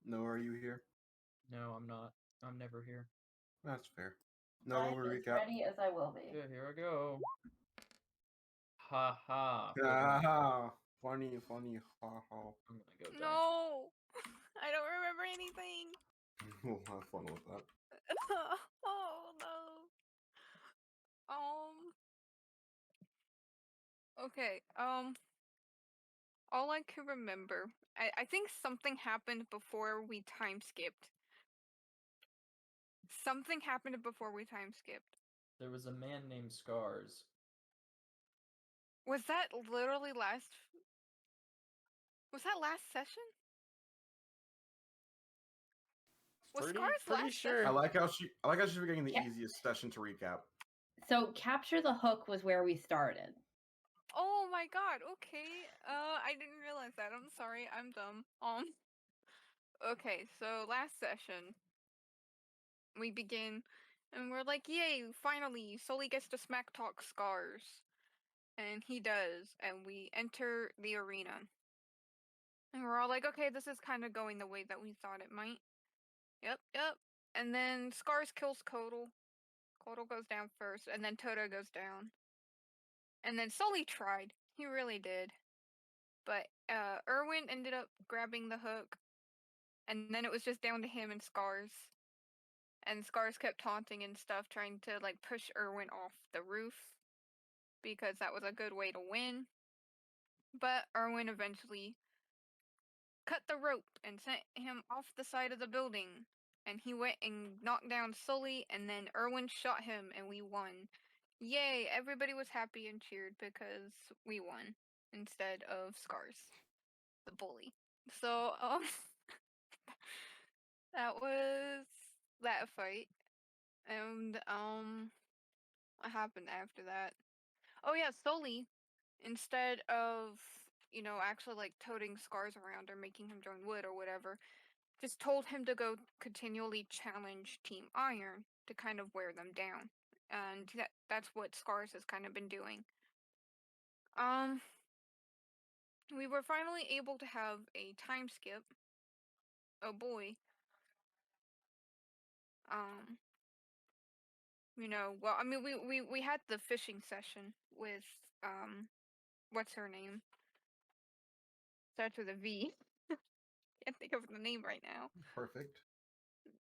No, are you here? No, I'm not. I'm never here. That's fair. No, I'm we'll as recap. ready as I will be. Okay, here I go. Ha ha. Ah, funny, funny, ha ha. I'm gonna go die. No, I don't remember anything. We'll have fun with that. Oh no. Okay. All I can remember, I think something happened before we time skipped. Something happened before we time skipped. There was a man named Scars. Was that literally last? Was that last session? Was Scars Pretty last sure. I session? like how she's getting the Yeah. easiest session to recap. So capture the hook was where we started. Oh my god. Okay. I didn't realize that. I'm sorry. I'm dumb. Okay. So last session, we begin, and we're like, "Yay! Finally, Sully gets to smack talk Scars," and he does, and we enter the arena, and we're all like, "Okay, this is kind of going the way that we thought it might." Yep. And then Scars kills Kodal. Kodal goes down first, and then Toto goes down. And then Sully tried. He really did. But Erwin ended up grabbing the hook, and then it was just down to him and Scars. And Scars kept taunting and stuff, trying to like push Erwin off the roof because that was a good way to win. But Erwin eventually cut the rope and sent him off the side of the building. And he went and knocked down Sully, and then Erwin shot him, and we won. Yay! Everybody was happy and cheered because we won instead of Scars, the bully. So, that was that fight. And, what happened after that? Oh yeah, Sully, instead of, actually like toting Scars around or making him join Wood or whatever, just told him to go continually challenge Team Iron to kind of wear them down. And that's what Scars has kind of been doing. We were finally able to have a time skip. Oh boy. Well, I mean, we had the fishing session with, what's her name? Starts with a V. Can't think of the name right now. Perfect.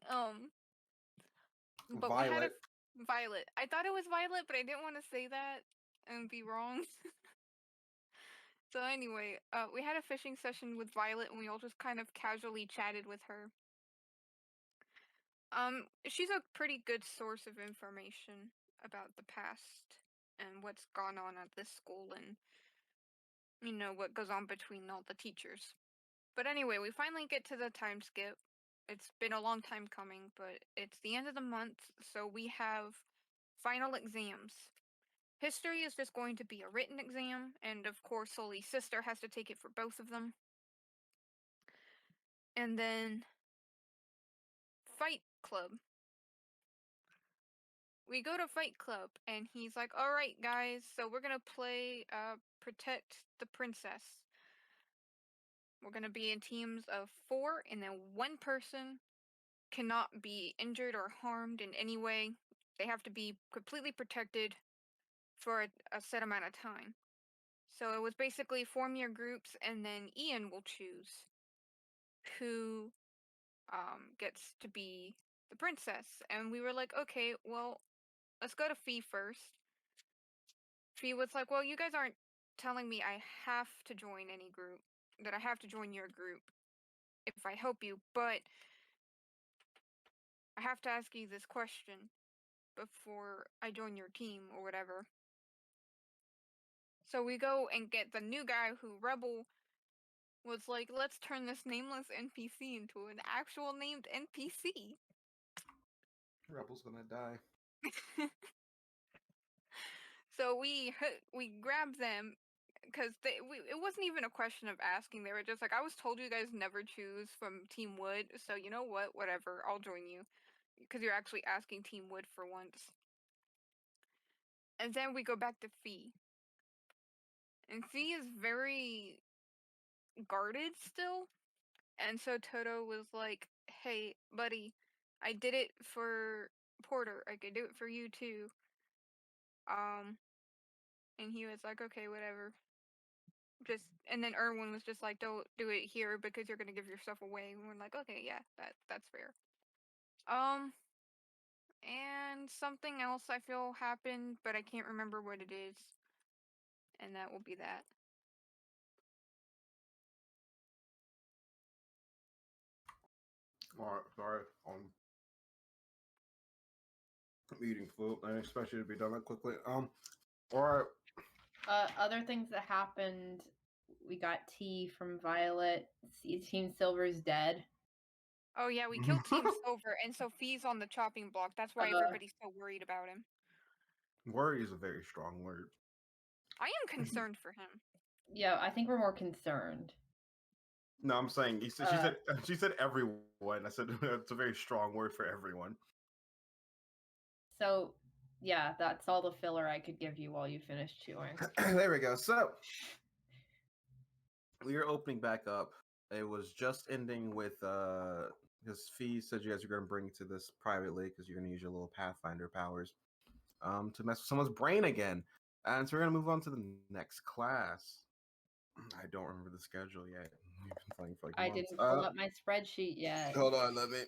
But Violet. we had Violet. I thought it was Violet, but I didn't want to say that and be wrong. So anyway, we had a fishing session with Violet, and we all just kind of casually chatted with her. She's a pretty good source of information about the past and what's gone on at this school, and what goes on between all the teachers. But anyway, we finally get to the time skip. It's been a long time coming, but it's the end of the month, so we have final exams. History is just going to be a written exam, and of course, Sully's sister has to take it for both of them. And then Fight Club. We go to Fight Club, and he's like, "All right, guys, so we're gonna play Protect the Princess. We're gonna be in teams of 4, and then one person cannot be injured or harmed in any way. They have to be completely protected for a set amount of time." So it was basically form your groups, and then Ian will choose who gets to be the princess. And we were like, okay, well, let's go to Fee first. Fee was like, well, you guys aren't telling me I have to join any group, that I have to join your group if I help you, but I have to ask you this question before I join your team or whatever. So we go and get the new guy who Rebel was like, let's turn this nameless NPC into an actual named NPC. Rebel's gonna die. So we grabbed them because it wasn't even a question of asking. They were just like, I was told you guys never choose from Team Wood, so you know what? Whatever, I'll join you because you're actually asking Team Wood for once. And then we go back to Fee, and Fee is very guarded still. And so Toto was like, "Hey, buddy, I did it for Porter. I could do it for you too." And he was like, "Okay, whatever." And then Erwin was just like, "Don't do it here because you're gonna give yourself away." And we're like, "Okay, yeah, that's fair." Um, and something else I feel happened, but I can't remember what it is, and that will be that. All right, sorry. I'm eating food. I didn't expect you to be done that quickly. All right. Other things that happened, we got tea from Violet. Team Silver's dead. Oh yeah, we killed Team Silver, and Sophie's on the chopping block. That's why everybody's so worried about him. Worry is a very strong word. I am concerned for him. Yeah, I think we're more concerned. No, I'm saying she said everyone. I said it's a very strong word for everyone. So, yeah, that's all the filler I could give you while you finish chewing. There we go. So we are opening back up. It was just ending with because Fee said you guys are going to bring it to this privately because you're going to use your little Pathfinder powers to mess with someone's brain again. And so we're going to move on to the next class. I don't remember the schedule yet. We've been playing for like I months. didn't pull up my spreadsheet yet. Hold on, let me.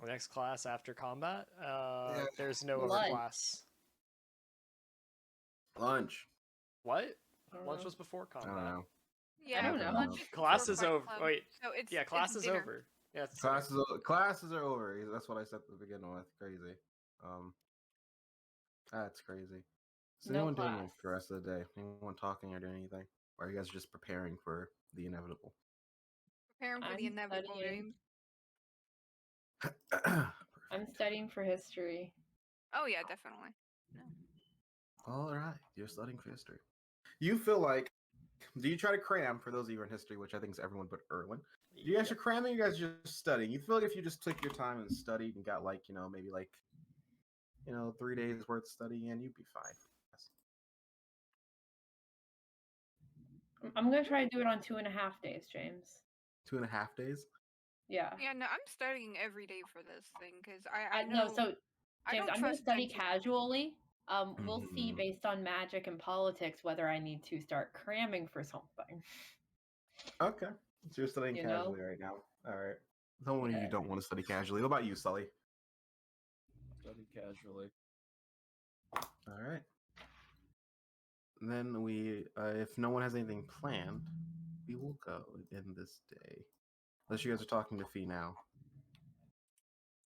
The next class after combat, Yeah. there's no other Lunch. class. Lunch. What? I don't Lunch know. was before I combat. don't know. Yeah, don't know. lunch is Class before is Fight over. Club, Wait. so it's Yeah, class it's is dinner. over. Yeah, it's Classes are over. That's what I said at the beginning with. Crazy. That's crazy. Is No anyone doing anything class. for the rest of the day? Anyone talking or doing anything? Or are you guys just preparing for the inevitable? Preparing for the I'm inevitable, studying. James. I'm studying for history. Oh yeah, definitely. All right, you're studying for history. You feel like, do you try to cram, for those of you in history, which I think is everyone but Erwin, do you guys are cramming, you guys are just studying? You feel like if you just took your time and studied and got like, maybe like, 3 days worth of studying in, you'd be fine. I'm going to try to do it on 2.5 days, James. 2.5 days? Yeah. Yeah, no, I'm studying every day for this thing because I No, know. so, I James, don't I'm going to trust study timetable. casually. We'll see Mhm. based on magic and politics whether I need to start cramming for something. Okay. So you're studying You casually know? right now. All right. Tell me Yeah. you don't want to study casually. What about you, Sully? Study casually. All right. And then if no one has anything planned, we will go in this day. Unless you guys are talking to Fee now.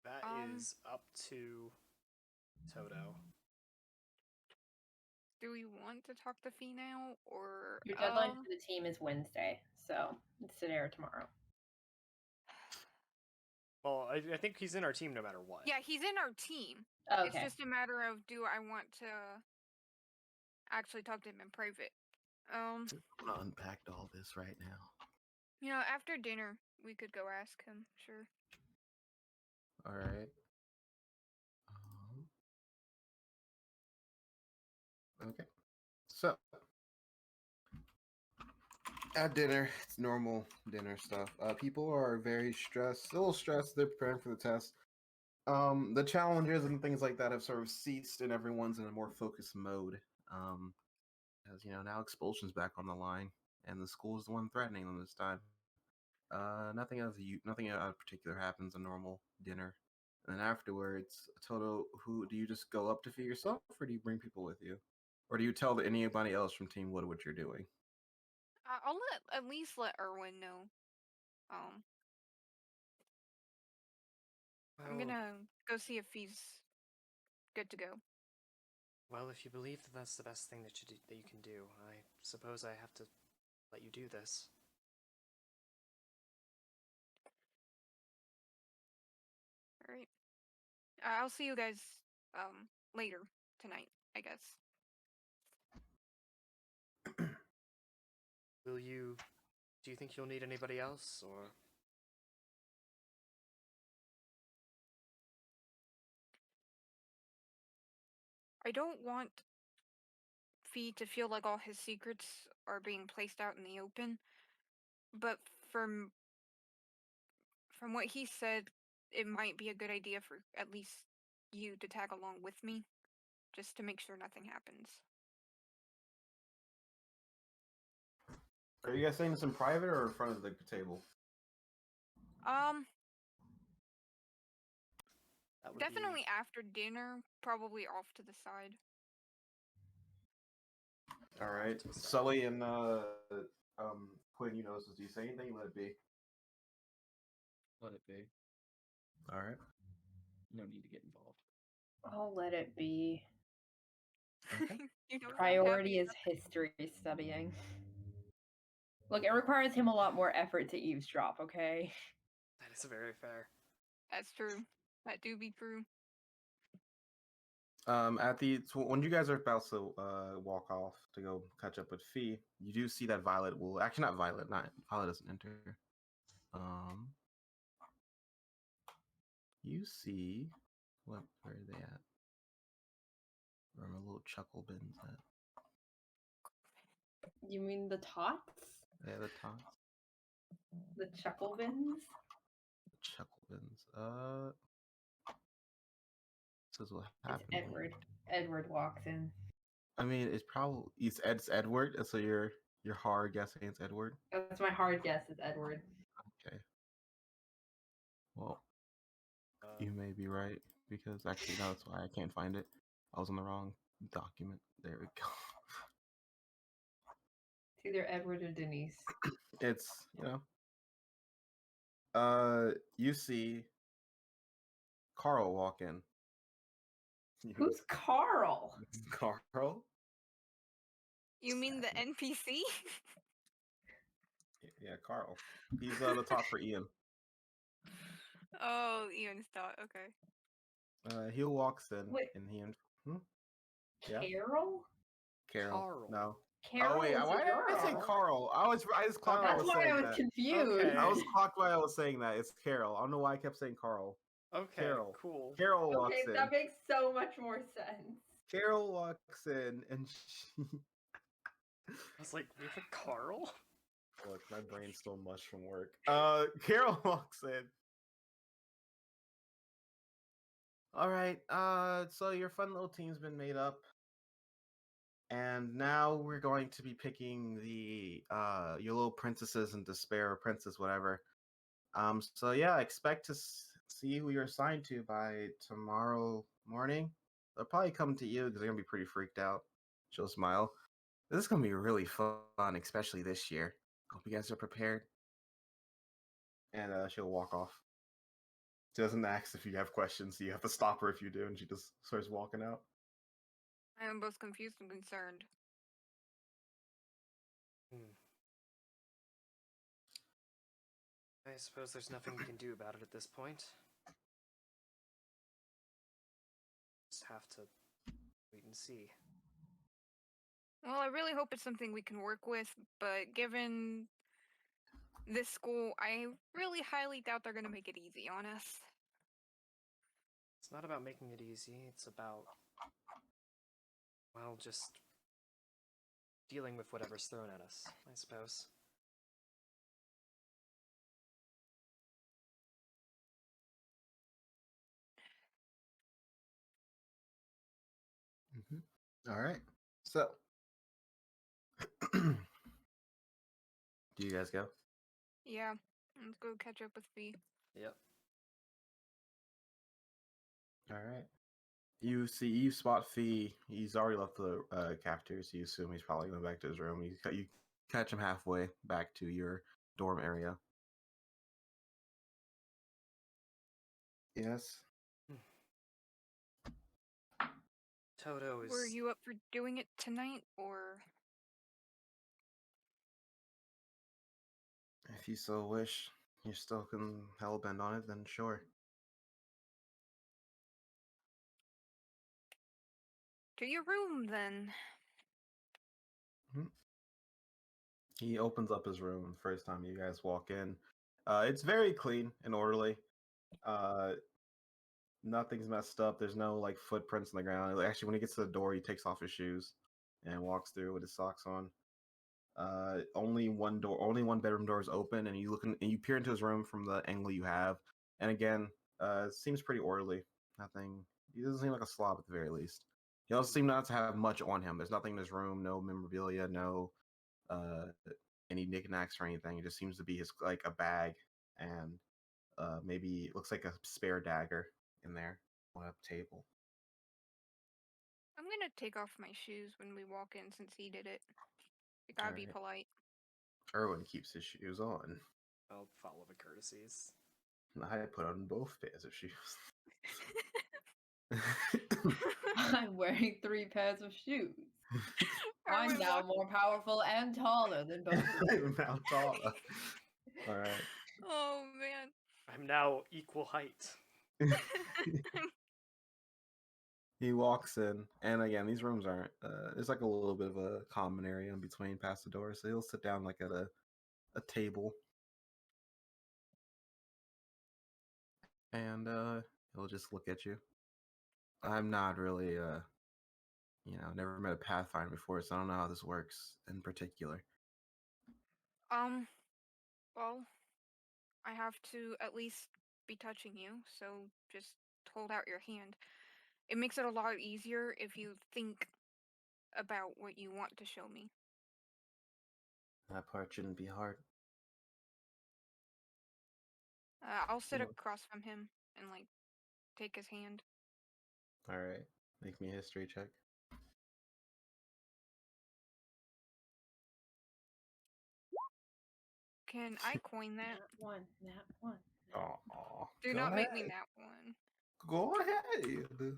That is up to Toto. Do we want to talk to Fee now or Your deadline for the team is Wednesday, so it's today or tomorrow. Well, I think he's in our team no matter what. Yeah, he's in our team. Okay. It's just a matter of do I want to actually talk to him in private. I'm gonna unpack all this right now. After dinner we could go ask him. Sure. All right. Okay. So at dinner, it's normal dinner stuff. People are very stressed, a little stressed. They're preparing for the test. The challenges and things like that have sort of ceased, and everyone's in a more focused mode. As now expulsion's back on the line, and the school is the one threatening them this time. Nothing out of particular happens. A normal dinner, and then afterwards, Toto, who do you just go up to for yourself, or do you bring people with you, or do you tell anybody else from Team Wood what you're doing? I'll at least let Erwin know. I'm gonna go see if he's good to go. Well, if you believe that that's the best thing that you can do, I suppose I have to let you do this. All right. I'll see you guys later tonight, I guess. Do you think you'll need anybody else, or? I don't want Fee to feel like all his secrets are being placed out in the open, but for from what he said, it might be a good idea for at least you to tag along with me, just to make sure nothing happens. Are you guys saying this in private or in front of the table? That would Definitely be after dinner, probably off to the side. All right. to the side. Sully and Quinn, you notice. Do you say anything? Let it be. Let it be. All right. No need to get involved. I'll let it be. Okay. You don't sound Priority happy. is history studying. Look, it requires him a lot more effort to eavesdrop, okay? That is very fair. That's true. That do be true. When you guys are about to walk off to go catch up with Fee, you do see that Violet will actually not Violet doesn't enter. You see where are they at? Where are my little chuckle bins at? You mean the tots? Yeah, the tots. The chuckle bins? Chuckle bins. This is what It's happened. Edward. Edward walks in. I mean, it's Edward. So your hard guessing it's Edward. That's my hard guess, is Edward. Okay. Well, you may be right because actually that's why I can't find it. I was on the wrong document. There we go. It's either Edward or Denise. It's you see Carl walk in. Who's Carl? Carl? You mean the NPC? Yeah, Carl. He's the top for Ian. Oh, Ian's thought. Okay. He walks in Wait. and Yeah. Carol? Carol. Carl. No. Carol Oh wait, is a why did I say girl. Carl? I just clocked why I That's was why saying I was that. confused. Okay. I was clocked why I was saying that. It's Carol. I don't know why I kept saying Carl. Okay, Carol. cool. Carol walks Okay, in. that makes so much more sense. Carol walks in and she... I was like, we have a Carl? Look, my brain's still mush from work. Carol walks in. All right. So your fun little team's been made up. And now we're going to be picking the your little princesses in despair or princess, whatever. So yeah, expect to see who you're assigned to by tomorrow morning. They'll probably come to you because they're gonna be pretty freaked out. She'll smile. This is gonna be really fun, especially this year. Hope you guys are prepared. And she'll walk off. She doesn't ask if you have questions. So you have to stop her if you do, and she just starts walking out. I am both confused and concerned. I suppose there's nothing we can do about it at this point. Just have to wait and see. Well, I really hope it's something we can work with, but given this school, I really highly doubt they're gonna make it easy on us. It's not about making it easy, it's about, well, just dealing with whatever's thrown at us, I suppose. All right. So, do you guys go? Yeah, let's go catch up with V. Yep. All right. You spot Fee. He's already left the cafeteria, so you assume he's probably going back to his room. You catch him halfway back to your dorm area. Yes. Toto is... Were you up for doing it tonight, or? If you so wish, you're still hellbent on it, then sure. To your room, then. He opens up his room the first time you guys walk in. It's very clean and orderly. Nothing's messed up. There's no like footprints on the ground. Actually, when he gets to the door, he takes off his shoes and walks through with his socks on. Only one bedroom door is open, and you peer into his room from the angle you have. And again, it seems pretty orderly. Nothing. He doesn't seem like a slob at the very least. He also seems not to have much on him. There's nothing in his room, no memorabilia, no any knickknacks or anything. It just seems to be his like a bag, and maybe it looks like a spare dagger in there on a table. I'm gonna take off my shoes when we walk in since he did it. You gotta be Alright. polite. Erwin keeps his shoes on. I'll follow the courtesies. I put on both pairs of shoes. I'm wearing 3 pairs of shoes. I'm Erwin now more powerful and taller than both of you. I'm now taller. All right. Oh man. I'm now equal height. He walks in, and again, these rooms aren't. There's like a little bit of a common area in between past the door, so he'll sit down like at a table, and he'll just look at you. I'm not really never met a Pathfinder before, so I don't know how this works in particular. Well, I have to at least be touching you, so just hold out your hand. It makes it a lot easier if you think about what you want to show me. That part shouldn't be hard. I'll sit Well- across from him and like take his hand. All right, make me a history check. Can I coin that? Nat one, nat one. Oh, Do not make me that one. Go ahead.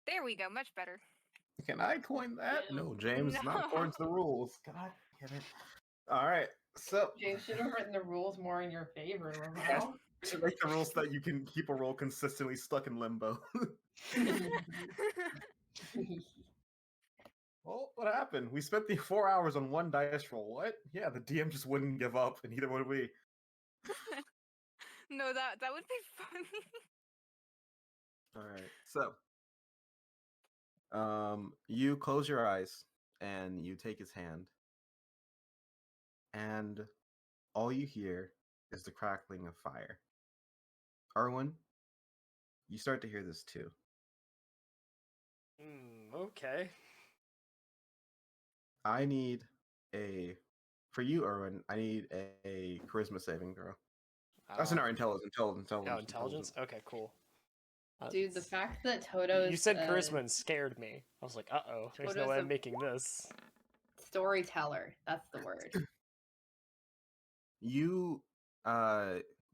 There we go, much better. Can I coin that? Yeah. No, James, not according to the rules. God damn it. All right, so James should have written the rules more in your favor, Yes. Lamau. you should make the rules so that you can keep a roll consistently stuck in limbo. Well, what happened? We spent the 4 hours on one dice roll. What? Yeah, the DM just wouldn't give up, and neither would we. No, that would be funny. All right, so you close your eyes and you take his hand, and all you hear is the crackling of fire. Arwen, you start to hear this too. Okay. I need for you, Erwin, I need a charisma saving throw. That's an intelligence. Intelligence? Okay, cool. Dude, the fact that Toto's You said charisma and scared me. I was like, uh-oh, there's no Toto's way a- I'm making this. storyteller, that's the word. You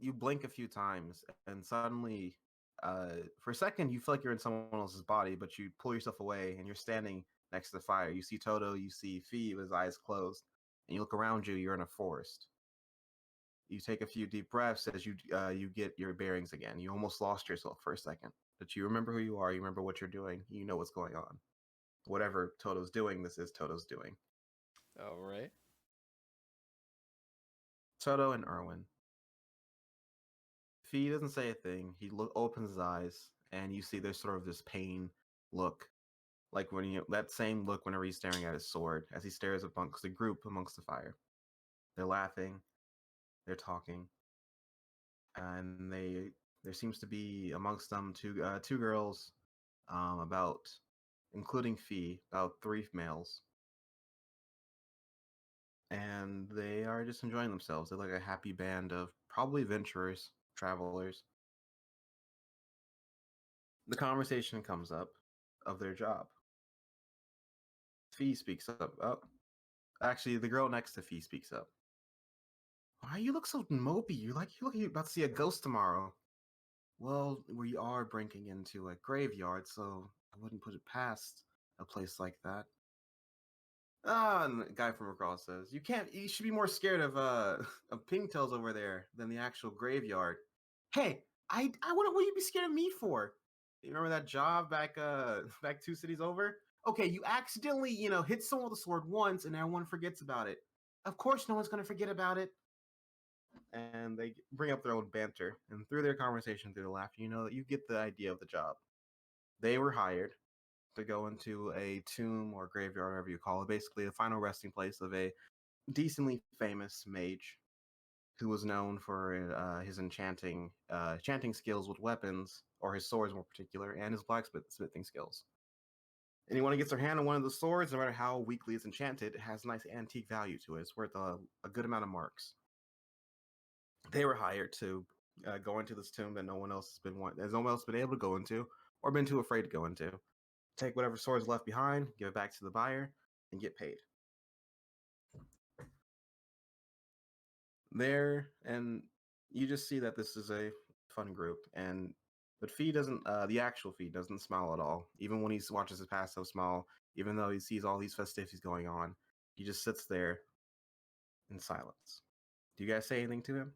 you blink a few times, and suddenly for a second you feel like you're in someone else's body, but you pull yourself away and you're standing next to the fire. You see Toto, you see Fee with his eyes closed, and you look around you, you're in a forest. You take a few deep breaths as you get your bearings again. You almost lost yourself for a second, but you remember who you are, you remember what you're doing, you know what's going on. Whatever Toto's doing, this is Toto's doing. All right. Toto and Erwin. Fee doesn't say a thing. He opens his eyes, and you see there's sort of this pain look, like that same look whenever he's staring at his sword, as he stares amongst the group amongst the fire. They're laughing, they're talking, and there seems to be amongst them two girls, about, including Fee, about 3 males, and they are just enjoying themselves. They're like a happy band of probably adventurers, travelers. The conversation comes up of their job. Fee speaks up. Oh, actually, the girl next to Fee speaks up. Why you look so mopey? You look like you're about to see a ghost tomorrow. Well, we are breaking into a graveyard, so I wouldn't put it past a place like that. Ah, and the guy from across says, You should be more scared of of pigtails over there than the actual graveyard." Hey, I wouldn't. What you be scared of me for? You remember that job back back 2 cities over? Okay, you accidentally hit someone with a sword once, and everyone forgets about it. Of course, no one's gonna forget about it. And they bring up their own banter, and through their conversation, through the laughter, you know that you get the idea of the job. They were hired to go into a tomb or graveyard, whatever you call it, basically the final resting place of a decently famous mage who was known for his enchanting skills with weapons, or his swords more particular, and his blacksmithing skills. Anyone who gets their hand on one of the swords, no matter how weakly it's enchanted, it has a nice antique value to it. It's worth a good amount of marks. They were hired to go into this tomb that no one else has been able to go into, or been too afraid to go into. Take whatever sword is left behind, give it back to the buyer, and get paid. There, and you just see that this is a fun group, but Fee doesn't. The actual Fee doesn't smile at all, even when he watches his passive smile. Even though he sees all these festivities going on, he just sits there in silence. Do you guys say anything to him?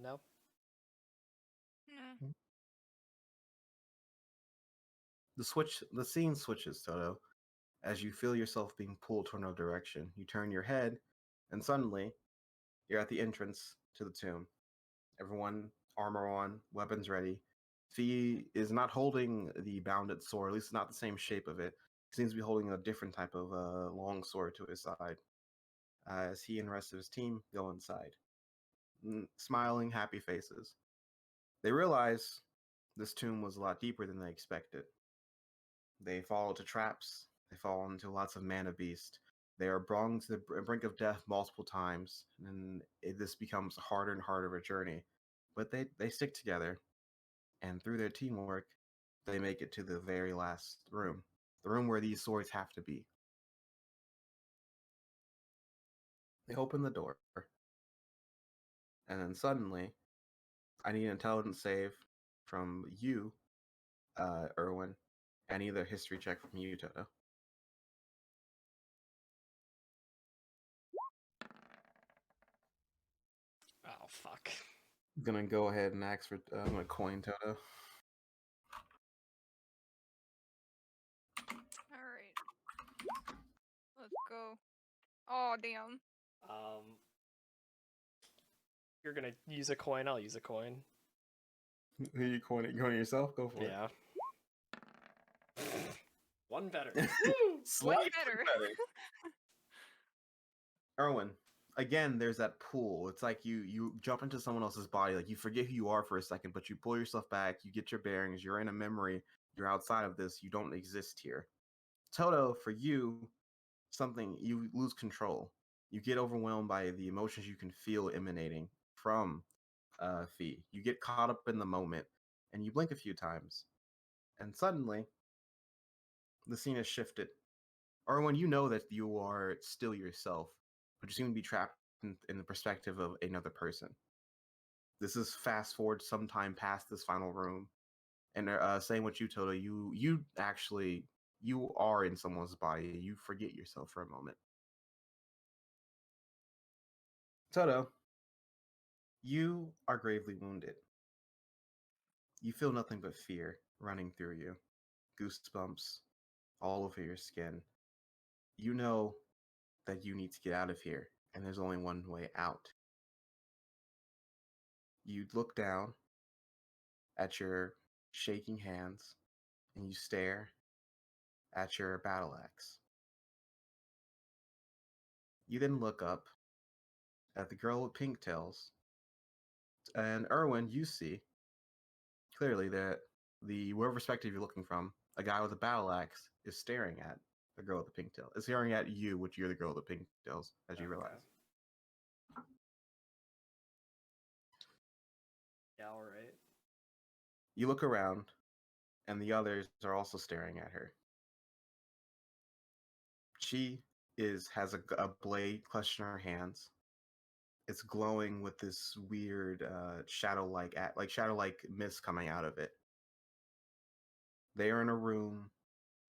No. No. The scene switches, Toto, as you feel yourself being pulled to another direction. You turn your head, and suddenly, you're at the entrance to the tomb. Everyone, armor on, weapons ready. Fee is not holding the bounded sword, at least not the same shape of it. He seems to be holding a different type of long sword to his side. As he and the rest of his team go inside. Smiling, happy faces. They realize this tomb was a lot deeper than they expected. They fall into traps. They fall into lots of mana beast. They are brought to the brink of death multiple times, and this becomes harder and harder of a journey. But they stick together, and through their teamwork, they make it to the very last room, the room where these swords have to be. They open the door, and then suddenly, I need an intelligence save from you, Erwin, and either history check from you, Toto. Oh, fuck. I'm gonna go ahead and ask for. I'm gonna coin Toto. Alright. Let's go. Oh, damn. You're gonna use a coin, I'll use a coin. Who you coining? You coining yourself? Go for it. Yeah. One better. Slightly better. Erwin, again, there's that pull. It's like you jump into someone else's body, like you forget who you are for a second, but you pull yourself back, you get your bearings, you're in a memory, you're outside of this, you don't exist here. Toto, for you, you lose control. You get overwhelmed by the emotions you can feel emanating from Fee. You get caught up in the moment, and you blink a few times, and suddenly, the scene has shifted. Erwin, you know that you are still yourself, but you seem to be trapped in the perspective of another person. This is fast forward some time past this final room, and saying what you told her, you actually you are in someone's body. You forget yourself for a moment. Toto, you are gravely wounded. You feel nothing but fear running through you, goosebumps all over your skin. You know that you need to get out of here, and there's only one way out. You look down at your shaking hands, and you stare at your battle axe. You then look up at the girl with pink tails, and Erwin, you see clearly that whatever perspective you're looking from, a guy with a battle axe is staring at the girl with the pink tail. Is staring at you, which you're the girl with the pink tails, as you realize. Yeah, alright. You look around, and the others are also staring at her. She has a blade clutched in her hands. It's glowing with this weird shadow-like mist coming out of it. They are in a room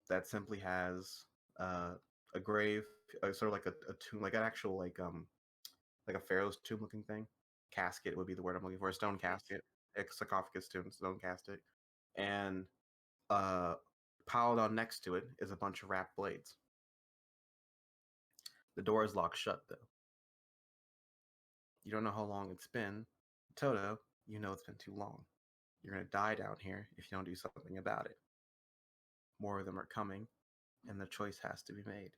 that simply has a grave, sort of like a tomb, like an actual like a pharaoh's tomb looking thing. Casket would be the word I'm looking for. A stone casket, a sarcophagus tomb, stone casket, and piled on next to it is a bunch of wrapped blades. The door is locked shut, though. You don't know how long it's been. Toto, you know it's been too long. You're going to die down here if you don't do something about it. More of them are coming, and the choice has to be made.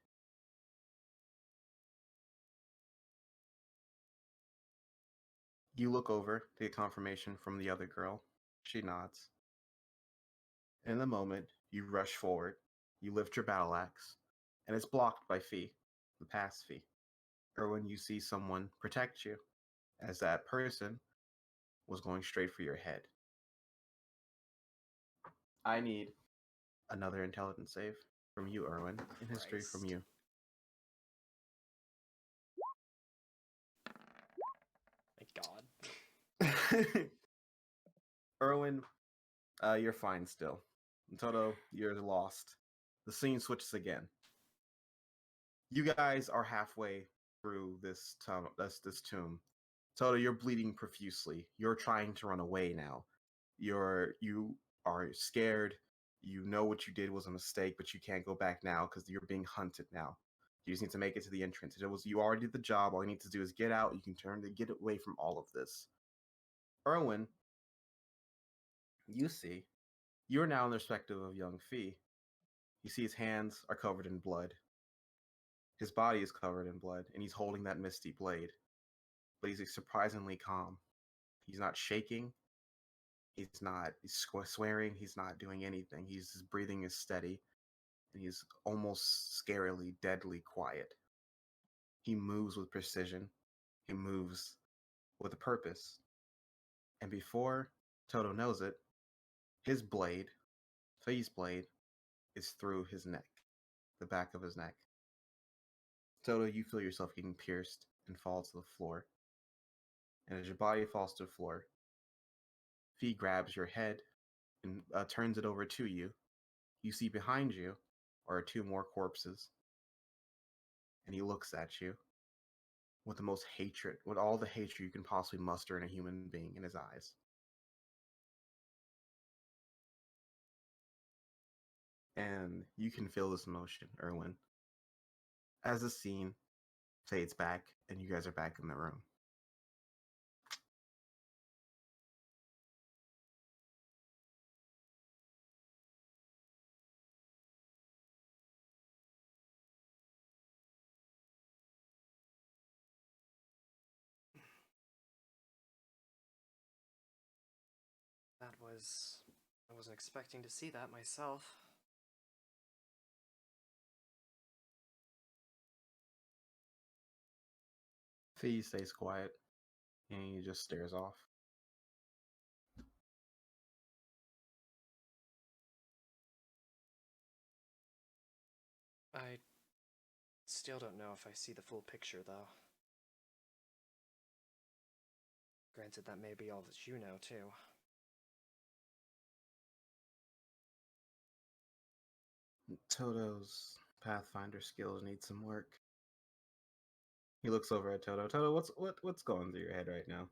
You look over to get confirmation from the other girl. She nods. In the moment, you rush forward. You lift your battle axe, and it's blocked by Fee, the past Fee. Erwin, you see someone protect you, as that person was going straight for your head. I need another intelligence save from you, Erwin, and history from Christ. you. Thank God. Erwin, you're fine still. Toto, you're lost. The scene switches again. You guys are halfway through this tomb. Toto, you're bleeding profusely. You're trying to run away now. You are scared. You know what you did was a mistake, but you can't go back now because you're being hunted now. You just need to make it to the entrance. You already did the job. All you need to do is get out. You can turn to get away from all of this. Erwin, you see, you're now in the perspective of young Fee. You see his hands are covered in blood. His body is covered in blood, and he's holding that misty blade. But he's surprisingly calm. He's not shaking. He's swearing. He's not doing anything. His breathing is steady, and he's almost scarily, deadly quiet. He moves with precision. He moves with a purpose. And before Toto knows it, his blade, Fee's blade, is through his neck, the back of his neck. Toto, you feel yourself getting pierced and fall to the floor. And as your body falls to the floor, Fee grabs your head and turns it over to you. You see behind you are two more corpses. And he looks at you with the most hatred, with all the hatred you can possibly muster in a human being in his eyes. And you can feel this emotion, Erwin, as the scene fades back and you guys are back in the room. I wasn't expecting to see that myself. Fee stays quiet and he just stares off. I still don't know if I see the full picture, though. Granted, that may be all that you know, too. Toto's Pathfinder skills need some work. He looks over at Toto. Toto, what's going through your head right now?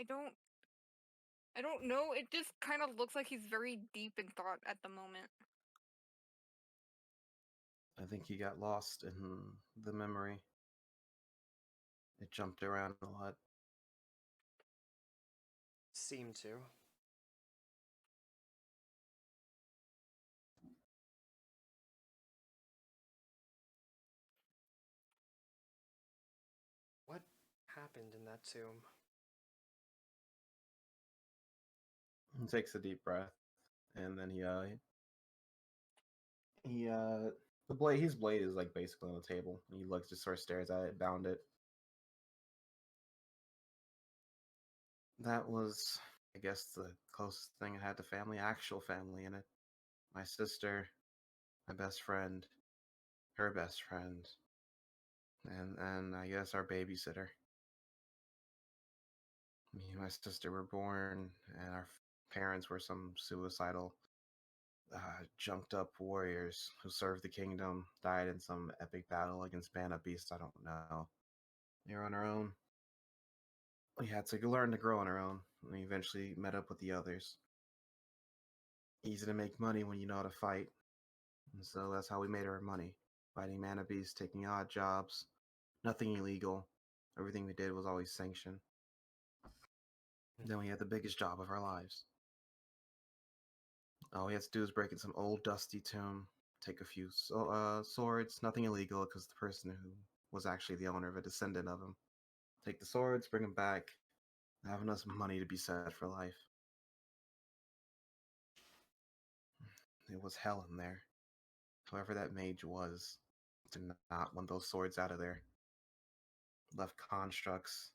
I don't know. It just kind of looks like he's very deep in thought at the moment. I think he got lost in the memory. It jumped around a lot. Seem to. What happened in that tomb? He takes a deep breath, and then his blade is like basically on the table. And he looks, just sort of stares at it, bound it. That was, I guess, the closest thing I had to family, actual family in it. My sister, my best friend, her best friend, and I guess our babysitter. Me and my sister were born, and our parents were some suicidal, junked up warriors who served the kingdom, died in some epic battle against Bana Beast. I don't know. They were on our own. We had to learn to grow on our own. We eventually met up with the others. Easy to make money when you know how to fight. And so that's how we made our money. fighting mana beasts, taking odd jobs. Nothing illegal. Everything we did was always sanctioned. Then we had the biggest job of our lives. All we had to do was break in some old dusty tomb, take a few swords, nothing illegal because the person who was actually the owner of a descendant of him. Take the swords, bring them back, have enough money to be set for life. It was hell in there. Whoever that mage was did not want those swords out of there. Left constructs,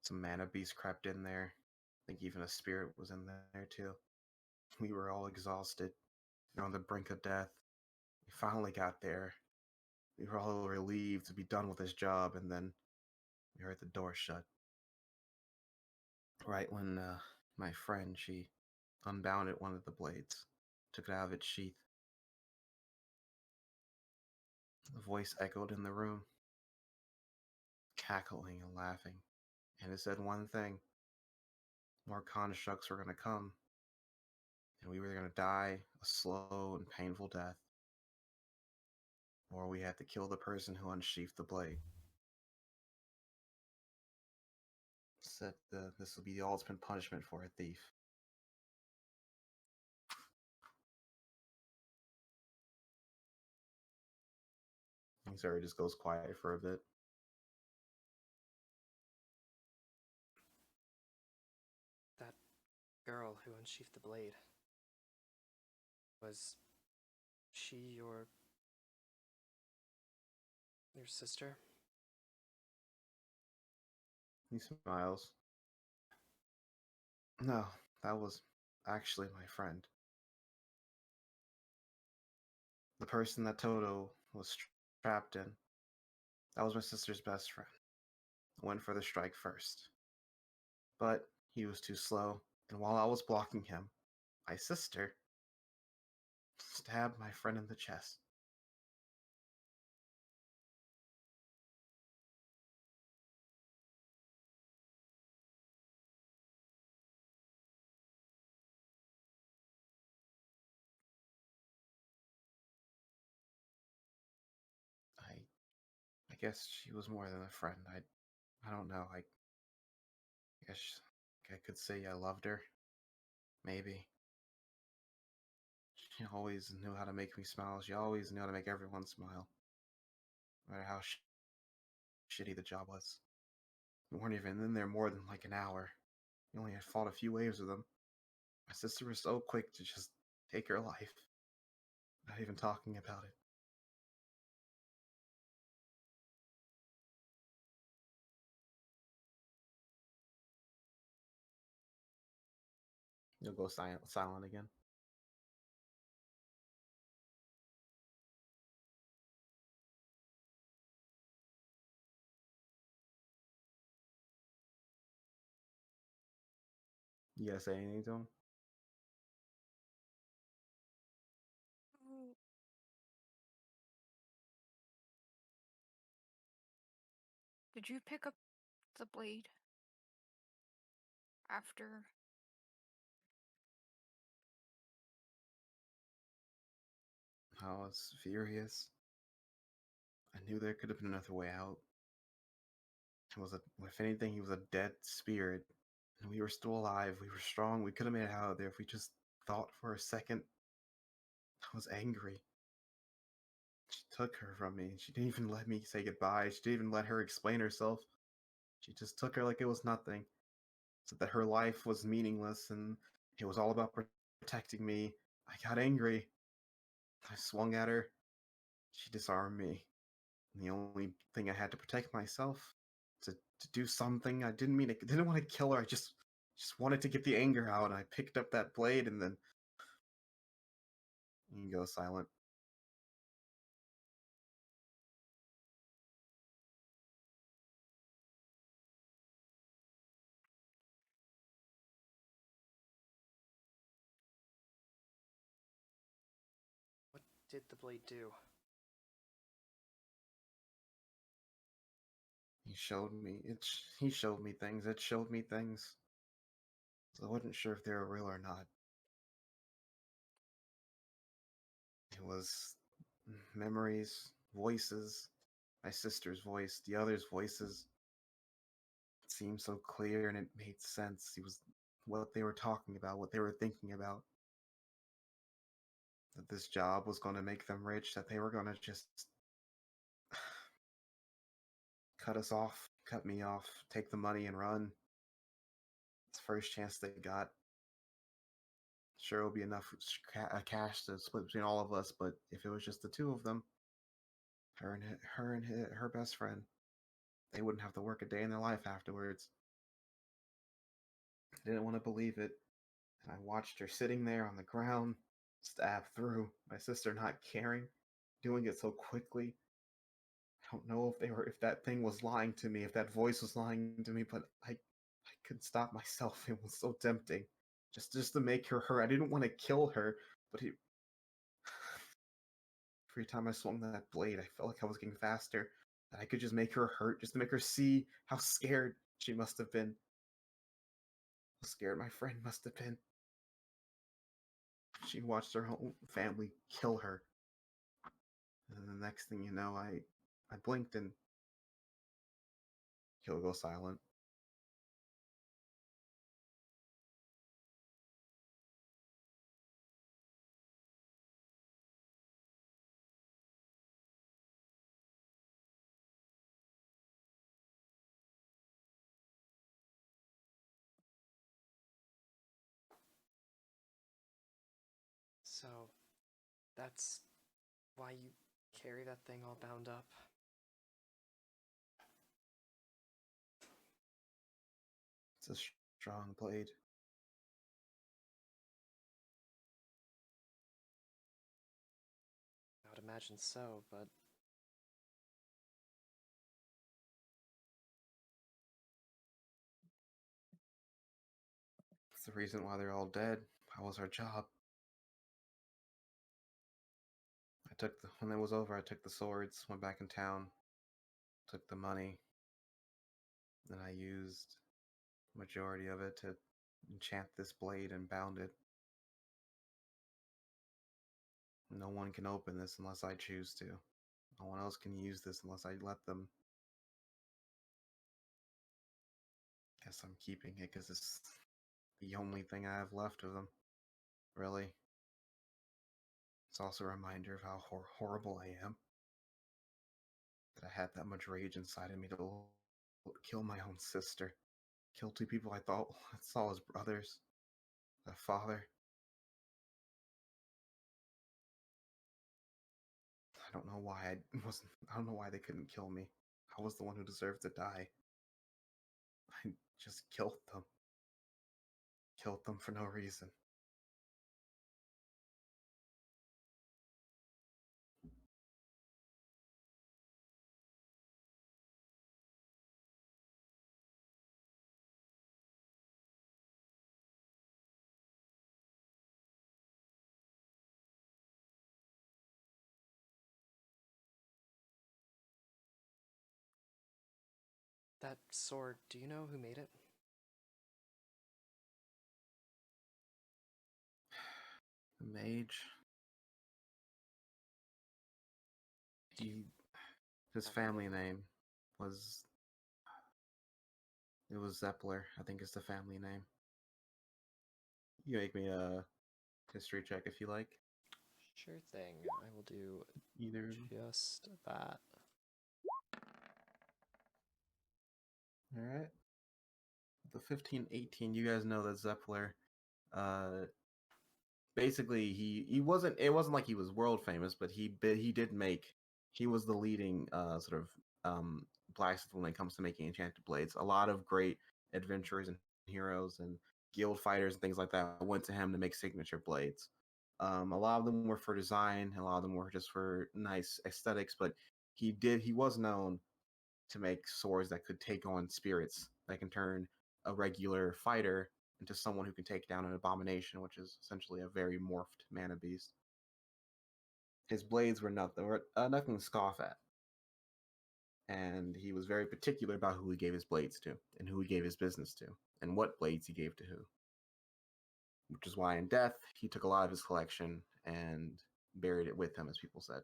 some mana beast crept in there. I think even a spirit was in there too. We were all exhausted. We were on the brink of death. We finally got there. We were all relieved to be done with this job, and then we heard the door shut. Right when my friend, she unbound one of the blades, took it out of its sheath. The voice echoed in the room, cackling and laughing, and it said one thing. More constructs were going to come, and we were going to die a slow and painful death, or we had to kill the person who unsheathed the blade. Said this will be the ultimate punishment for a thief. And Zuri just goes quiet for a bit. That girl who unsheathed the blade, was she your sister? He smiles. No, that was actually my friend. The person that Toto was trapped in. That was my sister's best friend. I went for the strike first. But he was too slow, and while I was blocking him, my sister stabbed my friend in the chest. I guess she was more than a friend. I don't know. I guess I could say I loved her. Maybe. She always knew how to make me smile. She always knew how to make everyone smile. No matter how shitty the job was. We weren't even in there more than like an hour. We only had fought a few waves of them. My sister was so quick to just take her life. Not even talking about it. You'll go silent again. You gotta say anything to him? Oh. Did you pick up the blade after? I was furious. I knew there could have been another way out. If anything, he was a dead spirit. And we were still alive. We were strong. We could have made it out of there if we just thought for a second. I was angry. She took her from me. She didn't even let me say goodbye. She didn't even let her explain herself. She just took her like it was nothing. Said that her life was meaningless and it was all about protecting me. I got angry. I swung at her. She disarmed me. And the only thing I had to protect myself, to do something. I didn't want to kill her. I just wanted to get the anger out. I picked up that blade and then you go silent. What did the blade do? He showed me he showed me things. It showed me things. So I wasn't sure if they were real or not. It was memories, voices, my sister's voice, the others' voices. It seemed so clear and it made sense. It was what they were talking about, what they were thinking about. That this job was going to make them rich, that they were going to just cut us off, cut me off, take the money and run. It's the first chance they got. Sure, it'll be enough cash to split between all of us, but if it was just the two of them, her best friend, they wouldn't have to work a day in their life afterwards. I didn't want to believe it, and I watched her sitting there on the ground, stabbed through, my sister not caring, doing it so quickly. I don't know if that thing was lying to me, if that voice was lying to me, but I couldn't stop myself. It was so tempting. Just to make her hurt. I didn't want to kill her, but every time I swung that blade, I felt like I was getting faster. That I could just make her hurt, just to make her see how scared she must have been. How scared my friend must have been. She watched her whole family kill her. And then the next thing you know, I blinked and he'll go silent. So, that's why you carry that thing all bound up? It's a strong blade. I would imagine so, but It's the reason why they're all dead. How was our job? When it was over, I took the swords, went back in town, took the money, then I used the majority of it to enchant this blade and bound it. No one can open this unless I choose to. No one else can use this unless I let them. Guess I'm keeping it because it's the only thing I have left of them. Really. It's also a reminder of how horrible I am. That I had that much rage inside of me to kill my own sister. Kill two people I thought I saw as brothers. A father. I don't know why I don't know why they couldn't kill me. I was the one who deserved to die. I just killed them. Killed them for no reason. that sword, do you know who made it? The mage. His family name was Zeppler, I think is the family name. You make me a history check if you like. Sure thing. I will do Either. just that. Alright. The 1518, you guys know that Zeppler, basically it wasn't like he was world famous, but he was the leading sort of blacksmith when it comes to making enchanted blades. A lot of great adventurers and heroes and guild fighters and things like that went to him to make signature blades. A lot of them were for design, a lot of them were just for nice aesthetics, but he was known to make swords that could take on spirits, that can turn a regular fighter into someone who can take down an abomination, which is essentially a very morphed mana beast. His blades were nothing to scoff at, and he was very particular about who he gave his blades to, and who he gave his business to, and what blades he gave to who. Which is why in death, he took a lot of his collection and buried it with him, as people said.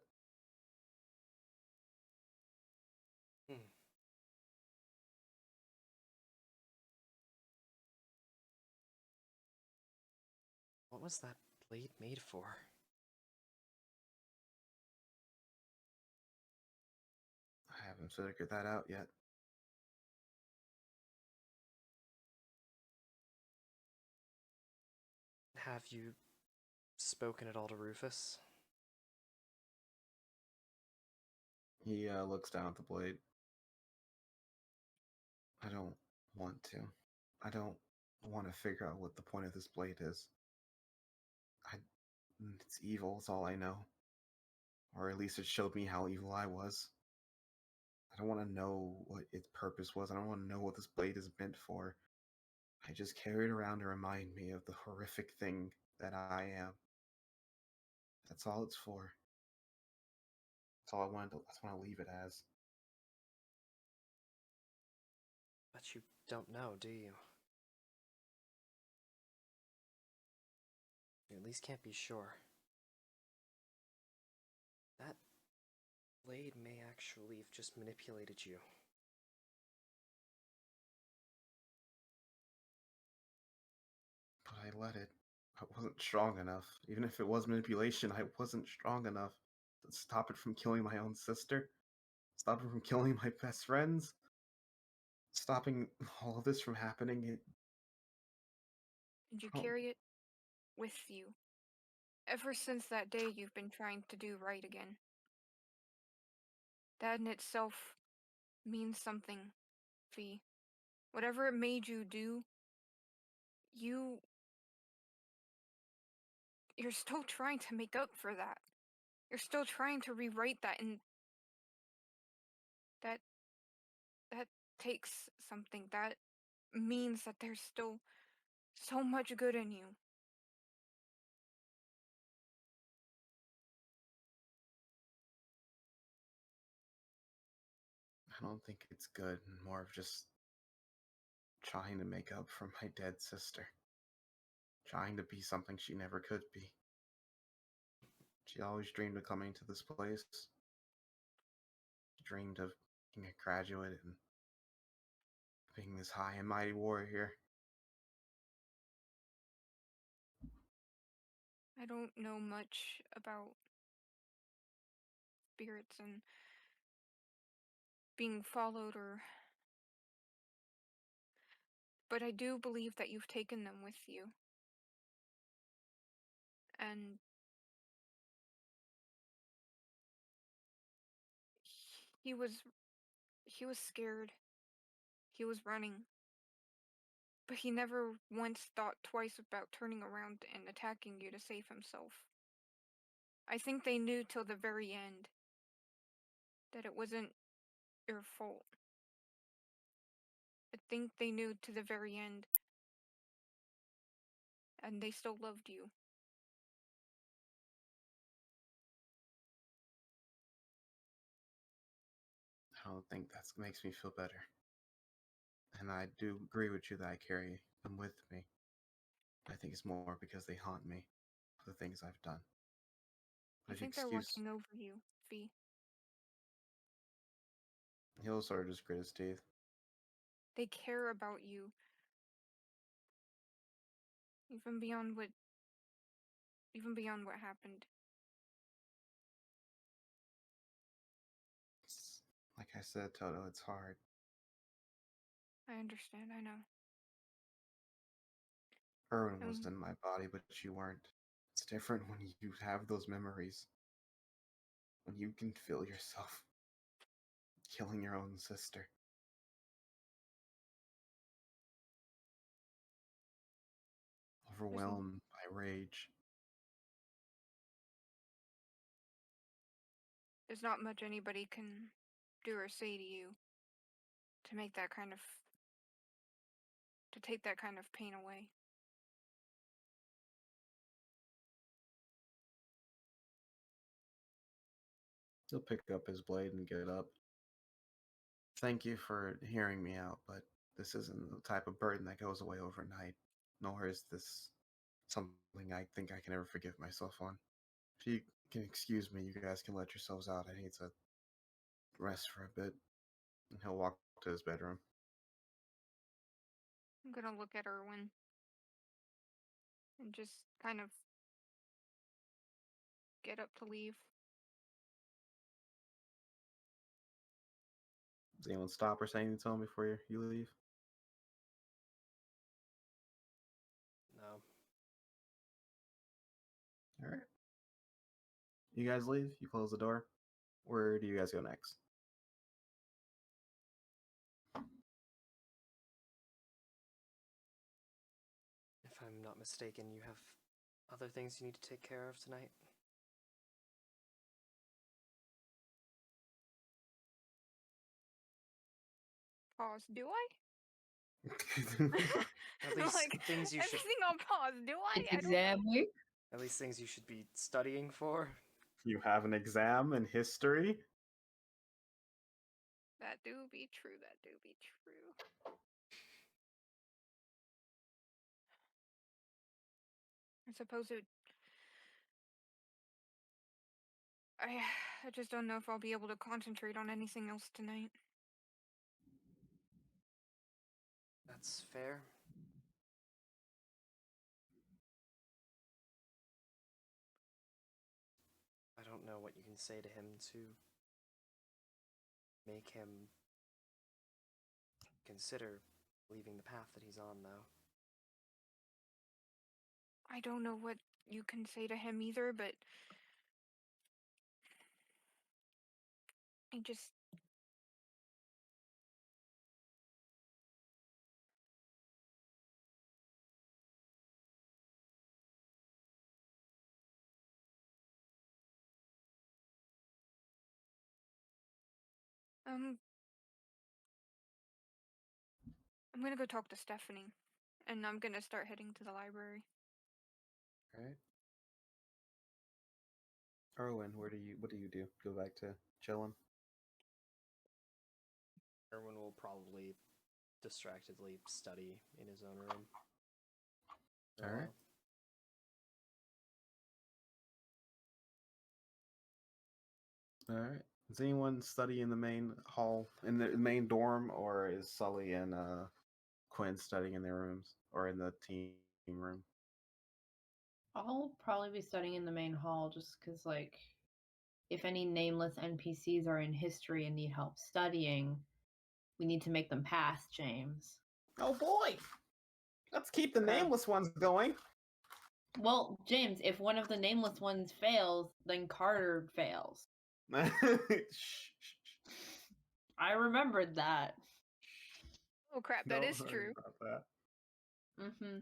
was that blade made for? I haven't figured that out yet. Have you spoken at all to Rufus? He looks down at the blade. I don't want to. I don't want to figure out what the point of this blade is. It's evil, is all I know. Or at least it showed me how evil I was. I don't want to know what its purpose was. I don't want to know what this blade is meant for. I just carry it around to remind me of the horrific thing that I am. That's all it's for. That's all I want to. That's what I leave it as. But you don't know, do you? You at least can't be sure. That blade may actually have just manipulated you. But I let it. I wasn't strong enough. Even if it was manipulation, I wasn't strong enough to stop it from killing my own sister. Stop it from killing my best friends. Stopping all of this from happening. Did you Oh. carry it with you? Ever since that day, you've been trying to do right again. That in itself means something, Fee. Whatever it made you do, you're still trying to make up for that. You're still trying to rewrite that, and that takes something. That means that there's still so much good in you. I don't think it's good, more of just trying to make up for my dead sister. Trying to be something she never could be. She always dreamed of coming to this place. She dreamed of being a graduate and being this high and mighty warrior. I don't know much about spirits and being followed but I do believe that you've taken them with you. And he was scared. He was running. But he never once thought twice about turning around and attacking you to save himself. I think they knew till the very end that it wasn't your fault. I think they knew to the very end, and they still loved you. I don't think that makes me feel better. And I do agree with you that I carry them with me. I think it's more because they haunt me for the things I've done. I But if you think they're excuse, watching over you, Fee. he'll sort of just grit his teeth. They care about you. Even beyond what happened. Like I said, Toto, it's hard. I understand, I know. Erwin was in my body, but you weren't. It's different when you have those memories. When you can feel yourself killing your own sister. Overwhelmed by rage. There's not much anybody can do or say to you to make that kind of to take that kind of pain away. He'll pick up his blade and get up. Thank you for hearing me out, but this isn't the type of burden that goes away overnight. Nor is this something I think I can ever forgive myself on. If you can excuse me, you guys can let yourselves out. I need to rest for a bit. And he'll walk to his bedroom. I'm gonna look at Erwin and just kind of get up to leave. Does anyone stop or say anything to him before you leave? No. All right. You guys leave. You close the door. Where do you guys go next? If I'm not mistaken, you have other things you need to take care of tonight? Pause. Do I? At least like things you should. everything on pause. Do I? It's I don't exam week. At least things you should be studying for. You have an exam in history. That do be true. That do be true. I suppose it. I just don't know if I'll be able to concentrate on anything else tonight. That's fair. I don't know what you can say to him to make him consider leaving the path that he's on, though. I don't know what you can say to him either, but I just. I'm gonna go talk to Stephanie, and I'm gonna start heading to the library. All right. Erwin, what do you do? Go back to chilling. Erwin will probably distractedly study in his own room. for a All right. while. All right. Does anyone study in the main hall, in the main dorm, or is Sully and Quinn studying in their rooms or in the team room? I'll probably be studying in the main hall just because, like, if any nameless NPCs are in history and need help studying, we need to make them pass, James. Oh boy! Let's keep the nameless ones going. Well, James, if one of the nameless ones fails, then Carter fails. I remembered that. Oh crap, that is true. About that. Mm-hmm.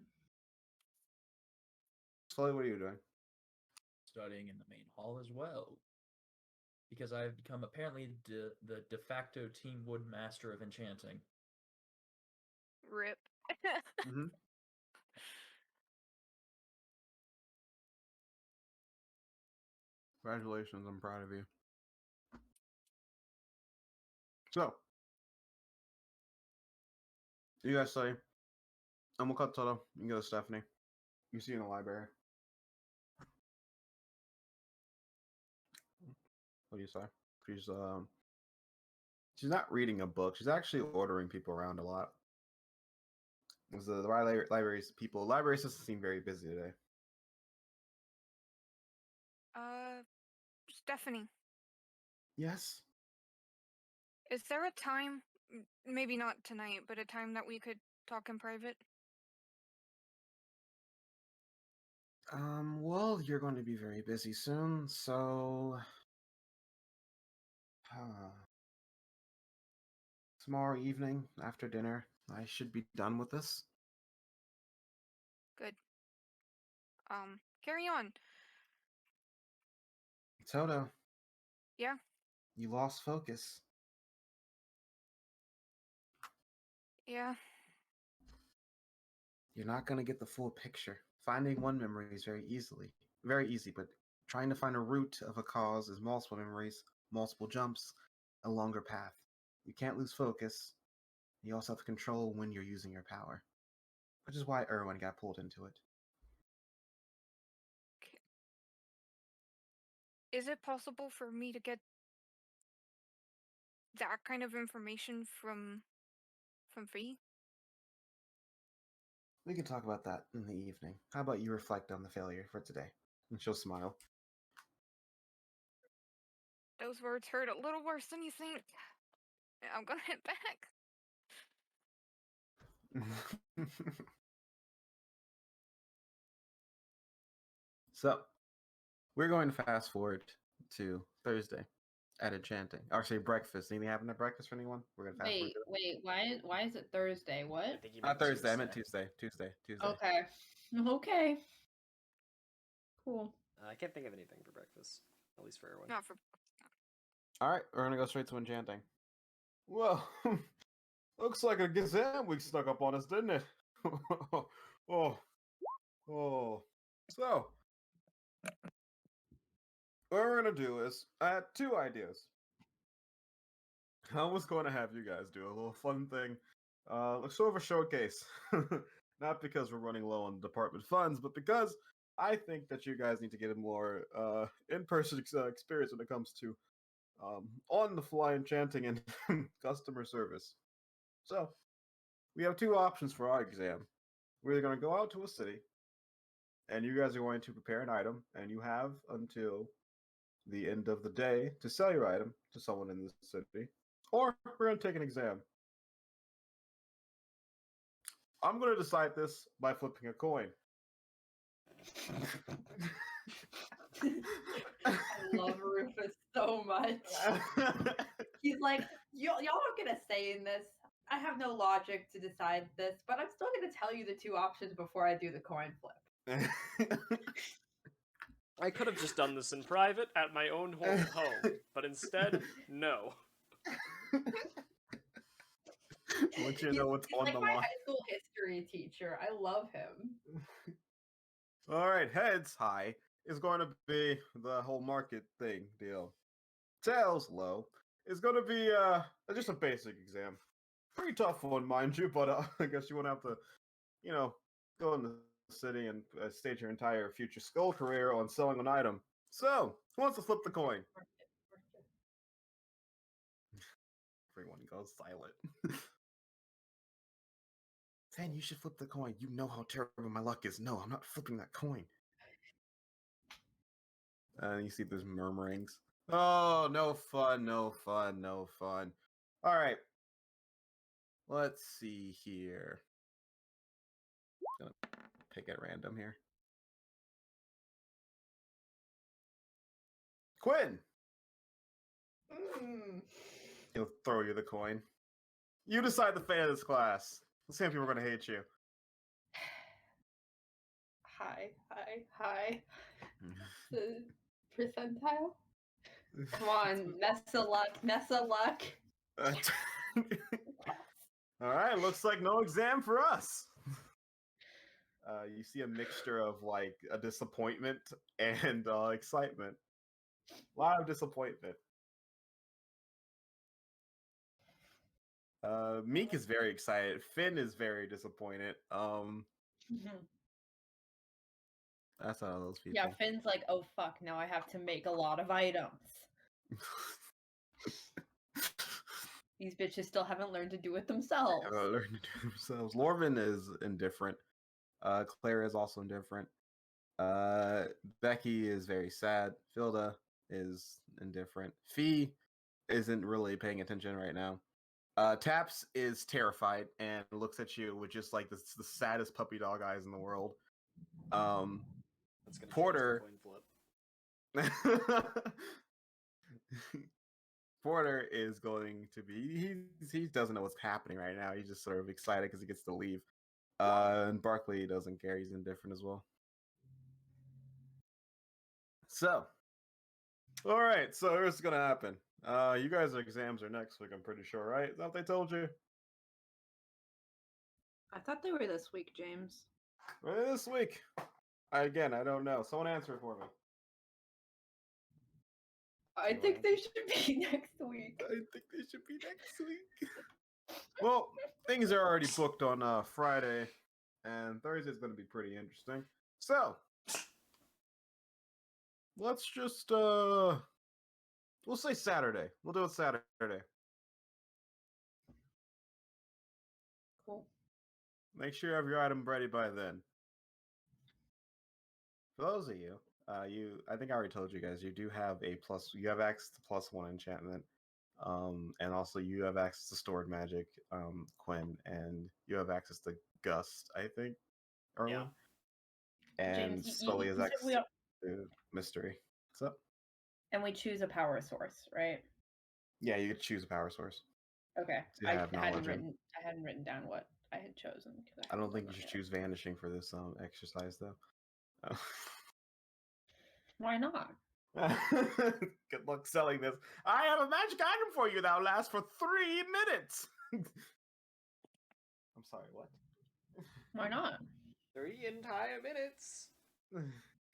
Sully, what are you doing? Studying in the main hall as well. Because I've become apparently the de facto team wood master of enchanting. Rip. Mm-hmm. Congratulations, I'm proud of you. So, you guys study. I'm gonna cut Toto. You can go to Stephanie. You see you in the library. What do you say? She's not reading a book. She's actually ordering people around a lot. Because the library system seem very busy today. Stephanie, Yes. is there a time, maybe not tonight, but a time that we could talk in private? Well, you're going to be very busy soon, so tomorrow evening after dinner, I should be done with this. Good. Carry on. Toto. Yeah? You lost focus. Yeah. You're not going to get the full picture. Finding one memory is very easy, but trying to find a root of a cause is multiple memories, multiple jumps, a longer path. You can't lose focus. You also have to control when you're using your power, which is why Erwin got pulled into it. Is it possible for me to get that kind of information from Fee? We can talk about that in the evening. How about you reflect on the failure for today? And she'll smile. Those words hurt a little worse than you think. I'm gonna head back. So, we're going to fast forward to Thursday at enchanting. Or say breakfast. Anything happen at breakfast for anyone? We're gonna fast forward. Wait. Why is it Thursday? I What? think you Not meant Thursday. I meant Tuesday. Tuesday. Okay. Okay. Cool. I can't think of anything for breakfast, at least for everyone. Not for. All right, we're gonna go straight to enchanting. Well, looks like a exam week snuck up on us, didn't it? oh. So, what we're gonna do is, I had two ideas. I was going to have you guys do a little fun thing, sort of a showcase. Not because we're running low on department funds, but because I think that you guys need to get a more in-person experience when it comes to on-the-fly enchanting and customer service. So, we have two options for our exam. We're either going to go out to a city, and you guys are going to prepare an item, and you have until the end of the day to sell your item to someone in the city, or we're going to take an exam. I'm going to decide this by flipping a coin. I love Rufus so much. He's like, y'all are gonna say in this. I have no logic to decide this, but I'm still gonna tell you the two options before I do the coin flip. I could have just done this in private at my own home, but instead, no. Once you know what's He's on like the my line. high school history teacher. I love him. All right, heads high is going to be the whole market thing deal. Tails low is going to be just a basic exam. Pretty tough one, mind you, but I guess you won't have to, go in the city and stage your entire future skull career on selling an item. So, who wants to flip the coin? Everyone goes silent. Fan, you should flip the coin. You know how terrible my luck is. No, I'm not flipping that coin. You see those murmurings. Oh, no fun, no fun, no fun. All right. Let's see here. Gonna pick at random here. Quinn! He'll throw you the coin. You decide the fate of this class. Let's see if people are going to hate you. Hi. The percentile? Come on, Nessa luck. All right, looks like no exam for us. You see a mixture of like a disappointment and excitement. A lot of disappointment. Meek is very excited. Finn is very disappointed. That's all those people. Yeah, Finn's like, oh fuck, now I have to make a lot of items. These bitches still haven't learned to do it themselves. Learn to do themselves. Lorvin is indifferent. Claire is also indifferent. Becky is very sad. Filda is indifferent. Fee isn't really paying attention right now. Taps is terrified and looks at you with just like the saddest puppy dog eyes in the world. That's gonna Porter. Change the coin flip. Porter is going to be he doesn't know what's happening right now. He's just sort of excited because he gets to leave. And Barkley doesn't care. He's indifferent as well. So, all right. So here's what's gonna happen. You guys' exams are next week. I'm pretty sure, right? Is that what they told you? I thought they were this week, James. Right, this week. I don't know. Someone answer it for me. I think they should be next week. I think they should be next week. Well, things are already booked on Friday, and Thursday's going to be pretty interesting. So, let's just we'll say Saturday. We'll do it Saturday. Cool. Make sure you have your item ready by then. For those of you, I think I already told you guys, you do have you have access to +1 enchantment. And also you have access to stored magic, Quinn, and you have access to Gust, I think, Erwin. And James, Scully has you said access to Mystery. What's up? and we choose a power source, right? Yeah, you could choose a power source. Okay. To have knowledge in. I hadn't written down what I had chosen. I don't think you should choose Vanishing for this exercise, though. Why not? Good luck selling this. I have a magic item for you that will last for 3 minutes. I'm sorry, what? Why not? 3 entire minutes.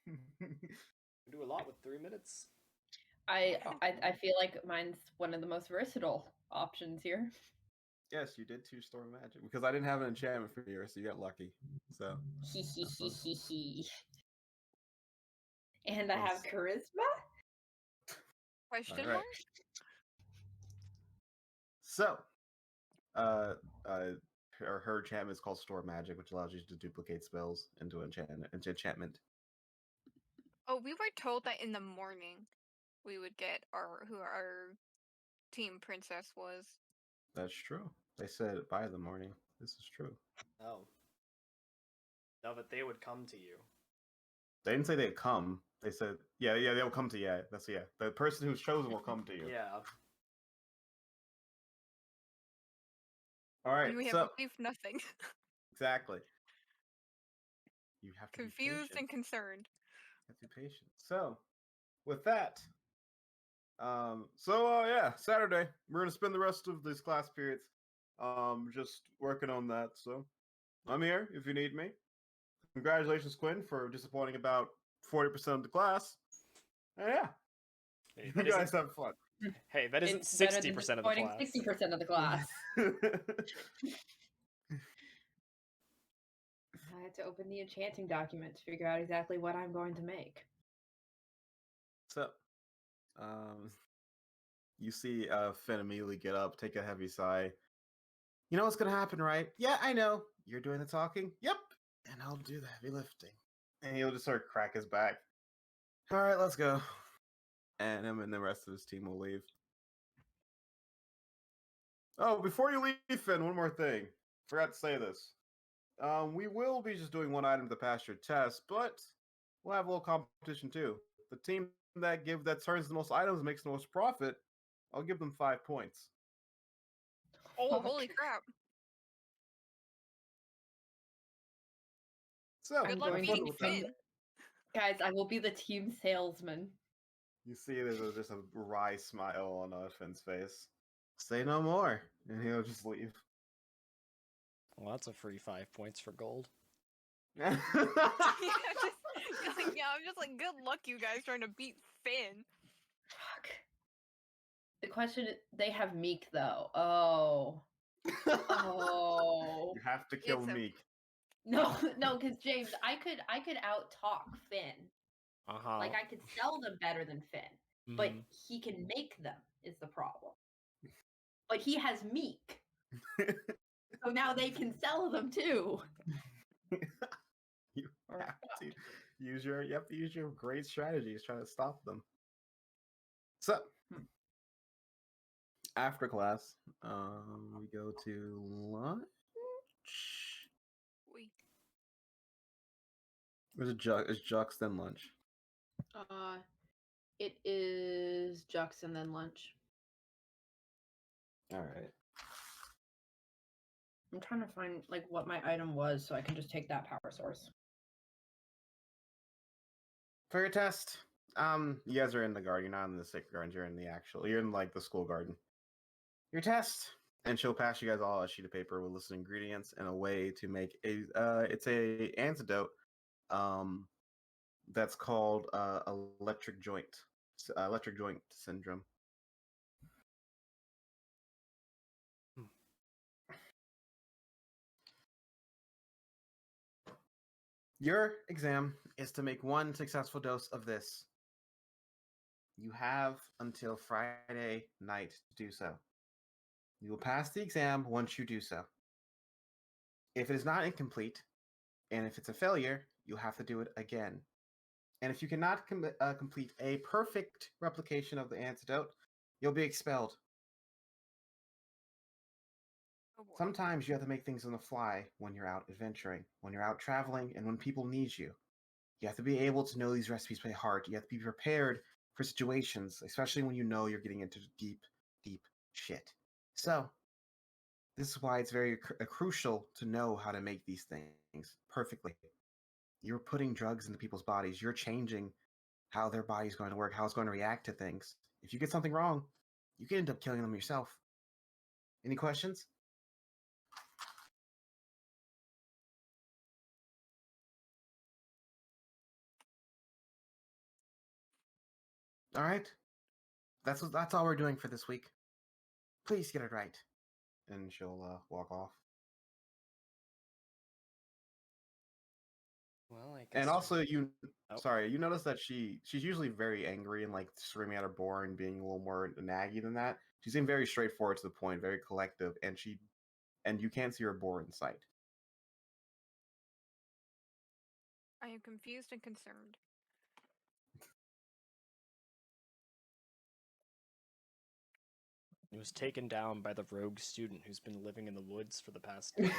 You do a lot with 3 minutes. I feel like mine's one of the most versatile options here. Yes, you did choose Storm Magic because I didn't have an enchantment for you, so you got lucky. So. And I have charisma. Question All right. mark? So, her enchantment is called Storm Magic, which allows you to duplicate spells into enchantment. Oh, we were told that in the morning we would get who our team princess was. That's true. They said it by the morning. This is true. Oh. No, but they would come to you. They didn't say they'd come. They said, yeah, they'll come to you. Yeah. The person who's chosen will come to you. Yeah. All right. And we have so received nothing. exactly. You have to Confused be and concerned. You have to be patient. So, with that, yeah, Saturday we're gonna spend the rest of these class periods, just working on that. So, I'm here if you need me. Congratulations, Quinn, for disappointing about 40% of the class. And yeah, Hey, you guys have fun. Hey, that isn't It's better 60% than of the class. 60% of the class. I had to open the enchanting document to figure out exactly what I'm going to make. So, you see Finn immediately get up, take a heavy sigh. You know what's gonna happen, right? Yeah, I know. You're doing the talking. Yep. And I'll do the heavy lifting. And he'll just sort of crack his back. All right, let's go. And him and the rest of his team will leave. Oh, before you leave, Finn, one more thing. Forgot to say this. We will be just doing one item to pass your test, but we'll have a little competition too. The team that turns the most items makes the most profit. I'll give them 5 points. Oh, holy crap. So, Good luck going beating to Finn. Guys, I will be the team salesman. You see there's just a wry smile on Finn's face. Say no more, and he'll just leave. Well, that's a free 5 points for gold. I'm just like, good luck, you guys, trying to beat Finn. Fuck. The question is, they have Meek though. Oh. Oh. You have to kill Meek. No, because James, I could out talk Finn. Uh-huh. Like I could sell them better than Finn, but he can make them is the problem. But he has Meek, so now they can sell them too. You have to use your great strategies trying to stop them. So after class, we go to lunch. Is Jux then lunch? It is Jux and then lunch. All right. I'm trying to find like what my item was so I can just take that power source. For your test, you guys are in the garden. You're not in the sick garden. You're in like the school garden. Your test, and she'll pass you guys all a sheet of paper with listed ingredients and a way to make it's a antidote. That's called electric joint syndrome. Your exam is to make 1 successful dose of this. You have until Friday night to do so. You will pass the exam once you do so. If it is not incomplete, and if it's a failure, you'll have to do it again. And if you cannot complete a perfect replication of the antidote, you'll be expelled. Oh boy. Sometimes you have to make things on the fly when you're out adventuring, when you're out traveling, and when people need you. You have to be able to know these recipes by heart. You have to be prepared for situations, especially when you know you're getting into deep, deep shit. So, this is why it's very crucial to know how to make these things perfectly. You're putting drugs into people's bodies. You're changing how their body's going to work, how it's going to react to things. If you get something wrong, you can end up killing them yourself. Any questions? All right. That's all we're doing for this week. Please get it right. And she'll walk off. Well, I guess. And also, you Oh. sorry, you notice that she's usually very angry and like screaming at her boar and being a little more naggy than that. She seemed very straightforward to the point, very collective, and you can't see her boar in sight. I am confused and concerned. He was taken down by the rogue student who's been living in the woods for the past day.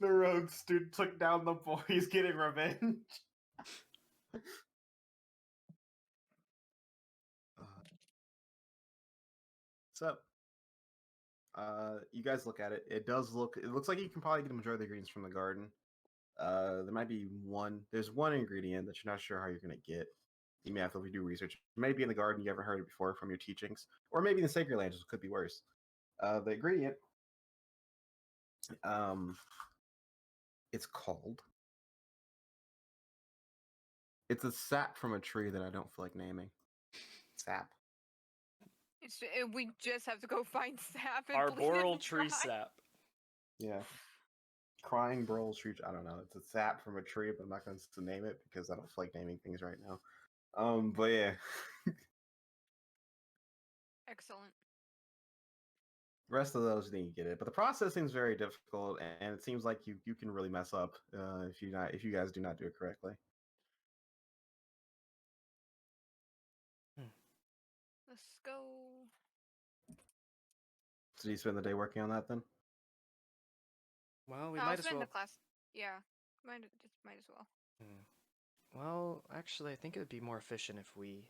The rogue student took down the boy. He's getting revenge. So, you guys look at it. It looks like you can probably get the majority of the ingredients from the garden. There might be there's one ingredient that you're not sure how you're going to get. You may have to do research. Maybe in the garden you haven't heard it before from your teachings, or maybe in the Sacred Lands, which could be worse. The ingredient, it's called. It's a sap from a tree that I don't feel like naming. Sap. We just have to go find sap and Arboreal bleed it tree dry. sap. Yeah. Crying Burl tree. I don't know. It's a sap from a tree, but I'm not going to name it because I don't feel like naming things right now. But yeah. Excellent. The rest of those didn't get it, but the processing is very difficult, and it seems like you can really mess up if you guys do not do it correctly. Let's go. So do you spend the day working on that then? Well, we I'll might as spend well. the class. Yeah, might as well. Well, actually, I think it would be more efficient if we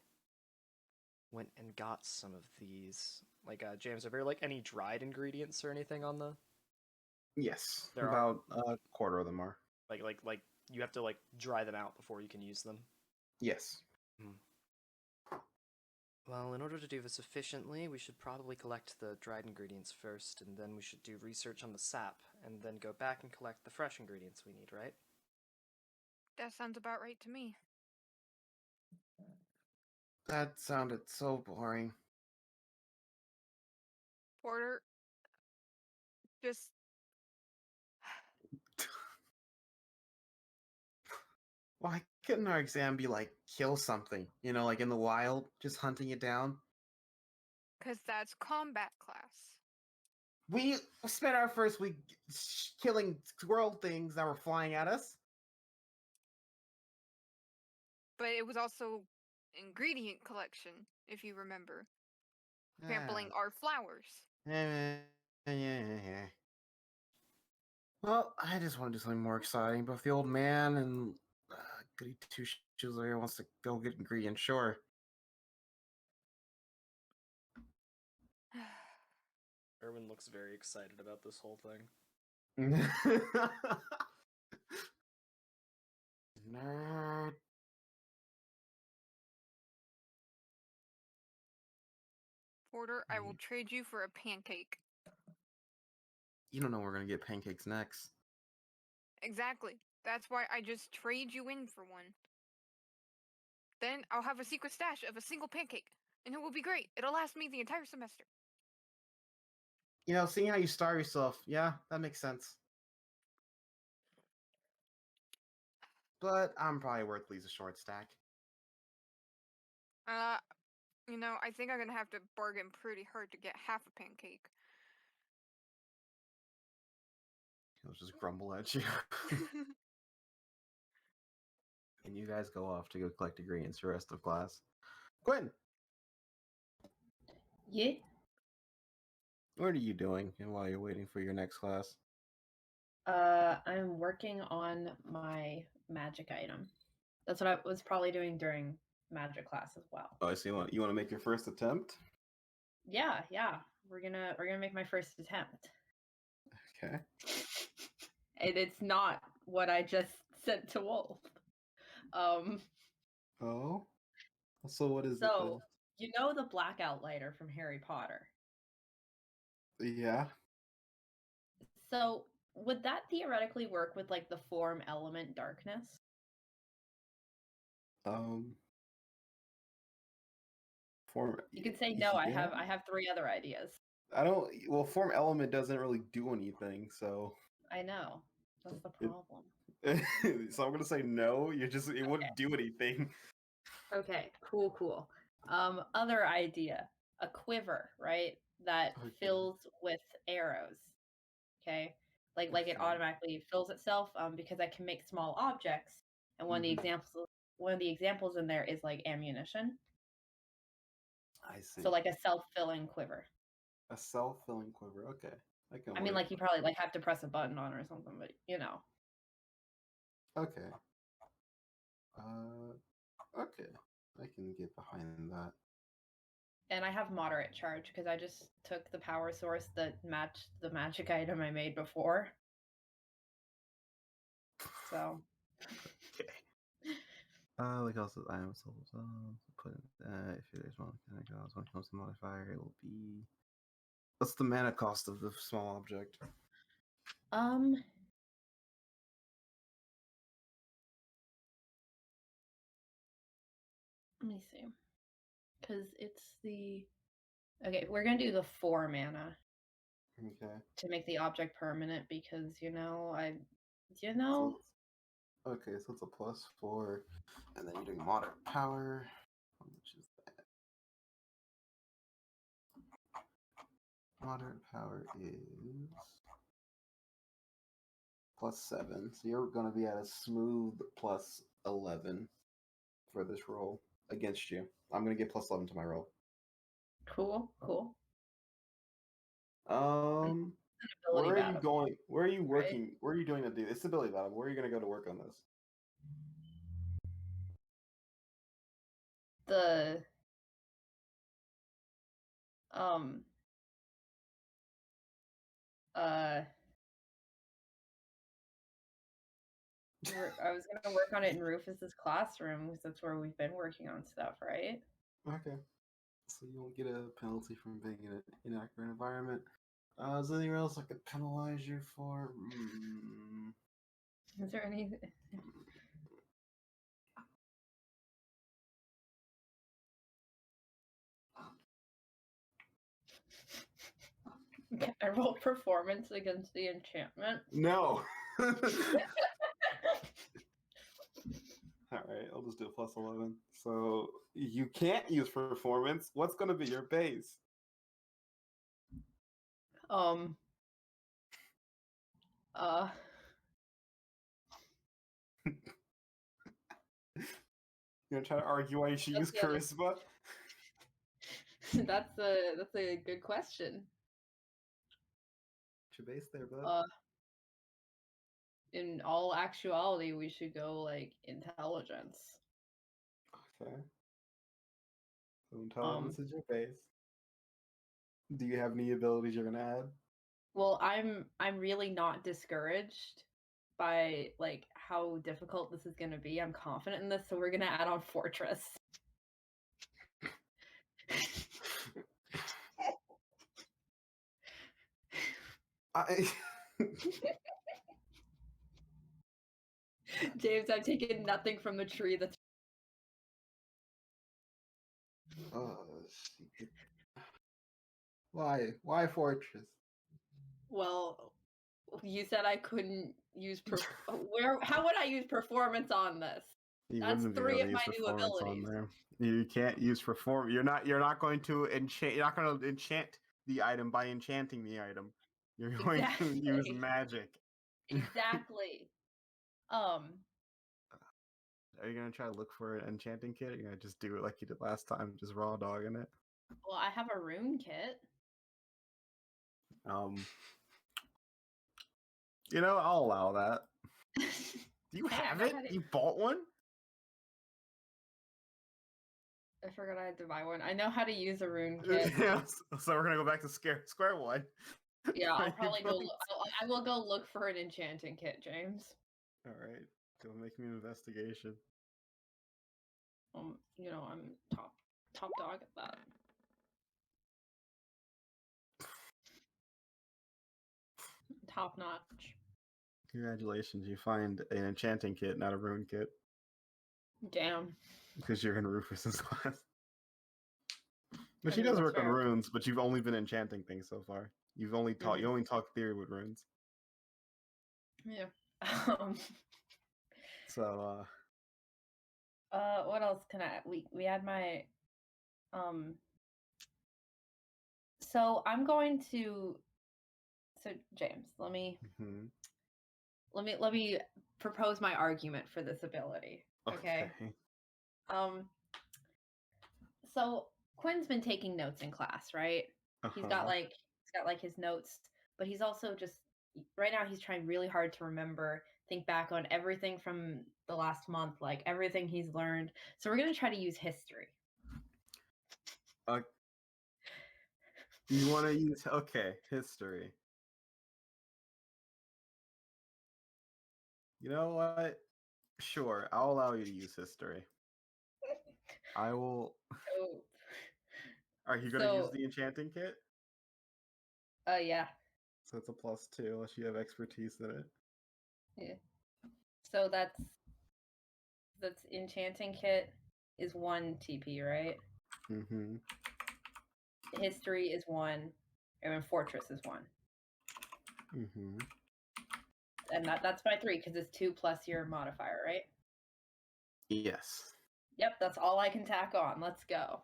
went and got some of these. Like, James, are there like any dried ingredients or anything on the? Yes, There about a quarter of them are. Like you have to like dry them out before you can use them. Yes. Well, in order to do this efficiently, we should probably collect the dried ingredients first, and then we should do research on the sap, and then go back and collect the fresh ingredients we need, right? That sounds about right to me. That sounded so boring. Porter, just Why couldn't our exam be like kill something? You know, like in the wild, just hunting it down? because that's combat class. We spent our first week killing squirrel things that were flying at us. But it was also ingredient collection, if you remember. Sampling our flowers. Well, I just want to do something more exciting. But if the old man and Goody Two Shoes there wants to go get ingredients, sure. Erwin looks very excited about this whole thing. Nerd. Porter, I will trade you for a pancake. You don't know we're gonna get pancakes next. Exactly. That's why I just trade you in for one. Then I'll have a secret stash of a single pancake, and it will be great. It'll last me the entire semester. You know, seeing how you starve yourself, yeah, that makes sense. But I'm probably worth at least a short stack. You know, I think I'm gonna have to bargain pretty hard to get half a pancake. He'll just grumble at you. And you guys go off to go collect ingredients for the rest of class. Quinn, Yeah. what are you doing while you're waiting for your next class? I'm working on my magic item. That's what I was probably doing during magic class as well. Oh, I see. You want to make your first attempt? Yeah. We're gonna make my first attempt. Okay. And it's not what I just sent to Wolf. Oh. So what is it So you know the blackout lighter from Harry Potter. then? Yeah. So would that theoretically work with like the form element darkness? Form. You could say no. Yeah. I have 3 other ideas. I don't. Well, form element doesn't really do anything, so. I know. That's the problem. So I'm gonna say no. It wouldn't do anything. Okay, cool. Other idea, a quiver, right? That Okay. fills with arrows. Okay, like it Okay. automatically fills itself. Because I can make small objects, and one of the examples in there is like ammunition. I see. So like a self-filling quiver. A self-filling quiver. Okay, I can. I mean, work like you probably like have to press a button on or something, but you know. Okay. Okay. I can get behind that. And I have moderate charge because I just took the power source that matched the magic item I made before. So. Okay. Like also, I am so put if there's one kind of goes when it comes to modifier, it will be. What's the mana cost of the small object? Let me see. Because it's the... Okay, we're going to do the 4 mana. Okay. To make the object permanent because, So okay, so it's a +4. And then you're doing moderate power. How much is that? Moderate power is +7. So you're going to be at a smooth +11 for this roll against you. I'm going to get +11 to my roll. Cool. Where are you battle, going? Where are you working? right? Where are you doing to do this ability battle? Where are you going to go to work on this? The I was gonna work on it in Rufus's classroom because that's where we've been working on stuff, right? Okay. So you won't get a penalty from being in an inaccurate environment. Is there anything else I could penalize you for? Is there anything? Can I roll performance against the enchantment? No. Alright, I'll just do a +11. So you can't use performance. What's going to be your base? You're gonna try to argue why you should use charisma? That's a good question. What's your base there, bud? In all actuality, we should go like intelligence. Okay. So intelligence is your base. Do you have any abilities you're gonna add? Well, I'm really not discouraged by like how difficult this is gonna be. I'm confident in this, so we're gonna add on fortress. James, I've taken nothing from the tree that's... Why fortress? Well, you said I couldn't use how would I use performance on this? You That's wouldn't be 3 able of to my use new performance on abilities. there. You can't use perform. You're not going to enchant. You're not going to enchant the item by enchanting the item. You're going to use Exactly. magic. Exactly. Are you gonna try to look for an enchanting kit? Or you're gonna just do it like you did last time, just raw dogging it? Well, I have a rune kit. I'll allow that. Do you Hey, I have know it? how to. You bought one? I forgot I had to buy one. I know how to use a rune kit. Yeah. So we're gonna go back to square one. Yeah, Are I'll you probably go. going I will go look for an enchanting kit, James. All right, go make me an investigation. I'm top dog at that. Top notch. Congratulations, you find an enchanting kit, not a rune kit, Damn. because you're in Rufus's class. But I she mean, does that's work on fair. runes, but you've only been enchanting things so far. You only talk theory with runes. Yeah. So What else can I? We had my So I'm going to. So James, let me mhm. let me propose my argument for this ability. Okay. Um. So Quinn's been taking notes in class, right? He's got his notes, but he's also just right now he's trying really hard to remember, think back on everything from the last month, like everything he's learned. So we're gonna try to use history. You want to use history. You know what? Sure, I'll allow you to use history. I will. So, Are you gonna use the enchanting kit? yeah. So it's a +2 unless you have expertise in it. Yeah. So that's enchanting kit is 1 TP, right? Mm-hmm. History is 1, and then fortress is 1. Mm-hmm. And that's my 3 because it's 2 plus your modifier, right? Yes. Yep, that's all I can tack on. Let's go.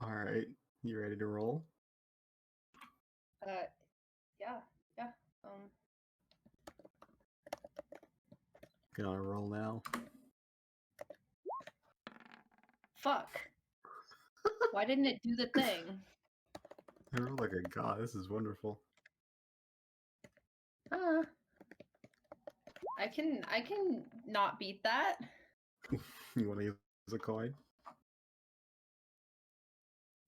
All right. You ready to roll? Yeah. Gonna roll now. Fuck. Why didn't it do the thing? I roll like a god. This is wonderful. I can not beat that. You want to use a coin?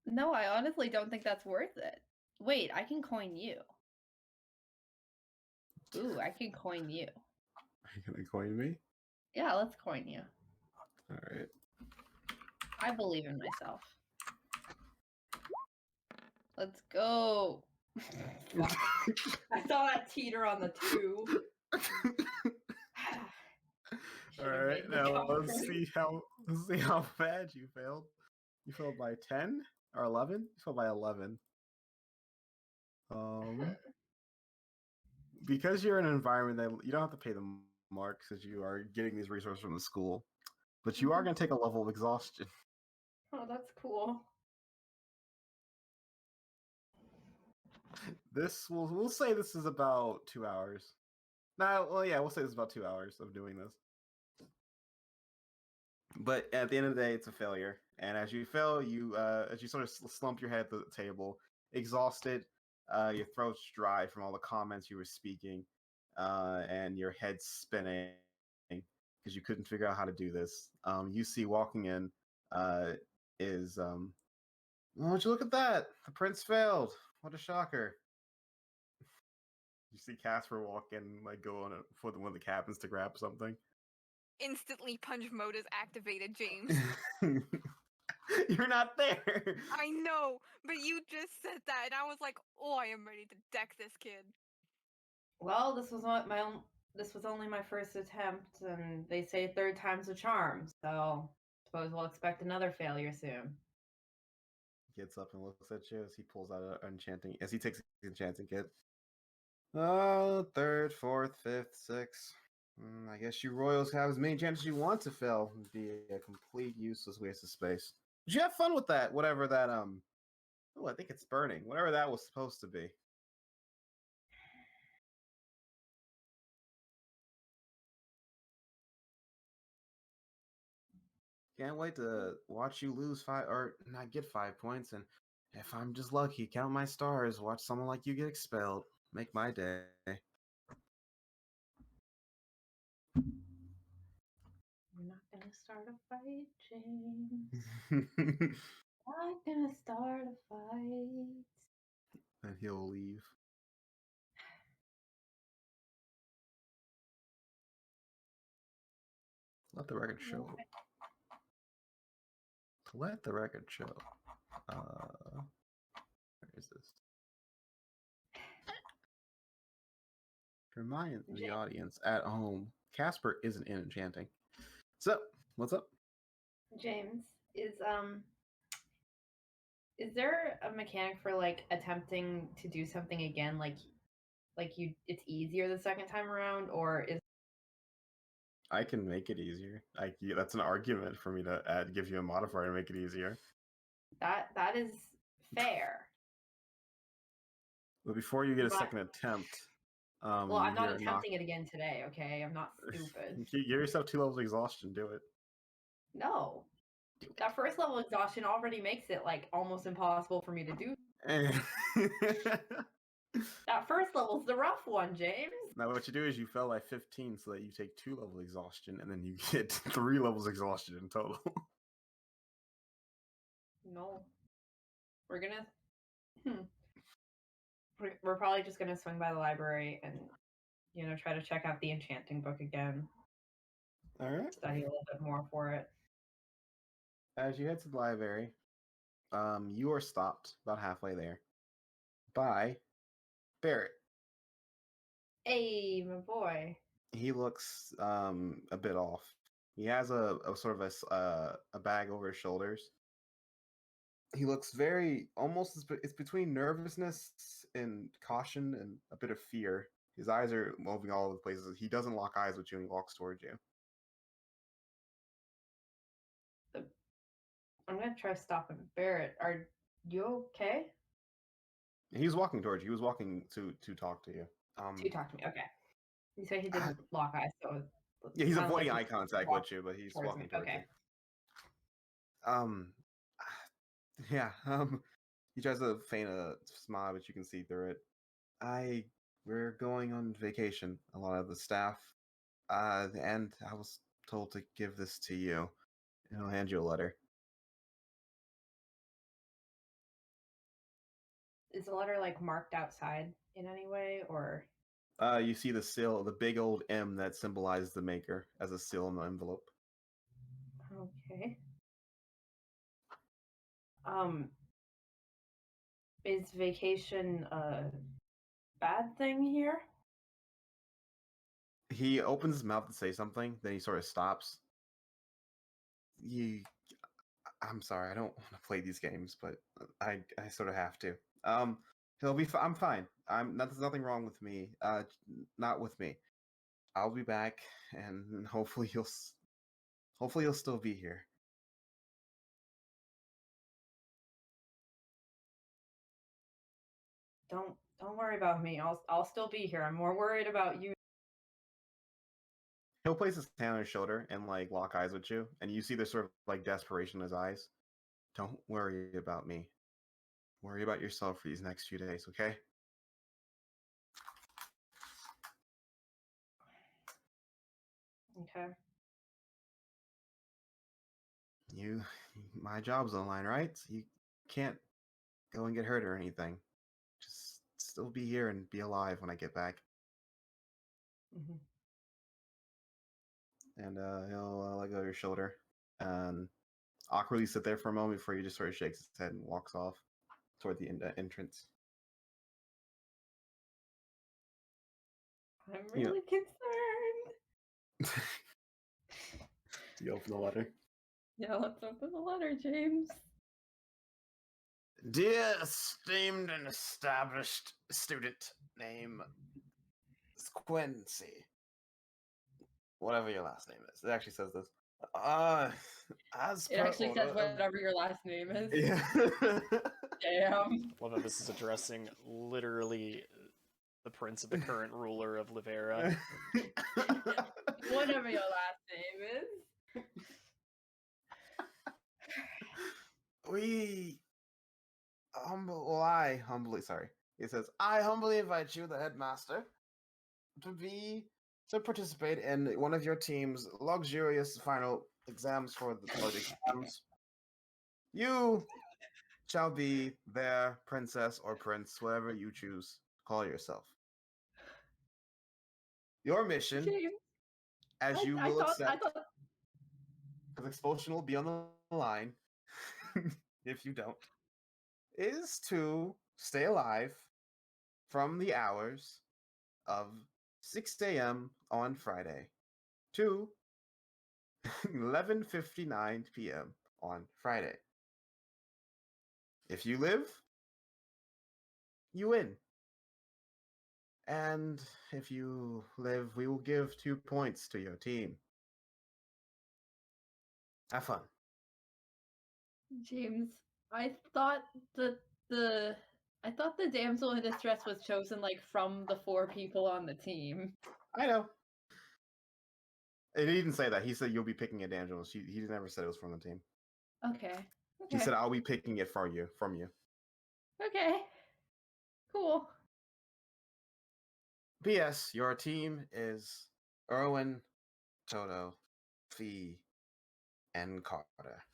No, I honestly don't think that's worth it. Wait, I can coin you. Ooh, I can coin you. Are you gonna coin me? Yeah, let's coin you. All right. I believe in myself. Let's go. Fuck. I saw that teeter on the 2. All right, now let's see how bad you failed. You failed by 10 or 11. You failed by 11. Because you're in an environment that you don't have to pay the marks because you are getting these resources from the school, but you are going to take a level of exhaustion. Oh, that's cool. We'll say this is about 2 hours. We'll say this is about 2 hours of doing this. But at the end of the day, it's a failure. And as you fail, as you sort of slump your head at the table, exhausted, your throat's dry from all the comments you were speaking, and your head's spinning because you couldn't figure out how to do this. You see walking in is would you look at that? The prince failed. What a shocker. You see Casper walk in, like go on for one of the cabins to grab something. Instantly punch mode is activated, James. You're not there. I know, but you just said that, and I was like, "Oh, I am ready to deck this kid." Well, this was only my first attempt, and they say 3rd time's a charm. So, suppose we'll expect another failure soon. Gets up and looks at you as he pulls out as he takes the enchanting kit. 3rd, 4th, 5th, 6th. I guess you Royals have as many chances you want to fail. It'd be a complete useless waste of space. Did you have fun with that? Whatever that oh, I think it's burning. Whatever that was supposed to be. Can't wait to watch you lose 5 or not get 5 points, and if I'm just lucky, count my stars. Watch someone like you get expelled. Make my day. We're not gonna start a fight, James. Not gonna start a fight. And he'll leave. Let the record show. Let the record show. Where is this? To remind the audience at home, Casper isn't in enchanting. So, what's up? James, is there a mechanic for like attempting to do something again, like you it's easier the second time around, or is I can make it easier. That's an argument for me to give you a modifier to make it easier. that is fair? But before you get a But- second attempt, Well, I'm not you're attempting it again today, okay? I'm not stupid. Give yourself 2 levels of exhaustion. Do it. No. Do it. That first level exhaustion already makes it like almost impossible for me to do. That first level's the rough one, James. Now what you do is you fell by 15 so that you take 2 level exhaustion and then you get 3 levels exhaustion in total. No. We're gonna we're probably just gonna swing by the library and try to check out the enchanting book again. Alright. Study a little bit more for it. As you head to the library, you are stopped about halfway there by Barrett. Hey, my boy. He looks a bit off. He has a sort of a bag over his shoulders. He looks very it's between nervousness and caution and a bit of fear. His eyes are moving all over the places. He doesn't lock eyes with you when he walks towards you. I'm gonna try stopping Barrett. Are you okay? He's walking towards you. He was walking to talk to you. To talk to me. Okay. You say he didn't lock eyes, so Yeah, he's sounds avoiding like eye he contact walked with you, but he's towards walking me. towards Okay. you. Yeah. He tries to feign a smile, but you can see through it. We're going on vacation. A lot of the staff, and I was told to give this to you. And I'll hand you a letter. Is the letter like marked outside in any way, or? You see the seal, the big old M that symbolizes the maker as a seal in the envelope. Okay. Is vacation a bad thing here? He opens his mouth to say something, then he sort of stops. I'm sorry, I don't want to play these games, but I sort of have to. He'll be. I'm fine. There's nothing wrong with me. Not with me. I'll be back, and hopefully he'll still be here. Don't worry about me. I'll still be here. I'm more worried about you. He'll place his hand on his shoulder and like lock eyes with you, and you see this sort of like desperation in his eyes. Don't worry about me. Worry about yourself for these next few days, okay? Okay. My job's on the line, right? So you can't go and get hurt or anything. Just still be here and be alive when I get back. Mm-hmm. And he'll let go of your shoulder and awkwardly sit there for a moment before he just sort of shakes his head and walks off toward the entrance. I'm really concerned. Do you open the letter? Yeah, let's open the letter, James. Dear esteemed and established student, name Quincy. whatever your last name is. It actually says this. As It per actually order says of- whatever your last name is. Yeah. Damn. Love how this is addressing literally the prince of the current ruler of Livera. Whatever your last name is. I humbly, sorry. It says, I humbly invite you, the headmaster, to participate in one of your team's luxurious final exams or the exams. You shall be their princess or prince, whatever you choose. Call yourself. Your mission, James, as you I will thought accept, because expulsion will be on the line if you don't, is to stay alive from the hours of 6 a.m. on Friday to 11:59 p.m. on Friday. If you live, you win. And if you live, we will give 2 points to your team. Have fun. James, I thought the damsel in distress was chosen like from the 4 people on the team. I know. And he didn't say that. He said you'll be picking a damsel. He never said it was from the team. Okay. He said I'll be picking it from you. Okay. Cool. P.S. Your team is Erwin, Toto, Fee, and Carter.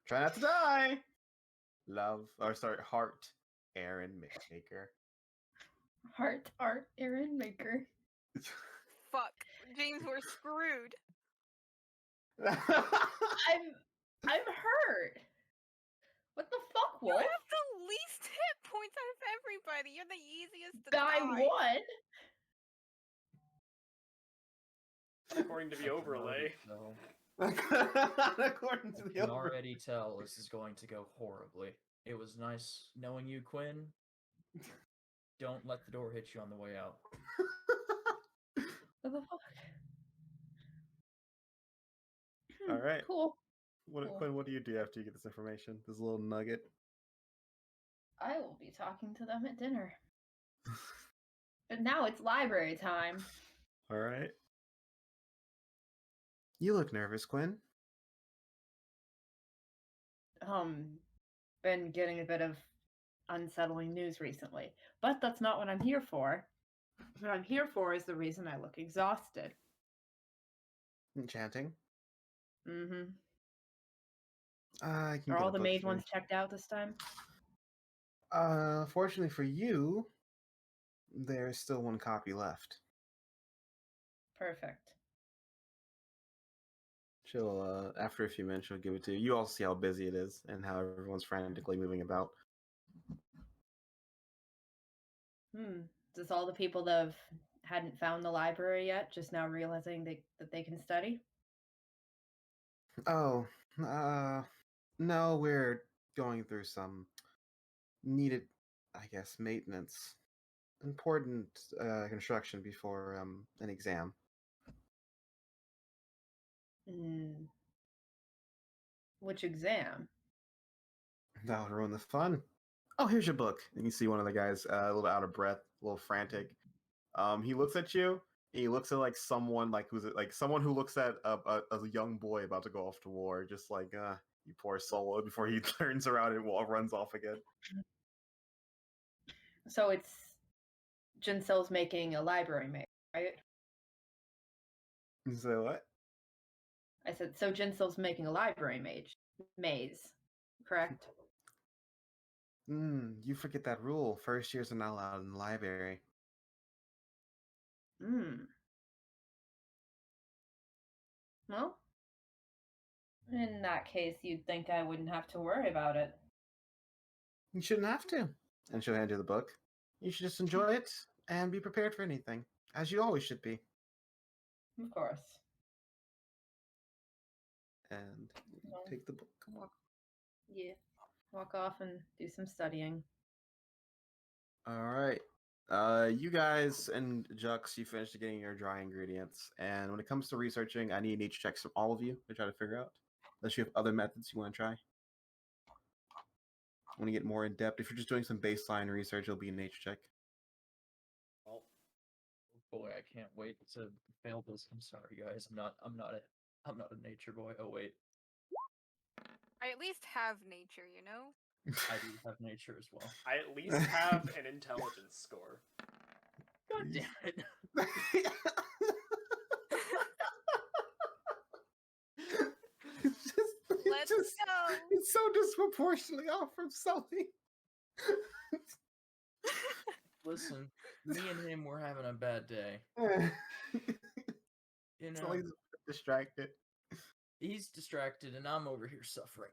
Try not to die. Heart, Aaron Maker. Heart art Aaron Maker. Fuck. James, we're screwed. I'm hurt. What the fuck, You Wolf? have the least hit points out of everybody. You're the easiest to By die. 1? According to the I can overlay. already tell- According to I the can overlay. already tell this is going to go horribly. It was nice knowing you, Quinn. Don't let the door hit you on the way out. What the fuck? All right. Cool. What, Cool. Quinn, what do you do after you get this information? This little nugget. I will be talking to them at dinner. But now it's library time. All right. You look nervous, Quinn. Been getting a bit of unsettling news recently. But that's not what I'm here for. What I'm here for is the reason I look exhausted. Enchanting. Mm-hmm. I can Are get all a the book mage for you. ones checked out this time? Fortunately for you, there's still one copy left. Perfect. She'll, after a few minutes, she'll give it to you. You all see how busy it is and how everyone's frantically moving about. Does all the people that hadn't found the library yet just now realizing that they can study? Oh, no, we're going through some needed, I guess, maintenance. Important construction before an exam. Which exam? That would ruin the fun. Oh, here's your book. And you see one of the guys a little out of breath, a little frantic. He looks at you. And he looks at like someone someone who looks at a young boy about to go off to war, just like you poor soul. Before he turns around and runs off again. So it's Jinsel's making a library maze, right? You say what? I said, so Jinsel's making a library maze, correct? You forget that rule. First years are not allowed in the library. Well, in that case, you'd think I wouldn't have to worry about it. You shouldn't have to. And she'll hand you the book. You should just enjoy it and be prepared for anything, as you always should be. Of course. And Well, take the book. walk off and do some studying. All right. You guys and Jux, you finished getting your dry ingredients, and when it comes to researching, I need nature checks from all of you to try to figure out. Unless you have other methods you want to try. Want to get more in depth? If you're just doing some baseline research, it'll be a nature check. Well, Oh boy, I can't wait to fail this. I'm sorry, guys. I'm not a nature boy. Oh wait, I at least have nature, you know? I do have nature as well. I at least have an intelligence score. God damn it! Let's go. It's so disproportionately off from Sully. Listen, me and him were having a bad day. You know, Sully's distracted. he's distracted, and I'm over here suffering.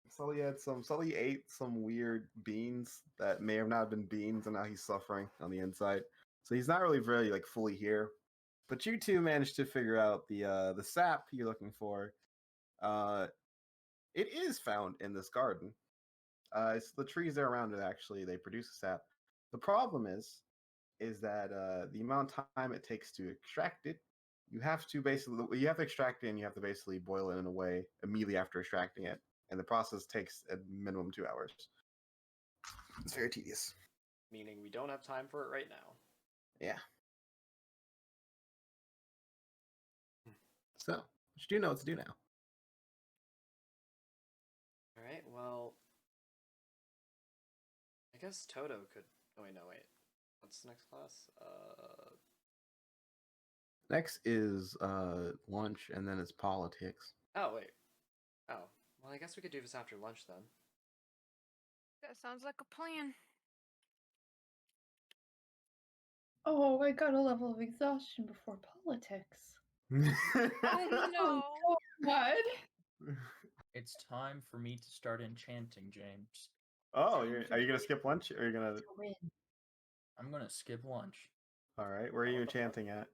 Sully ate some weird beans that may have not been beans, and now he's suffering on the inside. So he's not really like fully here. But you two managed to figure out the sap you're looking for. It is found in this garden. It's the trees that are around it actually, they produce a sap. The problem is that the amount of time it takes to extract it, you have to extract it and you have to basically boil it in a way immediately after extracting it. And the process takes a minimum 2 hours. It's very tedious. Meaning we don't have time for it right now. Yeah. So, you do know what to do now. Alright, well... I guess Toto could... Oh wait, no, wait. What's the next class? Next is lunch, and then it's politics. Oh, wait. Oh. Well, I guess we could do this after lunch then. That sounds like a plan. Oh, I got a level of exhaustion before politics. Oh no. What? It's time for me to start enchanting, James. Oh, are you gonna skip lunch, or are you gonna? I'm gonna skip lunch. All right, where are you enchanting at?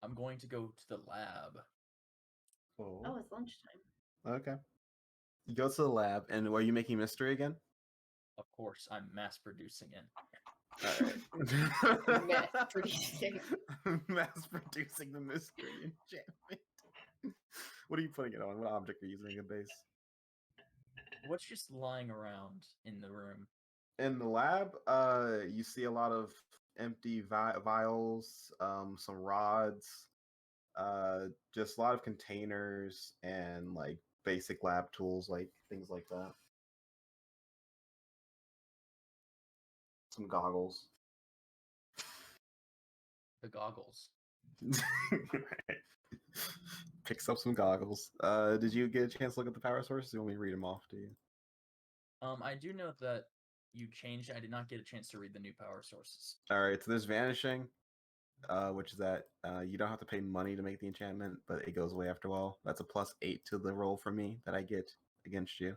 I'm going to go to the lab. Oh, it's lunchtime. Okay. You go to the lab, and are you making mystery again? Of course, I'm mass producing it. All right. Mass producing. Mass producing the mystery enchantment. What are you putting it on? What object are you using a base? What's just lying around in the room? In the lab, you see a lot of empty vials, some rods, just a lot of containers and like basic lab tools, like things like that. Some goggles. The goggles. Right. Picks up some goggles. Did you get a chance to look at the power sources? You want me to read them off to you? I do know that you changed. I did not get a chance to read the new power sources. All right, so there's vanishing, which is that you don't have to pay money to make the enchantment, but it goes away after a while. That's a +8 to the roll for me that I get against you.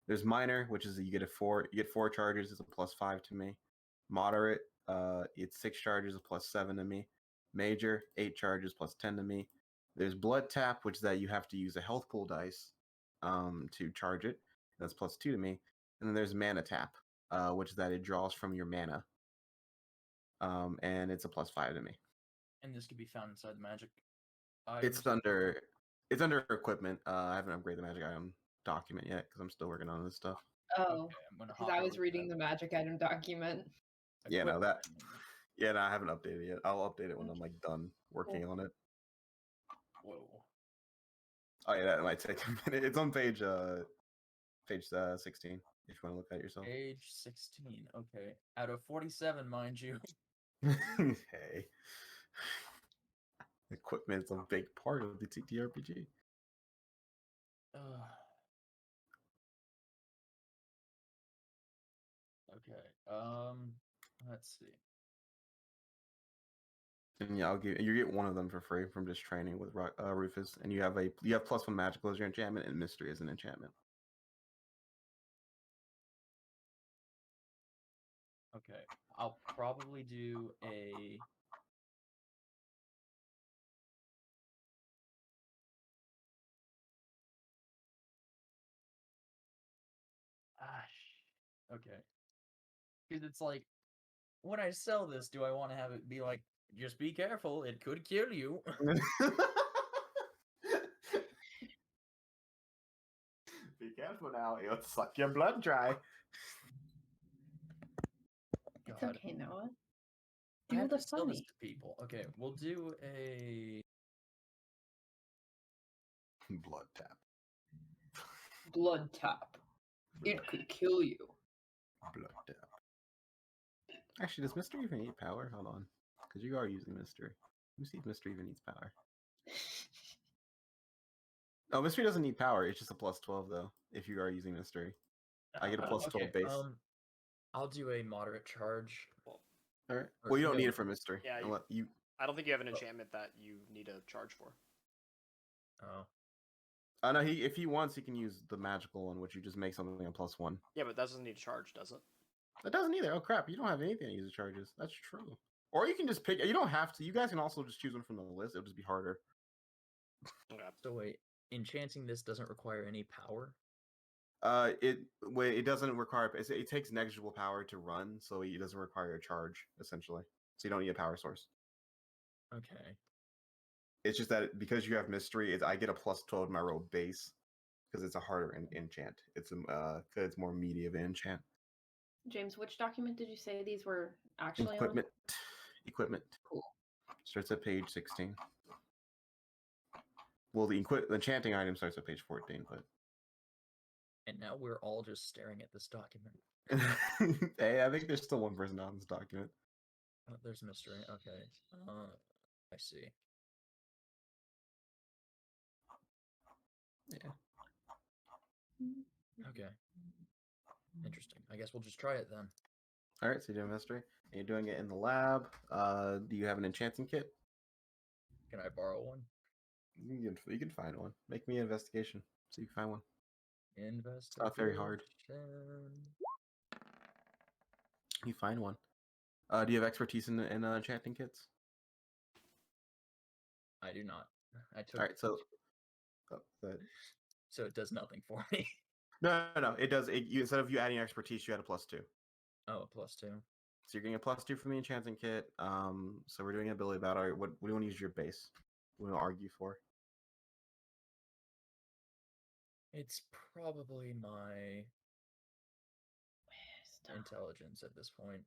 There's minor, which is you get 4 charges. It's a +5 to me. Moderate, it's 6 charges, a +7 to me. Major, 8 charges, +10 to me. There's blood tap, which is that you have to use a health pool dice to charge it. That's +2 to me. And then there's mana tap, which is that it draws from your mana. And it's a +5 to me. And this could be found inside the magic. It's under equipment. I haven't upgraded the magic item document yet because I'm still working on this stuff. Oh, Okay, I'm gonna because hop I was over reading that. the magic item document. Yeah, no, Equipment. Yeah, no, I haven't updated it yet. I'll update it when I'm like done working on it. Whoa. Oh yeah, that might take a minute. It's on page 16 if you want to look at it yourself. Page 16. Okay. Out of 47, mind you. Hey. Equipment's a big part of the TTRPG. Okay. Let's see. And yeah, you get one of them for free from just training with Rufus, and you have +1 magical as your enchantment, and mystery as an enchantment. Okay. I'll probably do a. Okay. Because it's like when I sell this, do I want to have it be like, just be careful, it could kill you? Be careful now, it'll suck your blood dry. It's God. okay, Noah. I Do have the to sell this funny. to people. Okay, we'll do a Blood tap. Blood tap. It could kill you. Blood tap. Actually, does Mystery even need power? Hold on. Because you are using Mystery. Let me see if Mystery even needs power. Oh, Mystery doesn't need power. It's just a plus 12, though, if you are using Mystery. I get a plus 12 base. I'll do a moderate charge. Well, All right. or Well, you don't no. need it for Mystery. Yeah, You... I don't think you have an enchantment that you need a charge for. Oh, no, if he wants, he can use the magical one, which you just make something a plus 1. Yeah, but that doesn't need a charge, does it? That doesn't either. Oh, crap. You don't have anything that uses charges. That's true. Or you can just pick... You don't have to. You guys can also just choose one from the list. It'll just be harder. Okay. so wait, enchanting this doesn't require any power? It doesn't require... It takes negligible power to run, so it doesn't require a charge, essentially. So you don't need a power source. Okay. It's just that because you have mystery, I get a plus 12 to my roll base because it's a harder enchant. It's cause it's more meaty of an enchant. James, which document did you say these were actually Equipment. on? Equipment. Cool. Starts at page 16. Well, the enchanting item starts at page 14, but And now we're all just staring at this document. hey, I think there's still one person on this document. Oh, there's mystery. Okay. I see. Yeah. Okay. Interesting. I guess we'll just try it then. All right, so you're doing mystery. And you're doing it in the lab. Do you have an enchanting kit? Can I borrow one? You can find one. Make me an investigation so you can find one. Investigation. It's not very hard. You find one. Do you have expertise in enchanting kits? I do not. I took. All right, so go ahead. So it does nothing for me. No. It does. Instead of you adding expertise, you add a plus 2. Oh, a +2. So you're getting a plus 2 from the enchanting kit. So we're doing an ability battle. What do you want to use your base? What do you want to argue for? It's probably my intelligence at this point.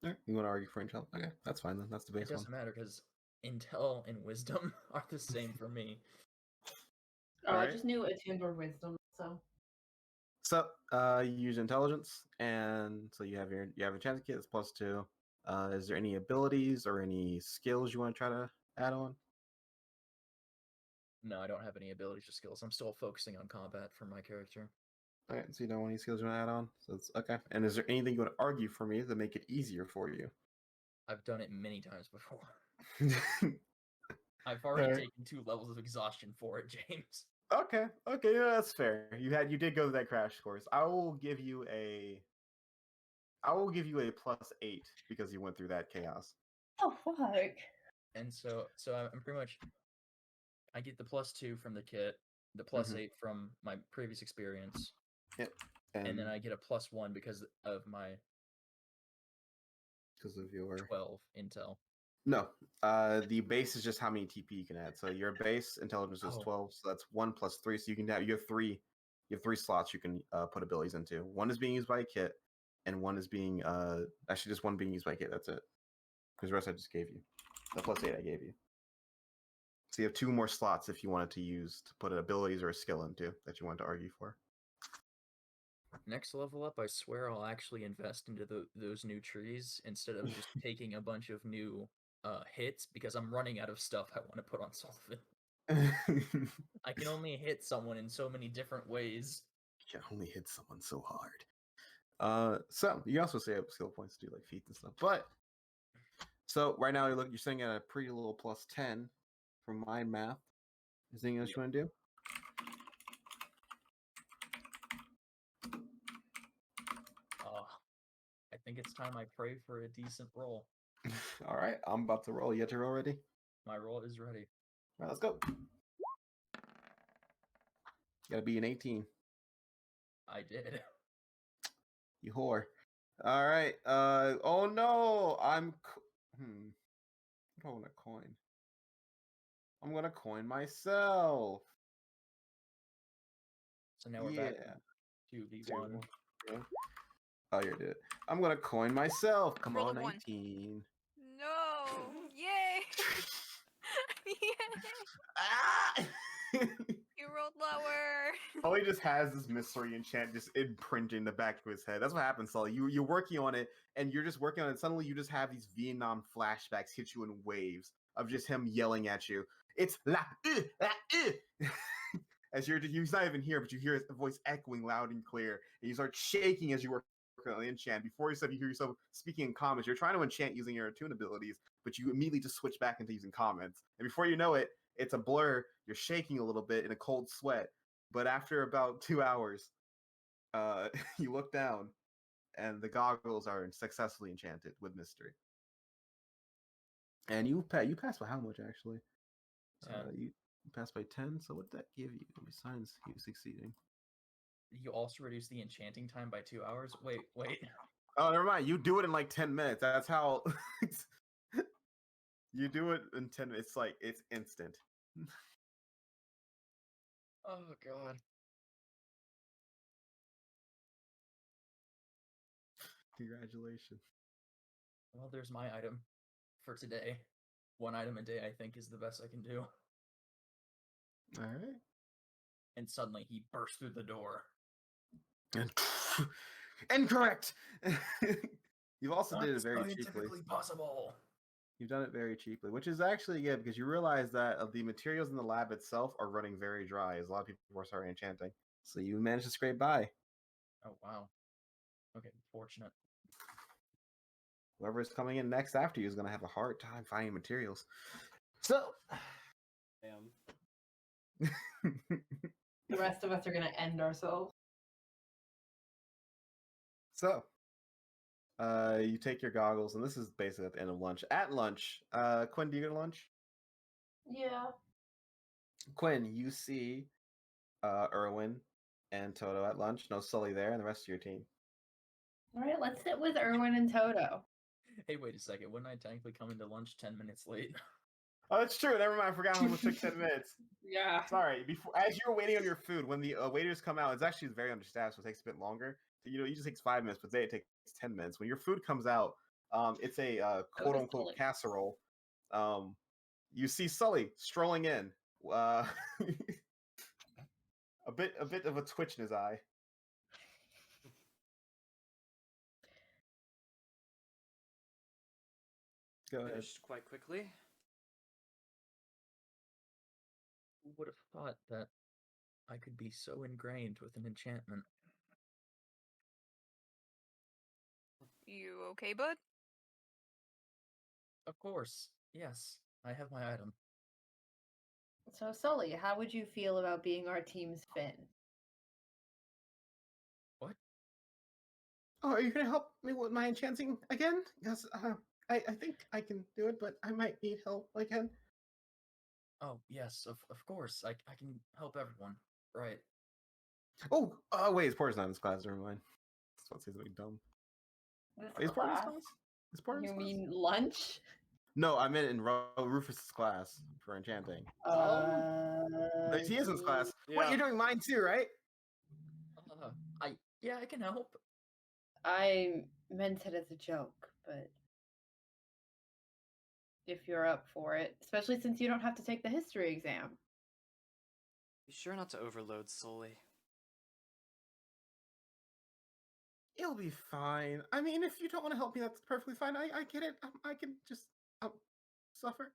All right, you want to argue for intel? Okay, that's fine then. That's the base It doesn't matter because intel and wisdom are the same for me. Oh, Alright. I just knew attuned or wisdom, so. So you use intelligence, and so you have a chance kit that's plus 2. Is there any abilities or any skills you want to try to add on? No, I don't have any abilities or skills. I'm still focusing on combat for my character. All right, so you don't want any skills you want to add on. So it's okay. And is there anything you want to argue for me to make it easier for you? I've done it many times before. I've already Alright. taken 2 levels of exhaustion for it, James. Okay, yeah, that's fair. You did go to that crash course. I will give you a +8 because you went through that chaos. Oh, fuck. And so I'm pretty much, I get the +2 from the kit, the +8 from my previous experience, Yep. and then I get a +1 because of my your 12 intel. No, the base is just how many TP you can add. So your base intelligence is 12, so that's 1 plus 3. So you have 3 slots you can put abilities into. One is being used by a kit, and one is being actually just one being used by a kit. That's it. Because the rest I just gave you. The +8 I gave you. So you have 2 more slots if you wanted to use to put abilities or a skill into that you wanted to argue for. Next level up, I swear I'll actually invest into those new trees instead of just taking a bunch of new hits because I'm running out of stuff I want to put on Sullivan. I can only hit someone in so many different ways. You can only hit someone so hard. So you also say have skill points to do like feats and stuff. But so right now you're sitting at a pretty little +10 from my math. Is there anything else you want to do? I think it's time I pray for a decent roll. All right, I'm about to roll. You got your roll ready? My roll is ready. All right, let's go. Gotta be an 18. I did. You whore. All right. Oh no, What do I want to coin? I'm gonna coin myself. So now we're back to the Two, one. yeah. Oh, you did it. I'm gonna coin myself. Come Roll on, a one. 19. No! Yay! Yay! Ah! You rolled lower. Sully just has this mystery enchant just imprinting the back of his head. That's what happens, Sully. You're working on it, and you're just working on it. Suddenly, you just have these Vietnam flashbacks hit you in waves of just him yelling at you. It's as he's not even here, but you hear his voice echoing loud and clear, and you start shaking as you work on the enchant. Before you hear yourself speaking in comments. You're trying to enchant using your attune abilities, but you immediately just switch back into using comments. And before you know it, it's a blur. You're shaking a little bit in a cold sweat. But after about 2 hours, you look down, and the goggles are successfully enchanted with mystery. And you pass by how much actually? 10. You pass by 10. So what did that give you besides you succeeding? You also reduce the enchanting time by 2 hours. Wait. Oh, never mind. You do it in like 10 minutes. That's how you do it in 10 minutes. It's like it's instant. Oh god. Congratulations. Well, there's my item for today. One item a day, I think, is the best I can do. All right. And suddenly he burst through the door. And incorrect. You've also did it very cheaply. Scientifically possible. You've done it very cheaply, which is actually good because you realize that the materials in the lab itself are running very dry, as a lot of people are starting enchanting. So you managed to scrape by. Oh wow. Okay, fortunate. Whoever is coming in next after you is going to have a hard time finding materials. So, Damn. The rest of us are going to end ourselves. so, you take your goggles, and this is basically at the end of lunch. At lunch, Quinn, do you go to lunch? Yeah. Quinn, you see Erwin and Toto at lunch. No Sully there, and the rest of your team. All right, let's sit with Erwin and Toto. Hey, wait a second. Wouldn't I technically come into lunch 10 minutes late? Oh, that's true. Never mind. I forgot how much took 10 minutes. Yeah. Sorry. As you were waiting on your food, when the waiters come out, it's actually very understaffed, so it takes a bit longer. You know, it usually takes 5 minutes, but today it takes 10 minutes. When your food comes out, it's a quote unquote Sully. casserole. You see Sully strolling in, a bit of a twitch in his eye. Go ahead. Finished quite quickly. Who would have thought that I could be so ingrained with an enchantment? You okay, bud? Of course. Yes, I have my item. So, Sully, how would you feel about being our team's Finn? What? Oh, are you gonna help me with my enchanting again? Because I think I can do it, but I might need help again. Oh, yes, of course. I can help everyone. Right. Oh, wait, it's Porter's not in this class. Never mind. I was about to say something dumb. This Is Porter in this class? class? Is Porter in You this class? mean lunch? No, I meant in Rufus's class for enchanting. He is in this class. Yeah. Wait, you're doing mine too, right? I can help. I meant it as a joke, but if you're up for it, especially since you don't have to take the history exam. Be sure not to overload Sully. It'll be fine. I mean, if you don't want to help me, that's perfectly fine. I get it. I can just suffer.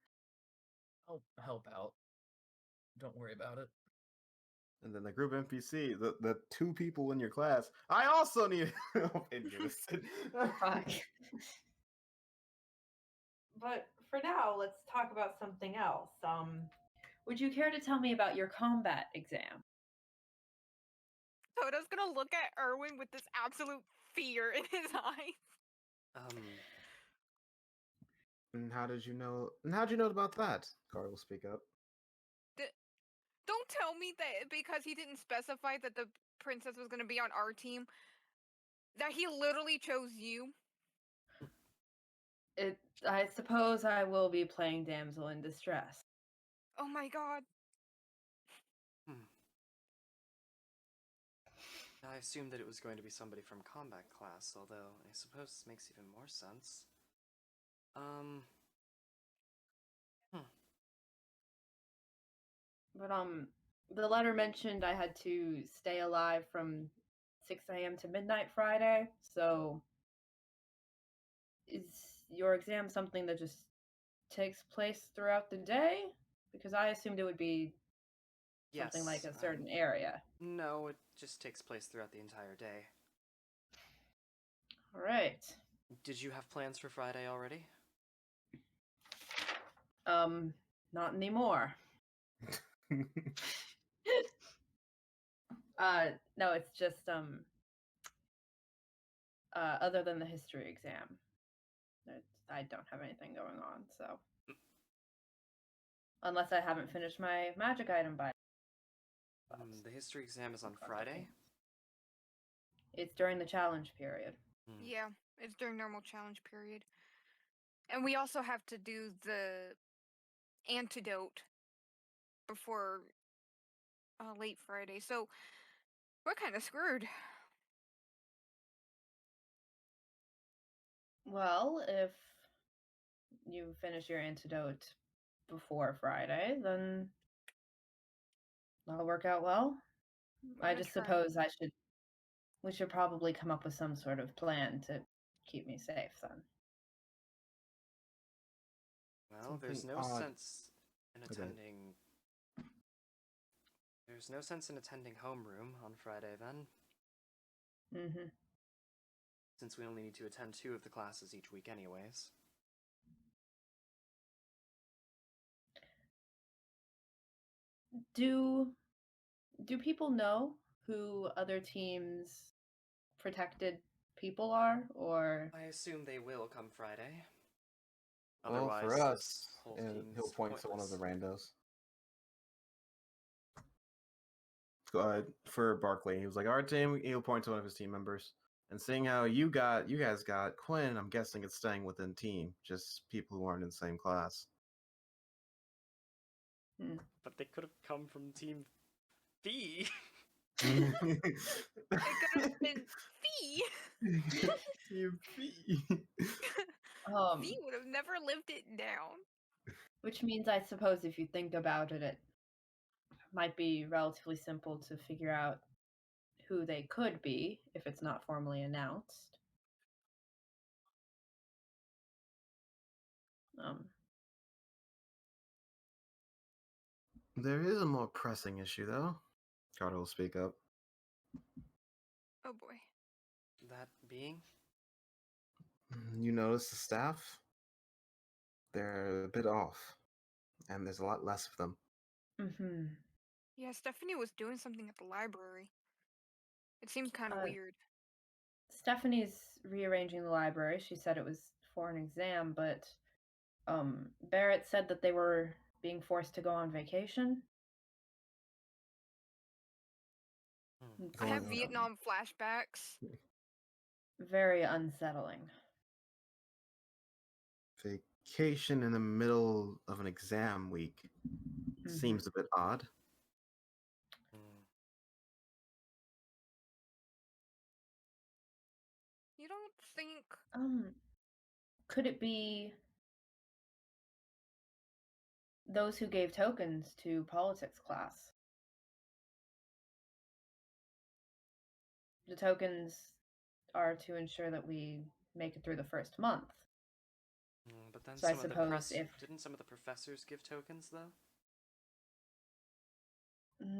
I'll help out. Don't worry about it. And then the group NPC, the 2 people in your class, I also need help in unison. Fuck. But for now, let's talk about something else. Would you care to tell me about your combat exam? Toto's gonna look at Erwin with this absolute fear in his eyes. And how did you know? And how'd you know about that? Carl will speak up. Don't tell me that because he didn't specify that the princess was gonna be on our team, That he literally chose you? I suppose I will be playing damsel in distress. Oh my god. I assumed that it was going to be somebody from combat class, although I suppose this makes even more sense. But the letter mentioned I had to stay alive from 6 a.m. to midnight Friday. So is your exam something that just takes place throughout the day? Because I assumed it would be something like Yes. a certain area. No, it just takes place throughout the entire day. All right. Did you have plans for Friday already? Not anymore. No, it's just other than the history exam, I don't have anything going on. So unless I haven't finished my magic item by. The history exam is on Okay. Friday? It's during the challenge period. Yeah, it's during normal challenge period. And we also have to do the antidote before late Friday. So we're kind of screwed. Well, if you finish your antidote before Friday, then that'll work out well. I gonna just try. suppose we should probably come up with some sort of plan to keep me safe then. Well, there's Something no odd. sense in Okay. attending. There's no sense in attending homeroom on Friday then, Mm-hmm. since we only need to attend 2 of the classes each week anyways. Do people know who other teams' protected people are, or I assume they will come Friday. Well, Otherwise, for us, this whole and scheme's he'll point to one of the pointless. randos. For Barkley, he was like, "Our team." He'll point to one of his team members, and seeing how you guys got Quinn, I'm guessing it's staying within team, just people who aren't in the same class. But they could have come from Team B. It could have been Fee. Team B. Fee would have never lived it down. which means I suppose if you think about it, it might be relatively simple to figure out who they could be if it's not formally announced. There is a more pressing issue, though. Carter will speak up. Oh boy. That being? You notice the staff? They're a bit off, and there's a lot less of them. Mm-hmm. Yeah, Stephanie was doing something at the library. It seemed kind of weird. Stephanie's rearranging the library. She said it was for an exam, but Barrett said that they were being forced to go on vacation. I have Vietnam flashbacks. Very unsettling. Vacation in the middle of an exam week seems a bit odd. You don't think? Could it be those who gave tokens to politics class? The tokens are to ensure that we make it through the first month. But then So I suppose didn't some of the professors give tokens though?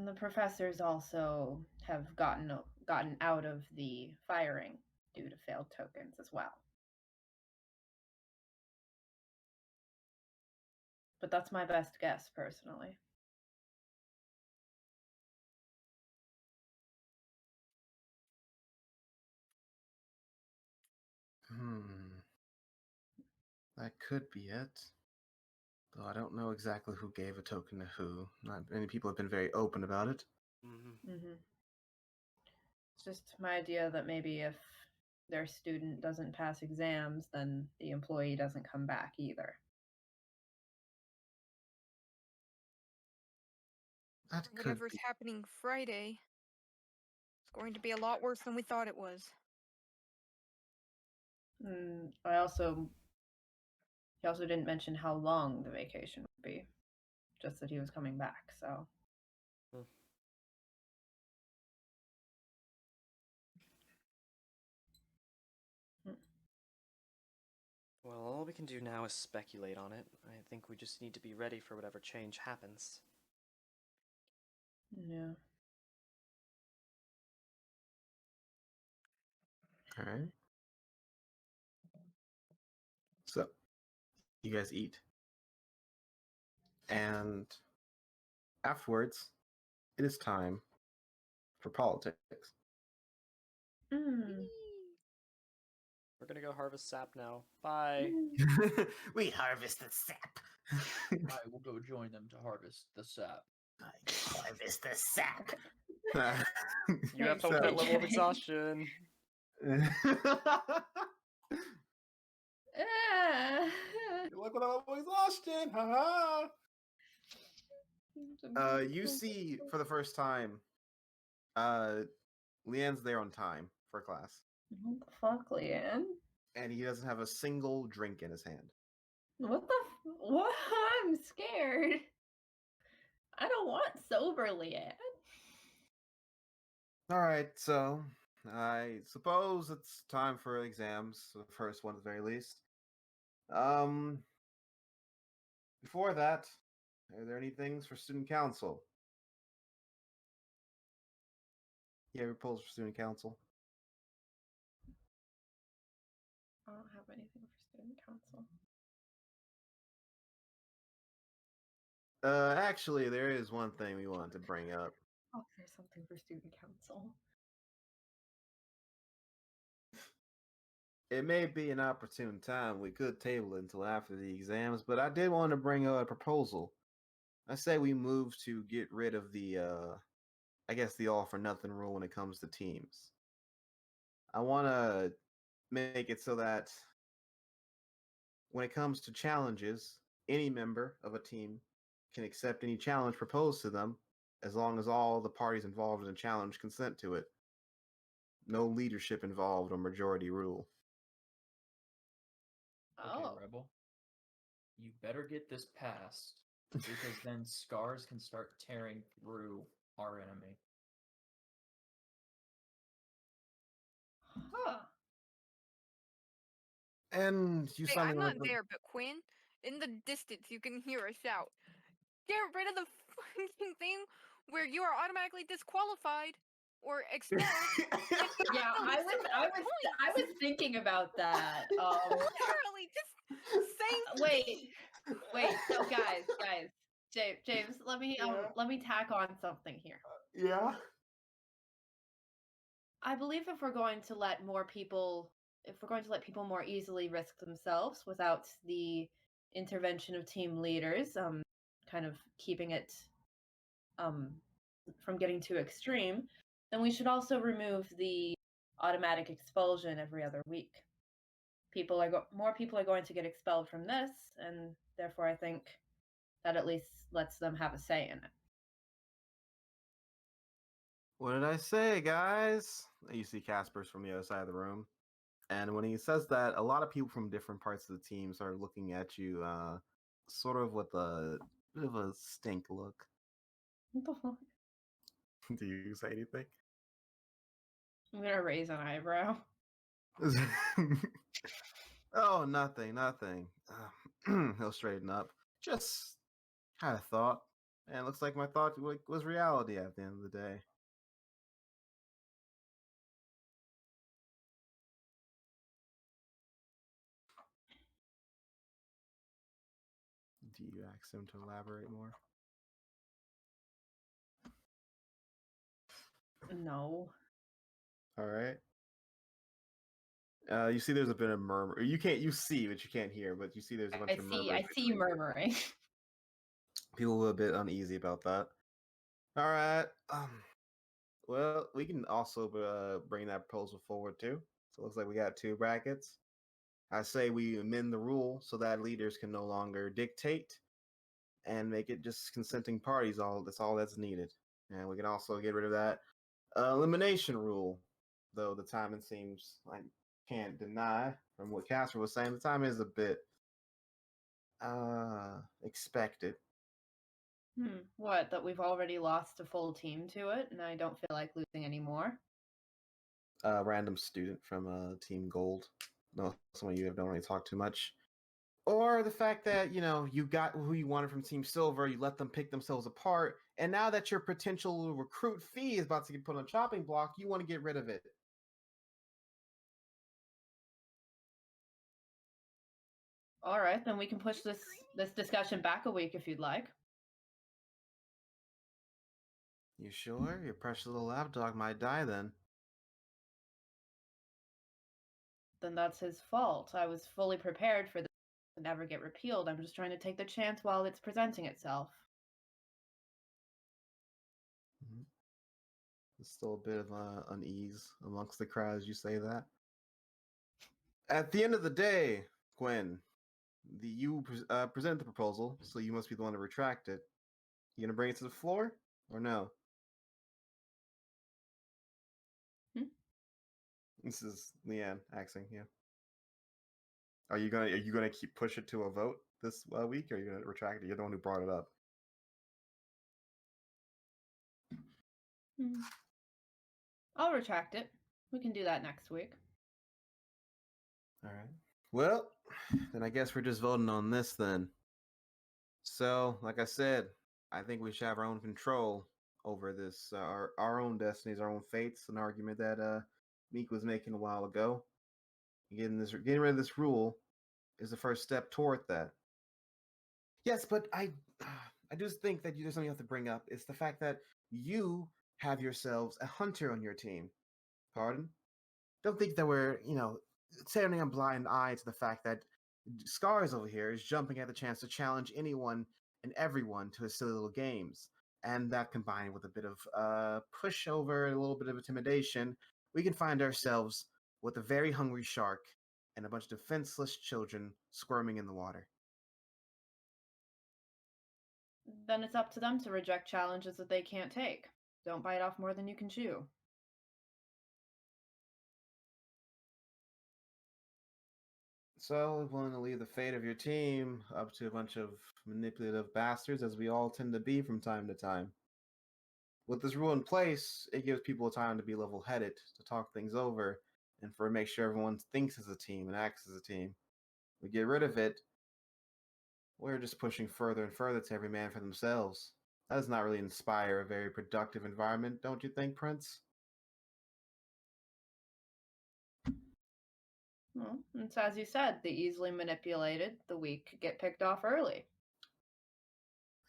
The professors also have gotten out of the firing due to failed tokens as well. But that's my best guess, personally. That could be it. Though I don't know exactly who gave a token to who. Not many people have been very open about it. It's just my idea that maybe if their student doesn't pass exams, then the employee doesn't come back either. That could Whatever's be. happening Friday, it's going to be a lot worse than we thought it was. He also didn't mention how long the vacation would be, just that he was coming back. So. Well, all we can do now is speculate on it. I think we just need to be ready for whatever change happens. Yeah. All right. So, you guys eat. And afterwards, it is time for politics. We're gonna go harvest sap now. Bye. We harvested sap. I will go join them to harvest the sap. Harvest the sap. You have to So- look at level of exhaustion. Look what I was exhaustion. Haha. You see for the first time, Leanne's there on time for class, What the fuck, Leanne? and he doesn't have a single drink in his hand. What the? What? I'm scared. I don't want sober Leanne. All right, so I suppose it's time for exams, the first one at the very least. Before that, are there any things for student council? Yeah, proposals for student council. I don't have anything for student council. Actually, there is one thing we wanted to bring up. Oh, there's something for student council. It may be an opportune time. We could table it until after the exams, but I did want to bring up a proposal. I say we move to get rid of the, I guess, the all for nothing rule when it comes to teams. I want to make it so that when it comes to challenges, any member of a team can accept any challenge proposed to them as long as all the parties involved in the challenge consent to it. No leadership involved or majority rule. Okay, Oh. Rebel. You better get this passed, because then scars can start tearing through our enemy. Huh. And you Hey, sound I'm like not there, but Quinn, in the distance, you can hear a shout. Get rid of the fucking thing where you are automatically disqualified or expelled. Yeah, I was thinking about that. Literally, just say Wait. So guys, James, let me tack on something here. Yeah. I believe if we're going to let people more easily risk themselves without the intervention of team leaders, kind of keeping it from getting too extreme, then we should also remove the automatic expulsion every other week. More people are going to get expelled from this, and therefore I think that at least lets them have a say in it. What did I say, guys? You see Casper's from the other side of the room. And when he says that, a lot of people from different parts of the team start looking at you, sort of with a bit of a stink look. What the fuck? Do you say anything? I'm gonna raise an eyebrow. Oh, nothing. He'll straighten up. Just had a thought. And it looks like my thought was reality at the end of the day. Do you ask him to elaborate more? No. All right. You see, there's a bit of murmur. You see, but you can't hear. But you see, there's a bunch of murmur. I see you murmuring. People were a bit uneasy about that. All right. Well, we can also bring that proposal forward too. So it looks like we got 2 brackets. I say we amend the rule so that leaders can no longer dictate and make it just consenting parties. That's all that's needed. And we can also get rid of that elimination rule, though the timing seems like can't deny from what Casper was saying. The time is a bit expected. What? That we've already lost a full team to it, and I don't feel like losing anymore. Random student from Team Gold. No, some of you don't really talk too much. Or the fact that, you got who you wanted from Team Silver, you let them pick themselves apart, and now that your potential recruit fee is about to get put on a chopping block, you want to get rid of it. All right, then we can push this discussion back a week if you'd like. You sure? Your precious little lapdog might die then. Then that's his fault. I was fully prepared for this to never get repealed. I'm just trying to take the chance while it's presenting itself. There's still a bit of unease amongst the crowd as you say that. At the end of the day, Gwen, you presented the proposal, so you must be the one to retract it. You gonna bring it to the floor, or no? This is Leanne axing you. Are you gonna keep push it to a vote this week, or are you gonna retract it? You're the one who brought it up. I'll retract it. We can do that next week. All right. Well, then I guess we're just voting on this then. So, like I said, I think we should have our own control over this, our own destinies, our own fates. An argument that Meek was making a while ago. Getting rid of this rule is the first step toward that. Yes, but I just think that there's something you have to bring up. It's the fact that you have yourselves a hunter on your team. Pardon? Don't think that we're, turning a blind eye to the fact that Scars over here is jumping at the chance to challenge anyone and everyone to his silly little games. And that combined with a bit of pushover, a little bit of intimidation, we can find ourselves with a very hungry shark and a bunch of defenseless children squirming in the water. Then it's up to them to reject challenges that they can't take. Don't bite off more than you can chew. So, willing to leave the fate of your team up to a bunch of manipulative bastards, as we all tend to be from time to time. With this rule in place, it gives people time to be level-headed, to talk things over, and for make sure everyone thinks as a team and acts as a team. We get rid of it, we're just pushing further and further to every man for themselves. That does not really inspire a very productive environment, don't you think, Prince? Well, it's as you said, the easily manipulated, the weak get picked off early.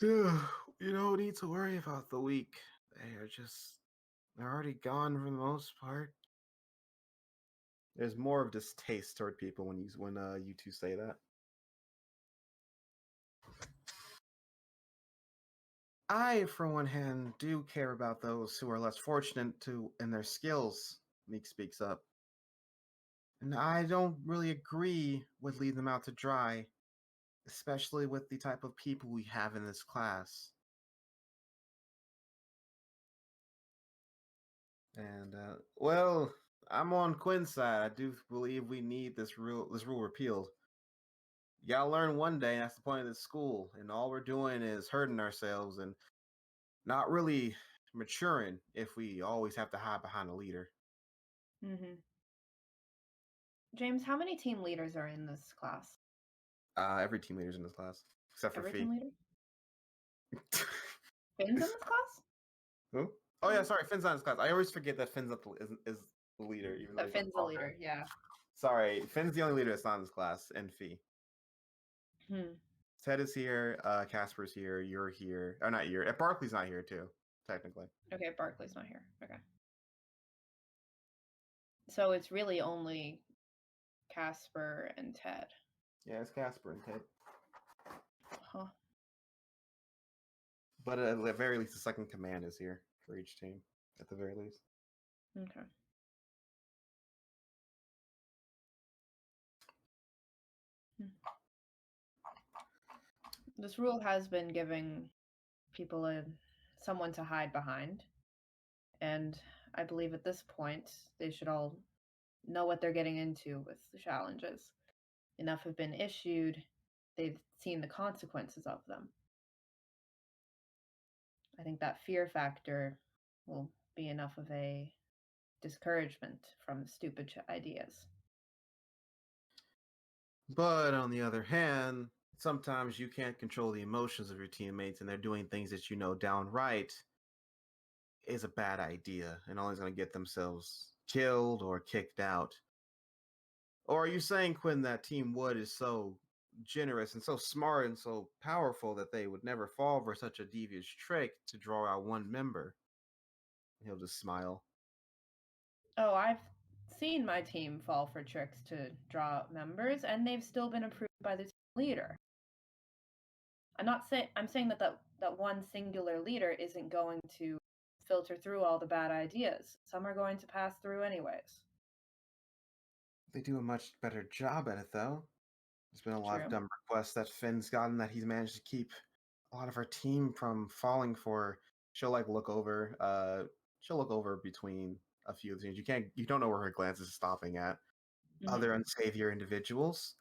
You don't need to worry about the weak. They're already gone for the most part. There's more of distaste toward people when you two say that. I, for one hand, do care about those who are less fortunate in their skills, Meek speaks up. And I don't really agree with leaving them out to dry, especially with the type of people we have in this class. And, well, I'm on Quinn's side. I do believe we need this rule repealed. You gotta learn one day, and that's the point of this school. And all we're doing is hurting ourselves and not really maturing if we always have to hide behind a leader. James, how many team leaders are in this class? Every team leader's in this class, except for Every Fee. team leader? Finn's in this class? Who? Oh yeah, sorry, Finn's not in this class. I always forget that Finn's not is the leader, even though That he's Finn's the leader, yeah. Sorry, Finn's the only leader that's not in this class, and Fee. Ted is here, Casper's here, you're here. Oh, not you're. Barkley's not here too, technically. Okay, Barkley's not here. Okay. So it's really only Casper and Ted. Yeah, it's Casper and Ted. Huh. But at the very least, the second command is here for each team, at the very least. Okay. This rule has been giving people someone to hide behind, and I believe at this point they should all know what they're getting into with the challenges. Enough have been issued, they've seen the consequences of them. I think that fear factor will be enough of a discouragement from stupid ideas. But on the other hand, sometimes you can't control the emotions of your teammates, and they're doing things that you know downright is a bad idea and always going to get themselves killed or kicked out. Or are you saying, Quinn, that Team Wood is so generous and so smart and so powerful that they would never fall for such a devious trick to draw out one member? He'll just smile. Oh, I've seen my team fall for tricks to draw out members, and they've still been approved by the team leader. I'm saying that one singular leader isn't going to filter through all the bad ideas. Some are going to pass through anyways. They do a much better job at it, though. There's been a lot of True. dumb requests that Finn's gotten that he's managed to keep a lot of our team from falling for. She'll look over. She'll look over between a few things. You don't know where her glance is stopping at. Other unsavory individuals.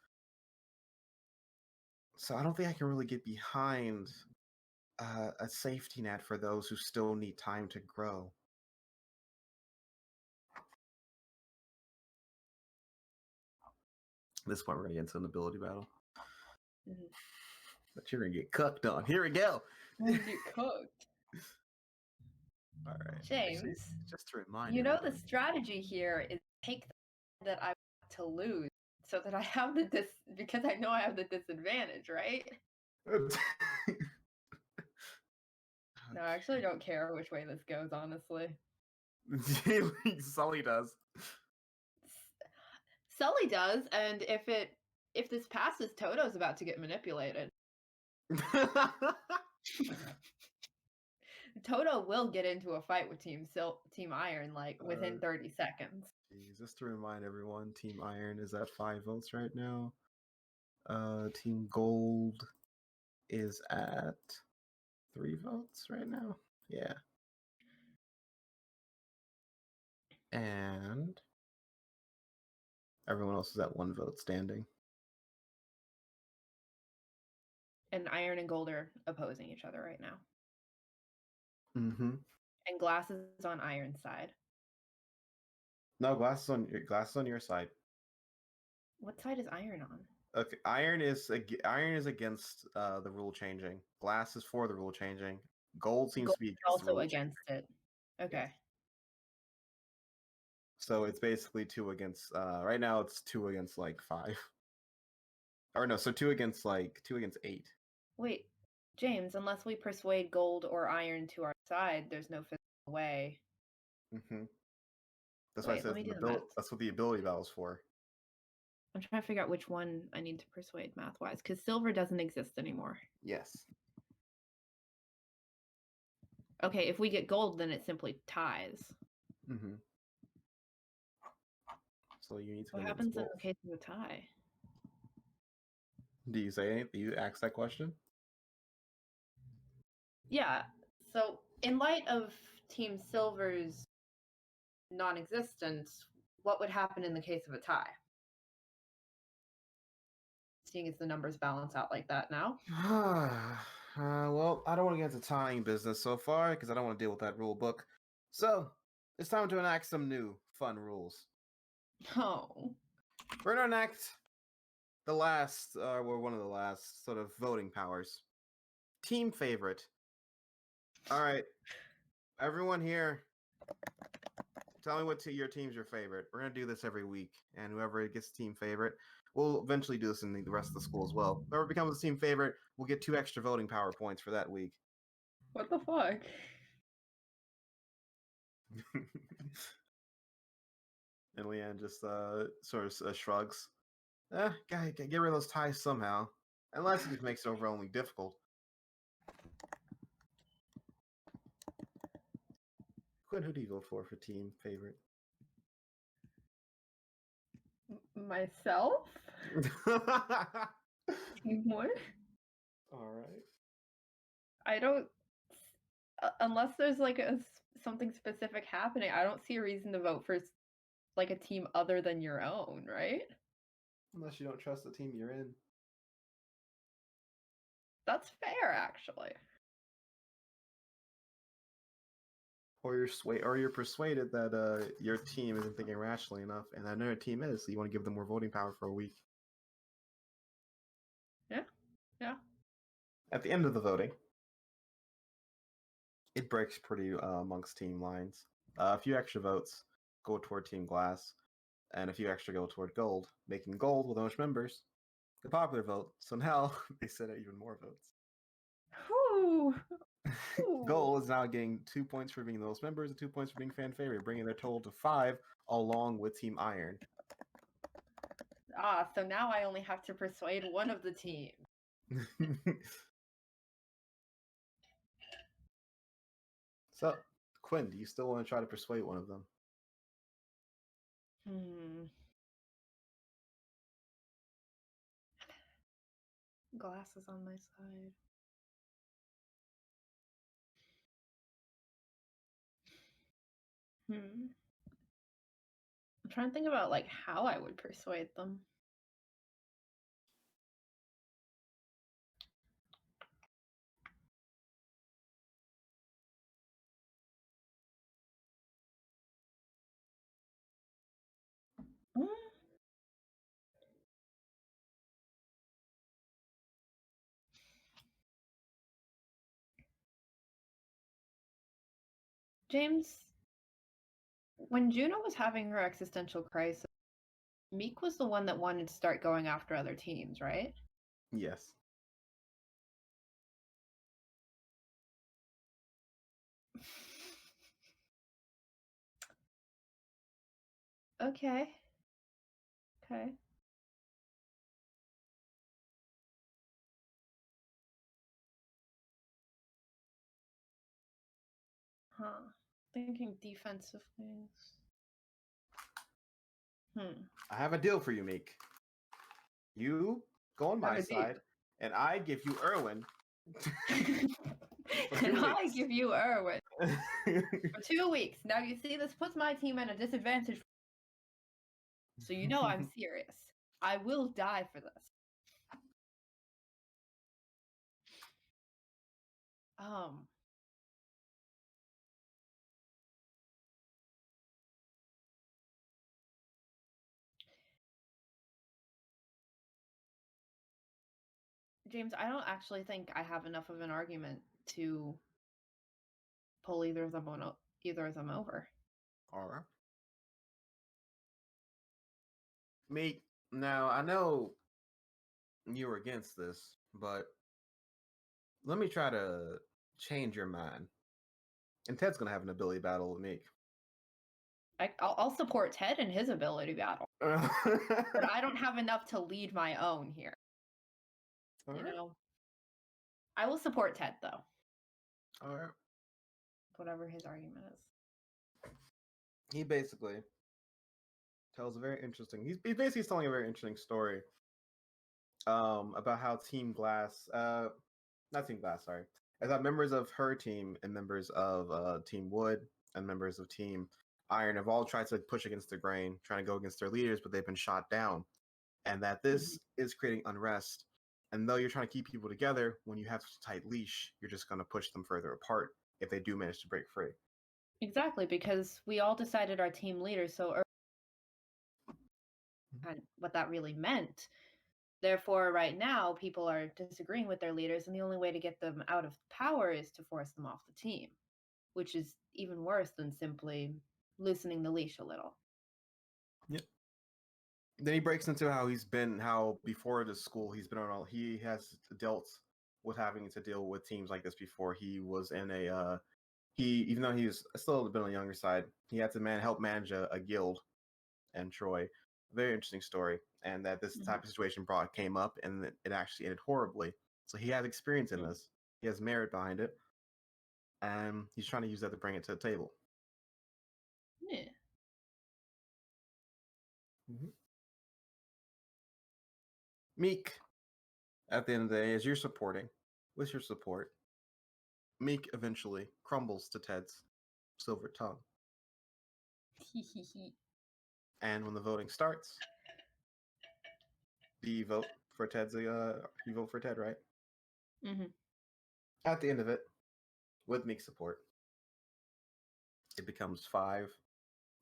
So I don't think I can really get behind a safety net for those who still need time to grow. At this point, we're gonna get into an ability battle. But you're gonna get cooked on. Here we go. Get cooked. All right, James, just to remind you know the everybody. strategy here is take the that I want to lose so that I have because I know I have the disadvantage, right? No, I actually don't care which way this goes, honestly. Sully does. Sully does, and if this passes, Toto's about to get manipulated. Toto will get into a fight with Team Iron within 30 seconds. Just to remind everyone, Team Iron is at 5 votes right now. Team Gold is at 3 votes right now. Yeah. And everyone else is at 1 vote standing. And Iron and Gold are opposing each other right now. Mm-hmm. And Glass is on Iron's side. No, Glass is on your side. What side is Iron on? Okay, Iron is against the rule changing. Glass is for the rule changing. Gold seems to be against also against it. Okay. Yes. So it's basically 2 against. Right now it's 2 against 5. Or no, so 2 against 8. Wait, James, unless we persuade Gold or Iron to our side, there's no physical way. Mm-hmm. That's why I said that's what the ability battle's for. I'm trying to figure out which one I need to persuade math-wise, because Silver doesn't exist anymore. Yes. Okay, if we get Gold, then it simply ties. Mm-hmm. So you need to. What happens in the case of a tie? Do you say anything? Do you ask that question? Yeah. So, in light of Team Silver's non-existence, what would happen in the case of a tie? Seeing as the numbers balance out like that now. Well, I don't want to get into tying business so far because I don't want to deal with that rule book. So it's time to enact some new fun rules. Oh. We're gonna enact the last, one of the last sort of voting powers. Team favorite. All right, everyone here, tell me what your team's your favorite. We're gonna do this every week, and whoever gets team favorite, we'll eventually do this in the rest of the school as well. Whoever becomes the team favorite will get 2 extra voting power points for that week. What the fuck? And Leanne just sort of shrugs. Gotta get rid of those ties somehow. Unless it just makes it overwhelmingly difficult. Quinn, who do you vote for team favorite? Myself? Team what? All right. I don't, unless there's like something specific happening, I don't see a reason to vote for like a team other than your own, right? Unless you don't trust the team you're in. That's fair, actually. Or you're persuaded that your team isn't thinking rationally enough, and that another team is. So you want to give them more voting power for a week. Yeah. At the end of the voting, it breaks pretty amongst team lines. A few extra votes go toward Team Glass, and a few extra go toward Gold, making Gold, with the most members, the popular vote. So now they set out even more votes. Whew. Gold is now getting 2 points for being the most members and 2 points for being fan favorite, bringing their total to 5, along with Team Iron. So now I only have to persuade one of the teams. So, Quinn, do you still want to try to persuade one of them? Glass is on my side. I'm trying to think about like how I would persuade them. James, when Juno was having her existential crisis, Meek was the one that wanted to start going after other teams, right? Yes. Okay. Thinking defensive things. I have a deal for you, Meek. You go on my side, and I give you Erwin. And I give you Erwin for 2 weeks. Now you see, this puts my team at a disadvantage. So you know I'm serious. I will die for this. James, I don't actually think I have enough of an argument to pull either of them over. All right. Meek, now I know you were against this, but let me try to change your mind. And Ted's gonna have an ability battle with Meek. I'll support Ted in his ability battle, but I don't have enough to lead my own here. All right. Know, I will support Ted though. All right. Whatever his argument is. He basically tells a very interesting. He's basically telling a very interesting story. About how Team Glass, not Team Glass, sorry, about members of her team and members of Team Wood and members of Team Iron have all tried to push against the grain, trying to go against their leaders, but they've been shot down, and that this is creating unrest. And though you're trying to keep people together, when you have such a tight leash, you're just going to push them further apart if they do manage to break free. Exactly, because we all decided our team leaders so early and what that really meant. Therefore, right now, people are disagreeing with their leaders, and the only way to get them out of power is to force them off the team, which is even worse than simply loosening the leash a little. Yep. Then he breaks into how before the school he has dealt with having to deal with teams like this before. He was in even though he was still a bit on the younger side, he had to help manage a guild in Troy. Very interesting story, and that this type of situation came up, and it actually ended horribly. So he has experience in this. He has merit behind it, and he's trying to use that to bring it to the table. Yeah. Meek, at the end of the day, as you're supporting, with your support, Meek eventually crumbles to Ted's silver tongue. And when the voting starts, do you vote for Ted's? You vote for Ted, right? Mm-hmm. At the end of it, with Meek's support, it becomes 5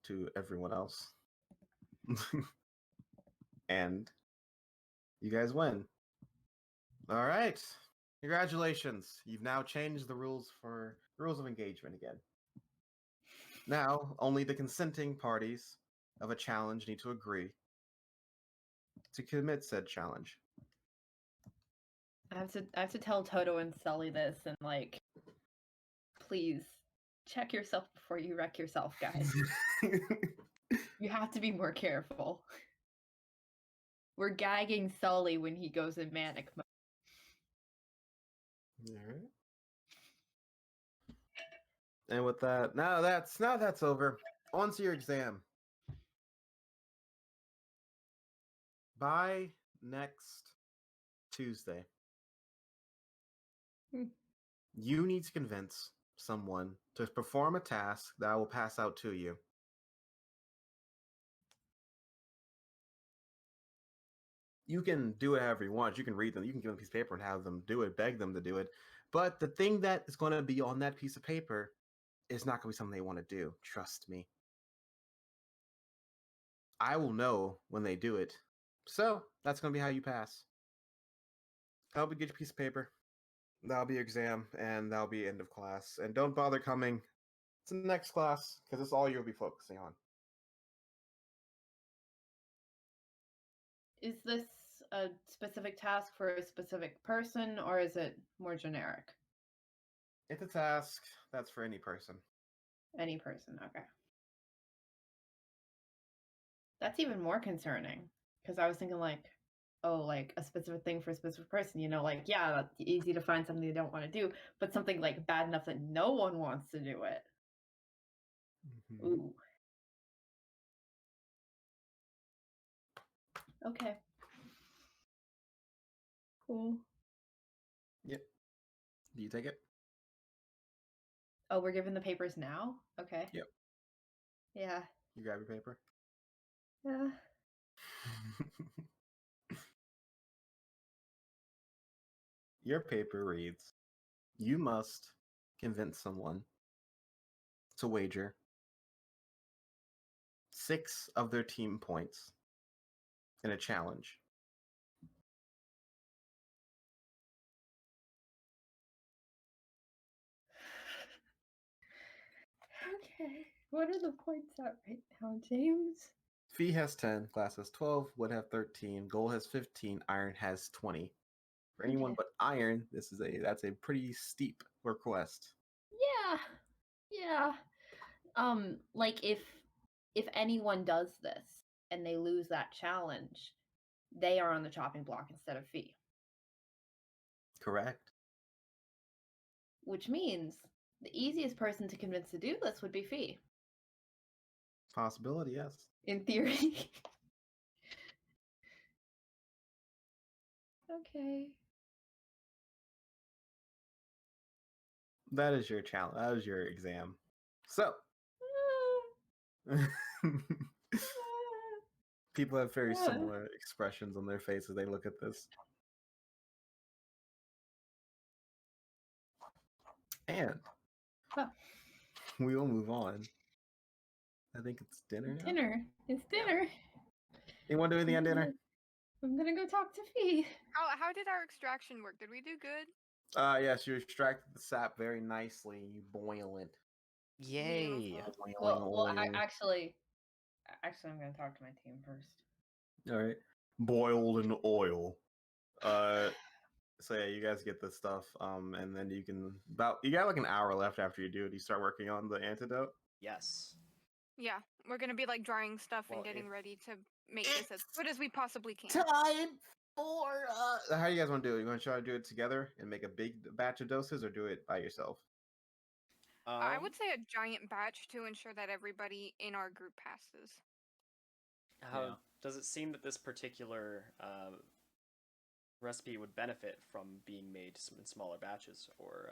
to everyone else, and you guys win. All right, congratulations! You've now changed the rules of engagement again. Now, only the consenting parties of a challenge need to agree to commit said challenge. I have to tell Toto and Sully this and like, please check yourself before you wreck yourself, guys. You have to be more careful. We're gagging Sully when he goes in manic mode. All right. And with that, now that's over. On to your exam. By next Tuesday, you need to convince someone to perform a task that I will pass out to you. You can do it however you want. You can read them. You can give them a piece of paper and have them do it, beg them to do it. But the thing that is going to be on that piece of paper is not going to be something they want to do. Trust me. I will know when they do it. So that's going to be how you pass. Help you get your piece of paper. That'll be your exam, and that'll be end of class. And don't bother coming to the next class, because it's all you'll be focusing on. Is this a specific task for a specific person, or is it more generic? It's a task that's for any person. Any person, okay. That's even more concerning, because I was thinking like, oh, like a specific thing for a specific person, you know, like, yeah, that's easy to find something they don't want to do, but something like bad enough that no one wants to do it. Mm-hmm. Ooh. Okay. Cool. Yep. Do you take it? Oh, we're given the papers now? Okay. Yep. Yeah. You grab your paper? Yeah. Your paper reads, you must convince someone to wager 6 of their team points in a challenge. Okay. What are the points at right now, James? Fee has 10, Glass has 12, Wood have 13, Gold has 15, Iron has 20. For anyone Okay. but Iron, that's a pretty steep request. Yeah. Like if anyone does this and they lose that challenge, they are on the chopping block instead of Fee. Correct. Which means the easiest person to convince to do this would be Fee. Possibility, yes. In theory. Okay. That is your challenge. That is your exam. So, people have very similar expressions on their face as they look at this. And we will move on. I think it's dinner now. Dinner. It's dinner. You want to do anything on dinner? I'm gonna go talk to Fee. How did our extraction work? Did we do good? Yes, you extracted the sap very nicely. You boil it. Yay! Beautiful. Well, actually, I'm gonna talk to my team first. All right. Boiled in oil. So yeah, you guys get this stuff, and then you got like an hour left after you do it. You start working on the antidote. Yes. Yeah, we're gonna be like drying stuff and Well, getting if- ready to make this as good as we possibly can. Time for how do you guys want to do it? You want to try to do it together and make a big batch of doses, or do it by yourself? I would say a giant batch to ensure that everybody in our group passes. How does it seem that this particular recipe would benefit from being made in smaller batches, or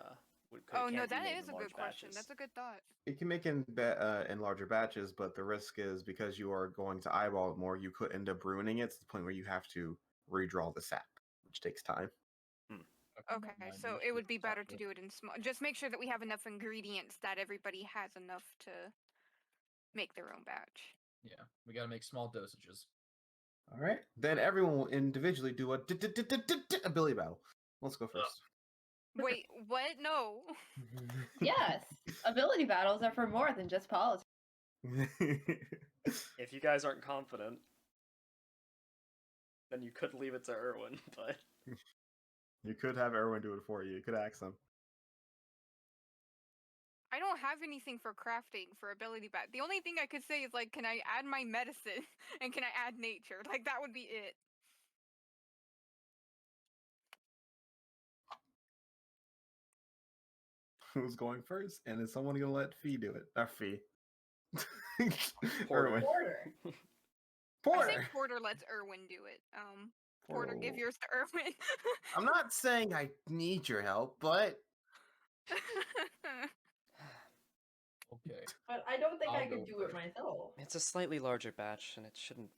Oh no, can't be that made is in a large good question. batches? That's a good thought. It can make in larger batches, but the risk is because you are going to eyeball it more, you could end up ruining it to the point where you have to redraw the sap, which takes time. Okay, so it would be better to do it in small. Just make sure that we have enough ingredients that everybody has enough to make their own batch. Yeah, we gotta make small dosages. All right, then everyone will individually do a ability battle. Let's go first. Wait, what? No. Yes, ability battles are for more than just politics. If you guys aren't confident, then you could leave it to Erwin, but You could have Erwin do it for you. You could ask them. I don't have anything for crafting for ability bat. The only thing I could say is like, can I add my medicine and can I add nature? Like that would be it. Who's going first? And is someone gonna let Fee do it? Fee. Porter. Erwin. Porter. I Porter. think Porter lets Erwin do it. Porter, give yours to Erwin. I'm not saying I need your help, but Okay. But I don't think I'll I could go do it first. myself. it's a slightly larger batch, and it shouldn't.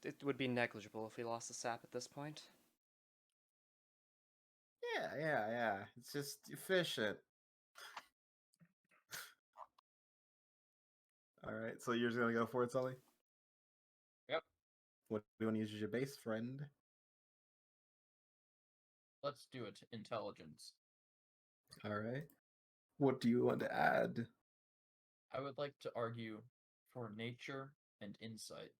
It would be negligible if we lost the sap at this point. yeah. It's just efficient. All right, so you're just gonna go for it, Sully? Yep. What do you want to use as your base, friend? Let's do it. Intelligence. All right. What do you want to add? I would like to argue for nature and insight.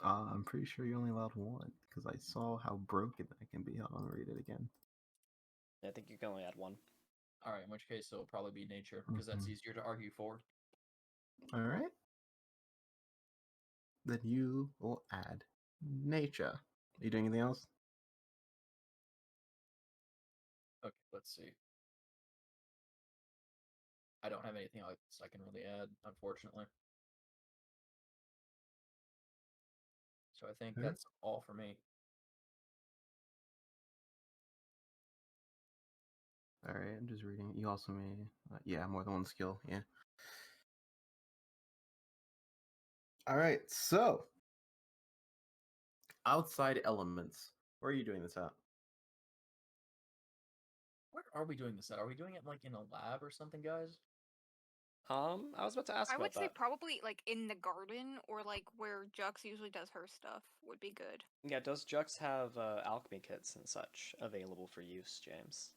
I'm pretty sure you only allowed one because I saw how broken that can be. Hold on, read it again. I think you can only add one. All right, in which case it'll probably be nature because that's Mhm. easier to argue for. All right. Then you will add nature. Are you doing anything else? Okay, let's see. I don't have anything else I can really add, unfortunately. So I think Okay. that's all for me. All right, I'm just reading. You also may, yeah, more than one skill. Yeah. All right, so outside elements. Where are you doing this at? Where are we doing this at? Are we doing it like in a lab or something, guys? I was about to ask I about would say that. probably like in the garden or like where Jux usually does her stuff would be good. Yeah, does Jux have alchemy kits and such available for use, James?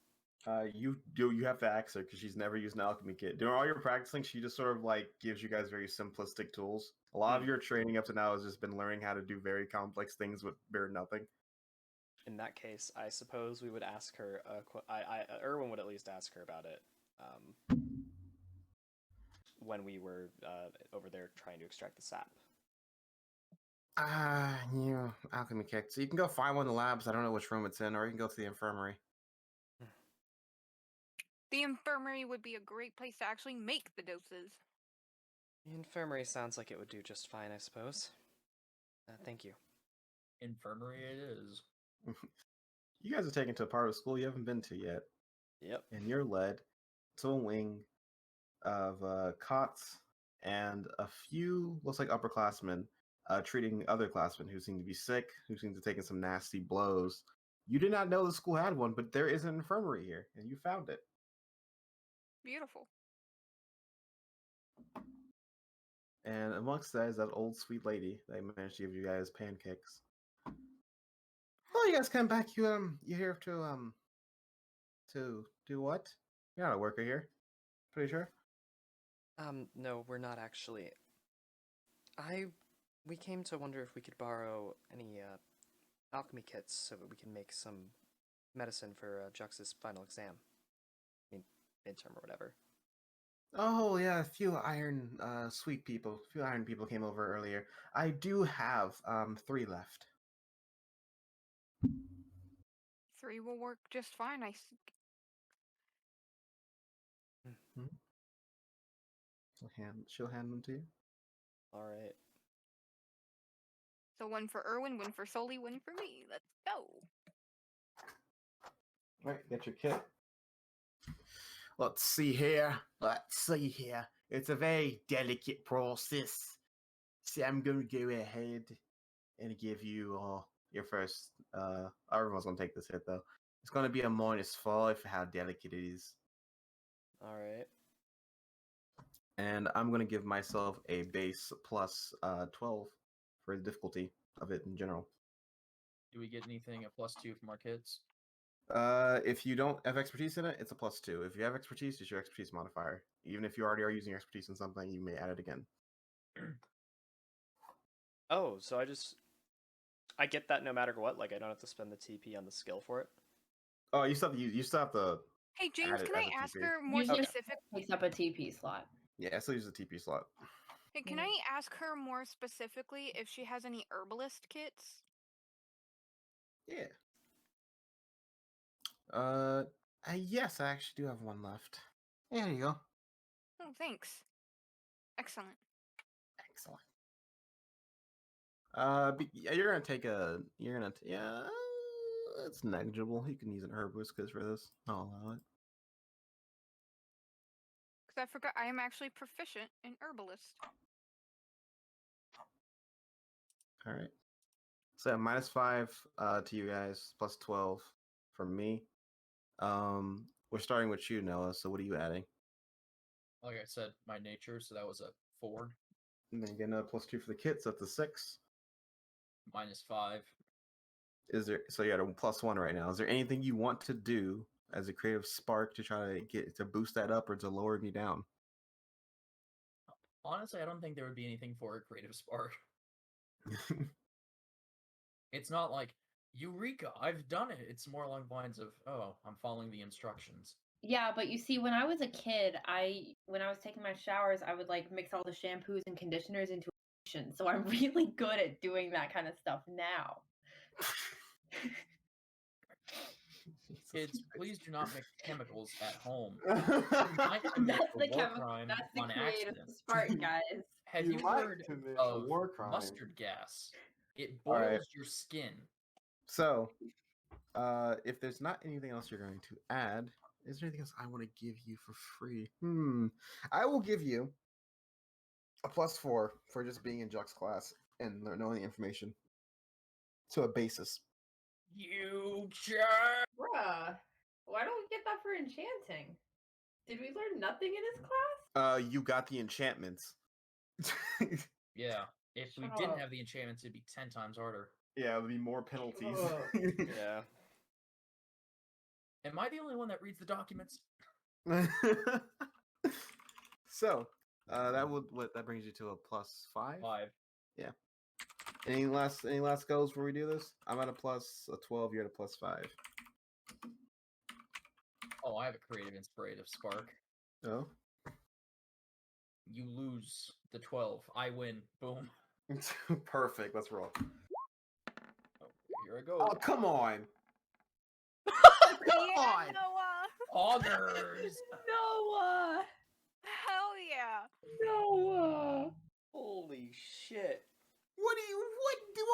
You have to ask her because she's never used an alchemy kit. During all your practicing, she just sort of like gives you guys very simplistic tools. A lot of your training up to now has just been learning how to do very complex things with bare nothing. In that case, I suppose we would ask her. Erwin would at least ask her about it when we were over there trying to extract the sap. Yeah, alchemy kit. So you can go find one in the labs. I don't know which room it's in, or you can go to the infirmary. The infirmary would be a great place to actually make the doses. The infirmary sounds like it would do just fine, I suppose. Thank you. Infirmary it is. You guys are taken to a part of school you haven't been to yet. Yep. And you're led to a wing of cots and a few, looks like upperclassmen, treating other classmen who seem to be sick, who seem to have taken some nasty blows. You did not know the school had one, but there is an infirmary here, and you found it. Beautiful. And amongst that is that old sweet lady that managed to give you guys pancakes. Oh, you guys come back. You here to do what? You're not a worker here. Pretty sure. No, we're not actually. We came to wonder if we could borrow any alchemy kits so that we can make some medicine for Jux's final exam. I mean, midterm or whatever. Oh yeah, a few sweet people. A few iron people came over earlier. I do have 3 left. 3 will work just fine. She'll hand them to you. All right. So 1 for Erwin, 1 for Sully, 1 for me. Let's go. All right, get your kit. Let's see here. It's a very delicate process. See, I'm going to go ahead and give you your first. Everyone's going to take this hit, though. It's going to be a -4 for how delicate it is. All right. And I'm going to give myself a base plus 12 for the difficulty of it in general. Do we get anything a +2 from our kits? If you don't have expertise in it, it's a +2. If you have expertise, it's your expertise modifier. Even if you already are using expertise in something, you may add it again. Oh, so I get that no matter what. Like I don't have to spend the TP on the skill for it. Oh, you still have to. Hey, James, Add it can I as a ask TP. her more Usually specific? takes up a TP slot. Yeah, I still use the TP slot. Hey, can I ask her more specifically if she has any herbalist kits? Yeah. Yes, I actually do have one left. There you go. Oh, thanks. Excellent. Excellent. You're gonna take a. Yeah. It's negligible. You can use an herbalist kit for this. I'll allow it. Because I forgot I am actually proficient in herbalist. All right. So -5 to you guys, plus 12 from me. We're starting with you, Noah. So what are you adding? Like I said, my nature, so that was a 4. And then you get another +2 for the kit, so that's a 6. -5. Is there? So you got a +1 right now. Is there anything you want to do as a creative spark to try to get to boost that up or to lower me down? Honestly, I don't think there would be anything for a creative spark. It's not like, Eureka, I've done it. It's more along the lines of, oh, I'm following the instructions. Yeah, but you see, when I was a kid, when I was taking my showers, I would like mix all the shampoos and conditioners into a lotion. So I'm really good at doing that kind of stuff now. Kids, please do not mix chemicals at home. That's That's the chemical. That's the on creative accident. spark, guys. Have You you might heard commit a of war crime. mustard gas? It All boils right. your skin. So, if there's not anything else you're going to add, is there anything else I want to give you for free? I will give you a +4 for just being in Jux's class and knowing the information to a basis. You jerk! Bruh, why don't we get that for enchanting? Did we learn nothing in his class? You got the enchantments. Yeah, if we Shut didn't up. have the enchantments, it'd be 10 times harder. Yeah, there'll be more penalties. Yeah. Am I the only one that reads the documents? So, that brings you to a +5. 5. Yeah. Any last goals before we do this? I'm at a +12. You're at a +5. Oh, I have a creative inspirative spark. Oh. You lose the 12. I win. Boom. Perfect. Let's roll. Oh, here I go. Oh, come on. Yeah, Noah! Augers! Noah! Hell yeah! Noah! Holy shit. What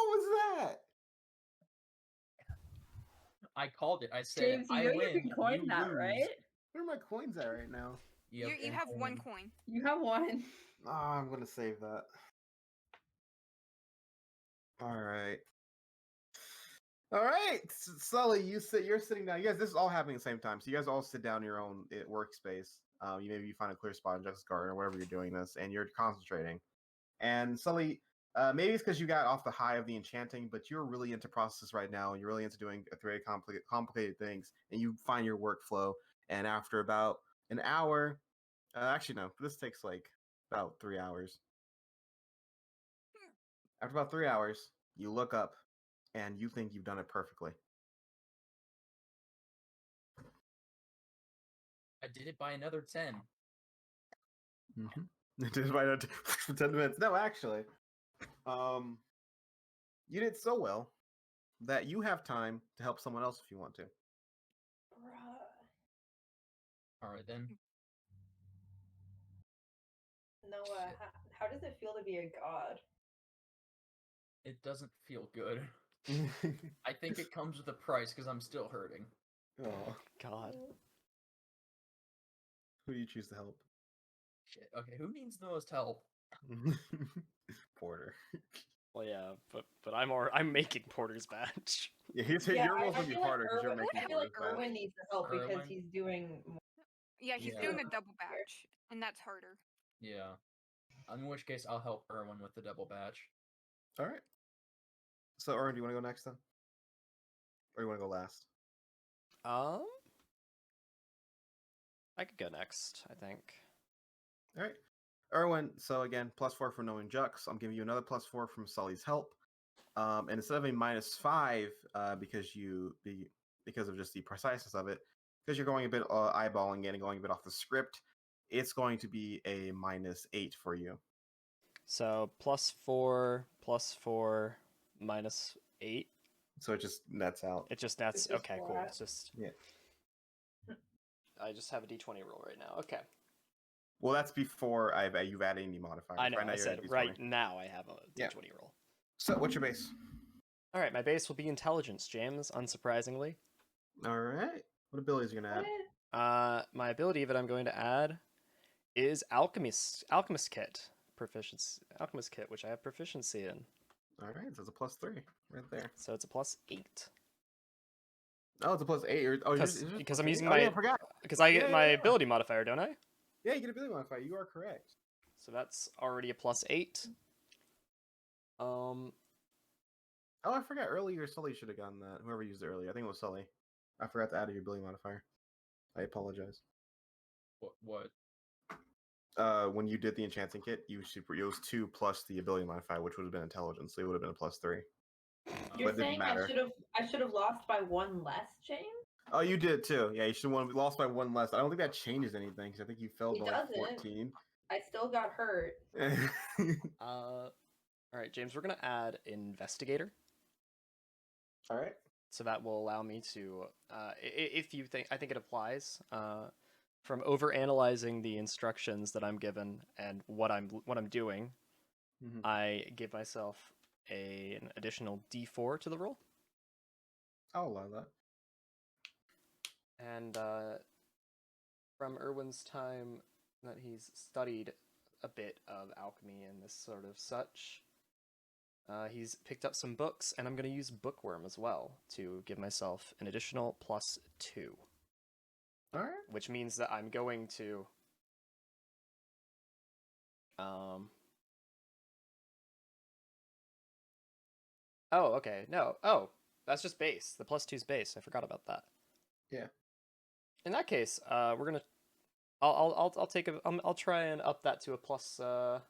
was that? I called it. I said, James, you I know you win. can coin you that, lose. right? Where are my coins at right now? Yep, You and have one win. coin. You have one. Oh, I'm gonna save that. All right, Sully, you're sitting down. You guys, this is all happening at the same time. So you guys all sit down in your own workspace. You find a clear spot in Justice Garden or wherever you're doing this, and you're concentrating. And Sully, maybe it's because you got off the high of the enchanting, but you're really into process right now, and you're really into doing very complicated things, and you find your workflow. And after about an hour, actually no, this takes like about 3 hours. After about 3 hours, you look up, and you think you've done it perfectly. I did it by another 10. It did by 10 minutes. No, actually, you did so well that you have time to help someone else if you want to. All right, then. Noah, how does it feel to be a god? It doesn't feel good. I think it comes with a price because I'm still hurting. Oh, God. who do you choose to help? Shit. Okay, who needs the most help? Porter. Well, yeah, but I'm making Porter's badge. Yeah, your role's gonna be harder because you're making I feel like Porter's badge. Erwin needs the help because Erwin? he's doing more. Yeah, he's Yeah. doing a double batch, and that's harder. Yeah. In which case, I'll help Erwin with the double batch. All right. So, Erwin, do you want to go next then, or you want to go last? I could go next, I think. All right. Erwin, so again, +4 for knowing Jux. I'm giving you another +4 from Sully's help. And instead of a -5, because of just the preciseness of it, because you're going a bit eyeballing it and going a bit off the script, it's going to be a -8 for you. So +4, +4, -8. So it just nets out. It just nets. It's just Okay, cool. flat. It's just. Yeah. I just have a d20 roll right now. Okay. Well, that's before you've added any modifiers. I know. Right now I you're said at D20. right now I have a Yeah. d20 roll. So what's your base? All right, my base will be intelligence, James. Unsurprisingly. All right. What abilities are you gonna add? My ability that I'm going to add is alchemist kit alchemist kit, which I have proficiency in. All right. So it's a +3 right there. So it's a +8. Oh, it's a +8. Because I'm using Oh, yeah, my I forgot. because I get Yeah, my yeah. ability modifier, don't I? Yeah, you get ability modifier. You are correct. So that's already a +8. Oh, I forgot. Earlier, Sully should have gotten that. Whoever used it earlier. I think it was Sully. I forgot to add your ability modifier. I apologize. What? When you did the enchanting kit, it was 2 plus the ability modifier, which would have been intelligence, so it would have been a +3. You're But it didn't saying matter. I should have lost by 1 less, James? Oh, you did too. Yeah, you should have lost by 1 less. I don't think that changes anything because I think you fell It by like doesn't. 14. I still got hurt. All right, James. We're gonna add investigator. All right. So that will allow me to, if you think, I think it applies. From over analyzing the instructions that I'm given and what I'm doing, Mhm. I give myself an additional D4 to the roll. I'll allow that. And from Erwin's time that he's studied a bit of alchemy and this sort of such, he's picked up some books, and I'm going to use Bookworm as well to give myself an additional +2. All right. Which means that I'm going to Oh, okay. No. Oh, that's just base. The +2's base. I forgot about that. Yeah. In that case, we're gonna. I'll take a. I'll try and up that to a +4.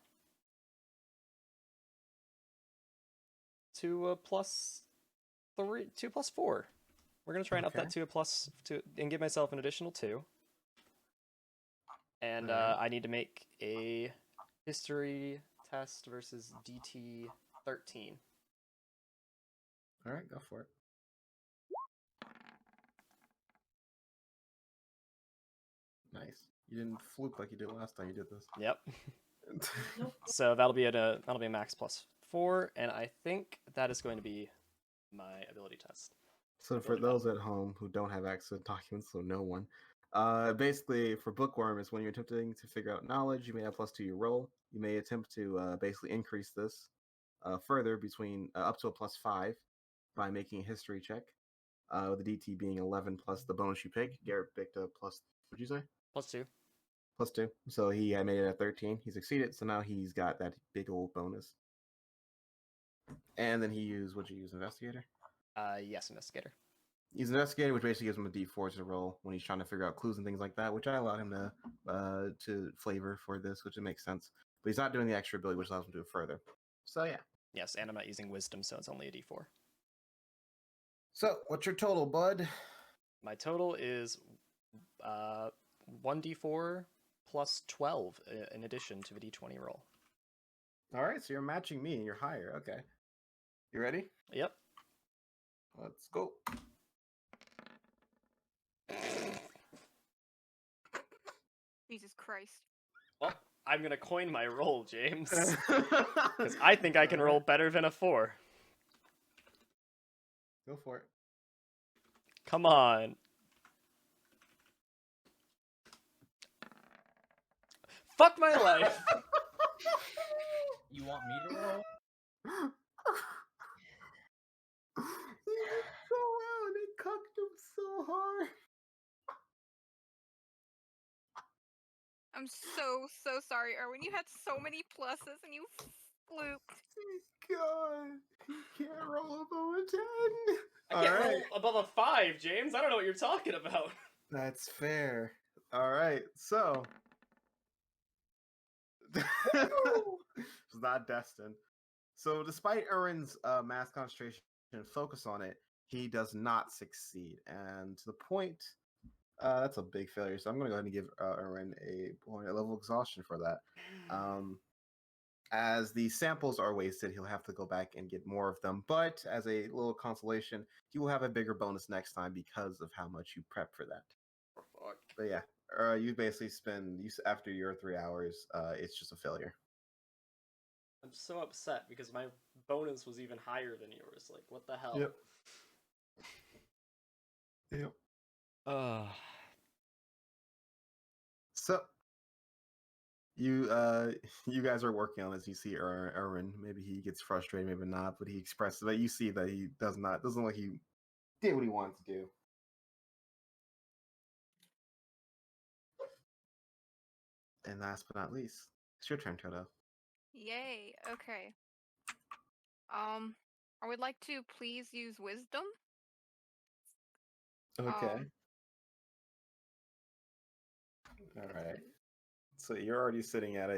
We're gonna try and up that to a +2 and give myself an additional 2. And Alright. I need to make a history test versus DT 13. All right, go for it. Nice. You didn't fluke like you did last time you did this. Yep. Nope. So that'll be a max +4, and I think that is going to be my ability test. So for those at home who don't have access to documents, so no one, basically for Bookworm is when you're attempting to figure out knowledge, you may have +2 your roll. You may attempt to basically increase this further between up to a +5 by making a history check. With the DT being 11 plus the bonus you pick. Garrett picked a plus. What'd you say? +2. +2. So he had made it at 13. He succeeded. So now he's got that big old bonus. And then he used, what'd you use, investigator? Yes, investigator. He's investigator, which basically gives him a D4 to roll when he's trying to figure out clues and things like that, which I allowed him to flavor for this, which it makes sense. But he's not doing the extra ability, which allows him to do it further. So yeah. Yes, and I'm not using wisdom, so it's only a D4. So what's your total, bud? My total is 1d4 plus 12 in addition to the d20 roll. All right, so you're matching me and you're higher. Okay. You ready? Yep. Let's go. Jesus Christ. Well, I'm going to coin my roll, James. Because I think I can roll better than a 4. Go for it. Come on. Fuck my life. You want me to roll? He did so well. They cucked him so hard. I'm so sorry, Erwin. You had so many pluses and you fluked. God, he can't roll above a 10. I can't Alright. roll above a 5, James. I don't know what you're talking about. That's fair. All right, so it's not destined. So, despite Erin's mass concentration and focus on it, he does not succeed. And to the point, that's a big failure. So, I'm going to go ahead and give Erin a point, a level of exhaustion for that. As the samples are wasted, he'll have to go back and get more of them. But as a little consolation, he will have a bigger bonus next time because of how much you prep for that. Fuck. But yeah, you basically spend after your 3 hours, it's just a failure. I'm so upset because my bonus was even higher than yours. Like, what the hell? Yep. Yep. So you you guys are working on this. You see Erwin. Maybe he gets frustrated, maybe not, but he expresses that. You see that he doesn't look like he did what he wanted to do. And last but not least, it's your turn, Toto. Yay. Okay. I would like to please use wisdom. Okay. All right. So you're already sitting at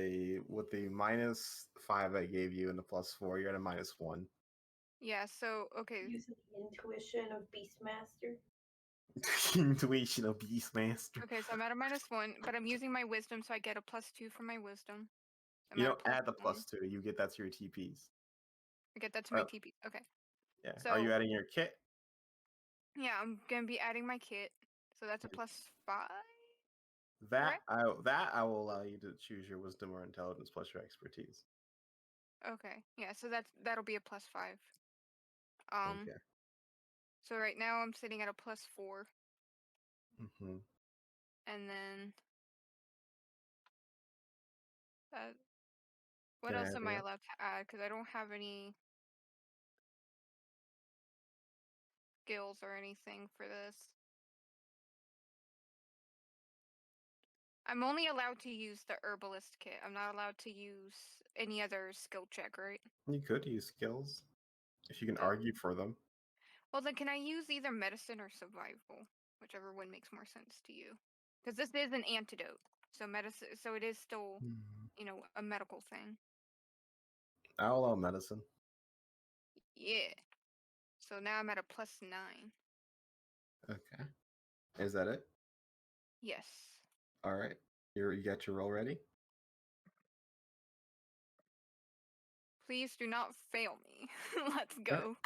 with the -5 I gave you and the +4, you're at a -1. Yeah, so okay. Using intuition of Beastmaster. Intuition of Beastmaster. Okay, so I'm at a -1, but I'm using my wisdom, so I get a +2 for my wisdom. You don't add the +2. You get that to your TPs. I get that to my TP. Okay. Yeah. So, are you adding your kit? Yeah, I'm gonna be adding my kit. So that's a +5. That correct? I will allow you to choose your wisdom or intelligence plus your expertise. Okay. Yeah, so that'll be a +5. Okay. So right now I'm sitting at a +4. Mm-hmm. And then what else am I allowed to add? Because I don't have any skills or anything for this. I'm only allowed to use the herbalist kit. I'm not allowed to use any other skill check, right? You could use skills if you can Oh. argue for them. Well, then can I use either medicine or survival, whichever one makes more sense to you? Because this is an antidote, so medicine. So it is still, a medical thing. I'll allow medicine. Yeah. So now I'm at a +9. Okay. Is that it? Yes. All right. You got your roll ready? Please do not fail me. Let's go.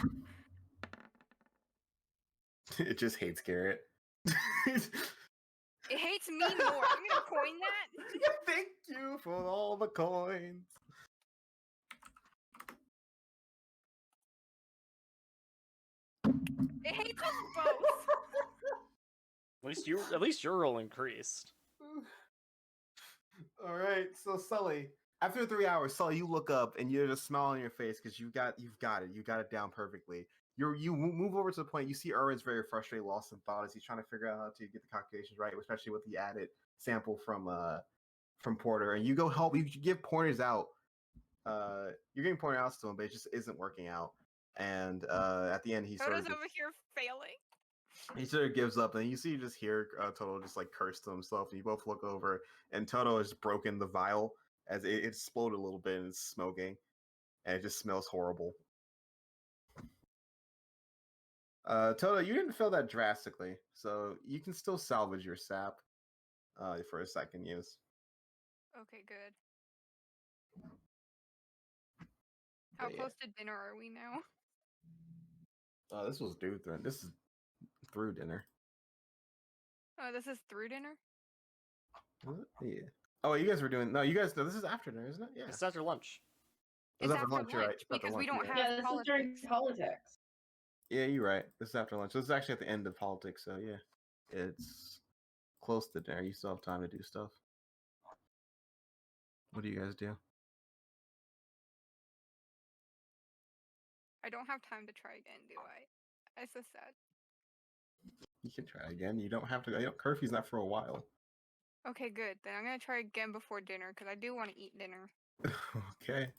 It just hates Garrett. It hates me more. I'm gonna coin that. Thank you for all the coins. It hates us both. At least your roll increased. All right, so Sully, after 3 hours, Sully, you look up and you're just smiling on your face because you've got it. You got it down perfectly. You move over to the point. You see Erwin's very frustrated, lost in thought as he's trying to figure out how to get the calculations right, especially with the added sample from Porter. And you go help. You give pointers out. You're getting pointers out to him, but it just isn't working out. And at the end, he sort of over here failing. He sort of gives up, and you just hear Toto just like curse to himself, and you both look over, and Toto has broken the vial as it exploded a little bit and it's smoking, and it just smells horrible. Toto, you didn't fail that drastically, so you can still salvage your sap for a second use. Okay, good. How close to dinner are we now? This was this is through dinner. Oh, this is through dinner? Yeah. Oh, you guys were doing... No, you guys... No, this is after dinner, isn't it? Yeah. It's after lunch. It's after lunch, lunch, right? because we don't have Yeah, this is during politics. politics. Yeah, you're right. This is after lunch. This is actually at the end of politics, so yeah. It's close to dinner. You still have time to do stuff. What do you guys do? I don't have time to try again, do I? It's so sad. You can try again. You don't have to. Curfew's not for a while. Okay, good. Then I'm gonna try again before dinner because I do want to eat dinner. Okay.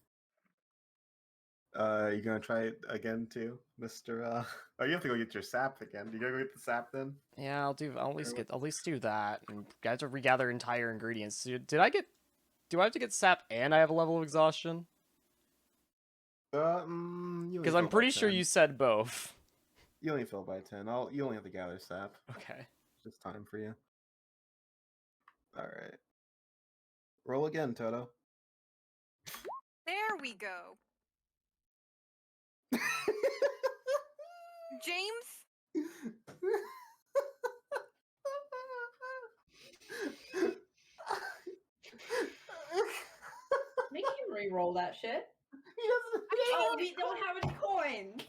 You gonna try it again too, Mister? Oh, you have to go get your sap again. You gotta go get the sap then. Yeah, I'll at least do that, and I have to regather entire ingredients. Do I have to get sap and I have a level of exhaustion? You only Because fill I'm by pretty sure 10. you said both. You only fill by 10. You only have to gather sap. Okay. It's just time for you. All right. Roll again, Toto. There we go. James? Make him re-roll that shit. He doesn't. Oh, we don't have any coins.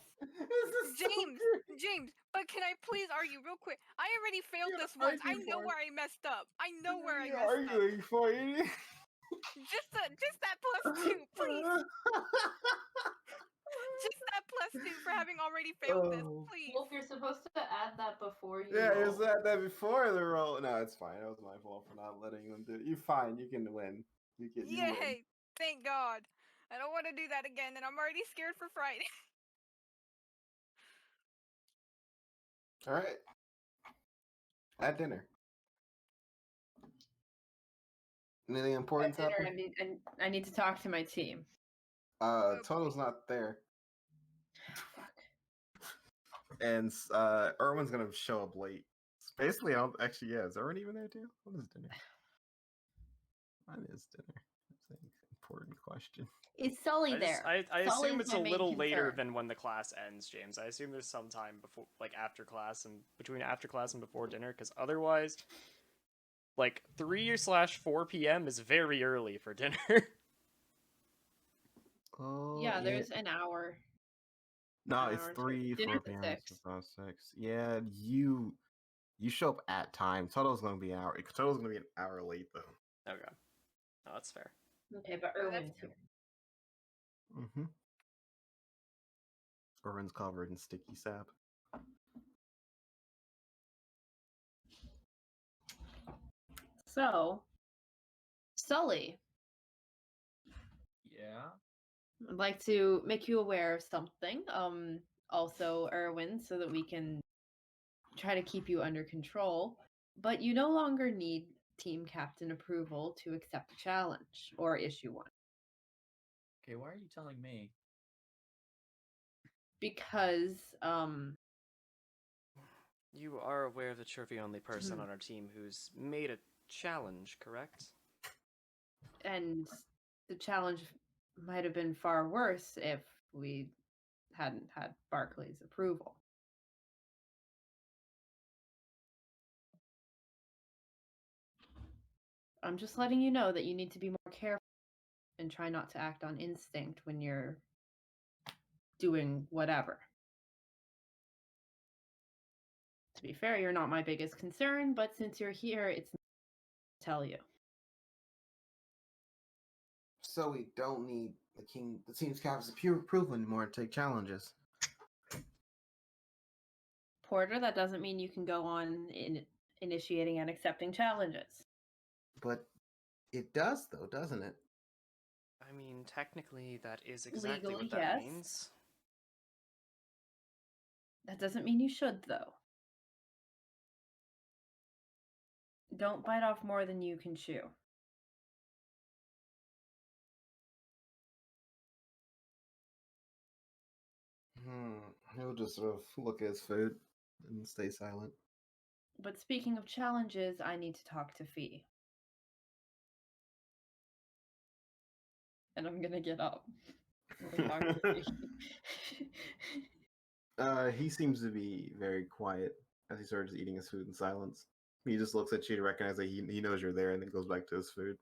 James, but can I please argue real quick? I already failed You're this once. I arguing know for where I messed up. I know where I You're messed up. arguing for you. Just that +2, please. Just that +2 for having already failed this, Oh. please. Wolf, you're supposed to add that before you Yeah, roll. is that before the roll? No, it's fine. It was my fault for not letting them do it. You're fine. You can win. You win. Yay! Thank God. I don't want to do that again, and I'm already scared for Friday. All right. At dinner. Anything important At dinner, happen? I need to talk to my team. Toto's not there, Fuck. and Erwin's gonna show up late. Basically, I don't actually. Yeah, is Erwin even there too? What is dinner? What is dinner? That's an important question. Is Sully there? I assume Sully's it's my a main little later concern. than when the class ends, James. I assume there's some time before, like after class and between after class and before dinner, because otherwise, like 3/4 p.m. is very early for dinner. Oh Yeah, there's an hour. No, an it's hour and 3, dinner's 4 at p.m. 6. It's about 6. Yeah, you show up at time. Toto's gonna be an hour. Toto's gonna be an hour late though. Okay, no, that's fair. Okay, but Oh, that's Erwin's here. Mm-hmm. Erwin's covered in sticky sap. So, Sully, Yeah. I'd like to make you aware of something. Also, Erwin, so that we can try to keep you under control. But you no longer need team captain approval to accept a challenge or issue one. Okay, why are you telling me? Because, You are aware that you're the only person on our team who's made a challenge, correct? and the challenge might have been far worse if we hadn't had Barclay's approval. I'm just letting you know that you need to be more careful and try not to act on instinct when you're doing whatever. To be fair, you're not my biggest concern, but since you're here, it's to tell you. So we don't need the team's captain's approval anymore to take challenges. Porter, that doesn't mean you can go on initiating and accepting challenges. But it does, though, doesn't it? I mean, technically, that is exactly Legally, what that yes. means. That doesn't mean you should, though. Don't bite off more than you can chew. He'll just sort of look at his food and stay silent. But speaking of challenges, I need to talk to Fee. And I'm gonna get up. and talk to Fee. He seems to be very quiet as he starts eating his food in silence. He just looks at you to recognize that he knows you're there and then goes back to his food.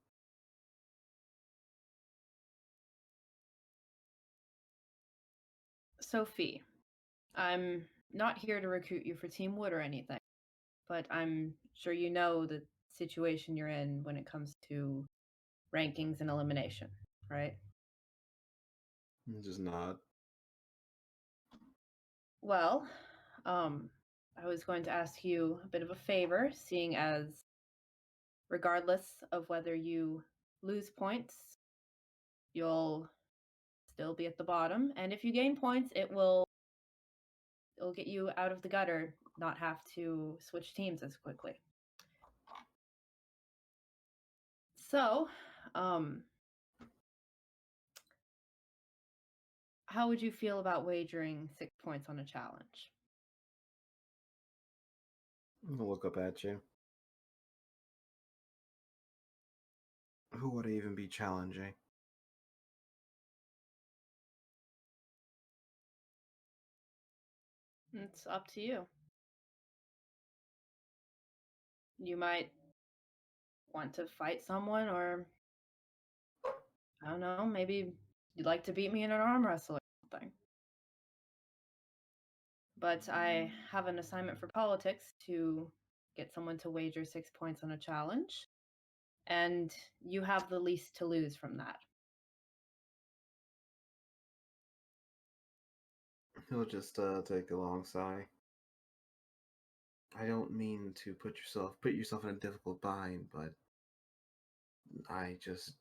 Sophie, I'm not here to recruit you for Team Wood or anything, but I'm sure you know the situation you're in when it comes to rankings and elimination, right? Just nod. Well, I was going to ask you a bit of a favor, seeing as regardless of whether you lose points, you'll still be at the bottom. And if you gain points, it'll get you out of the gutter, not have to switch teams as quickly. So, how would you feel about wagering 6 points on a challenge? I'm gonna look up at you. Who would I even be challenging? It's up to you. You might want to fight someone, or I don't know, maybe you'd like to beat me in an arm wrestle or something. But I have an assignment for politics to get someone to wager 6 points on a challenge, and you have the least to lose from that. He'll just take a long sigh. I don't mean to put yourself in a difficult bind, but I just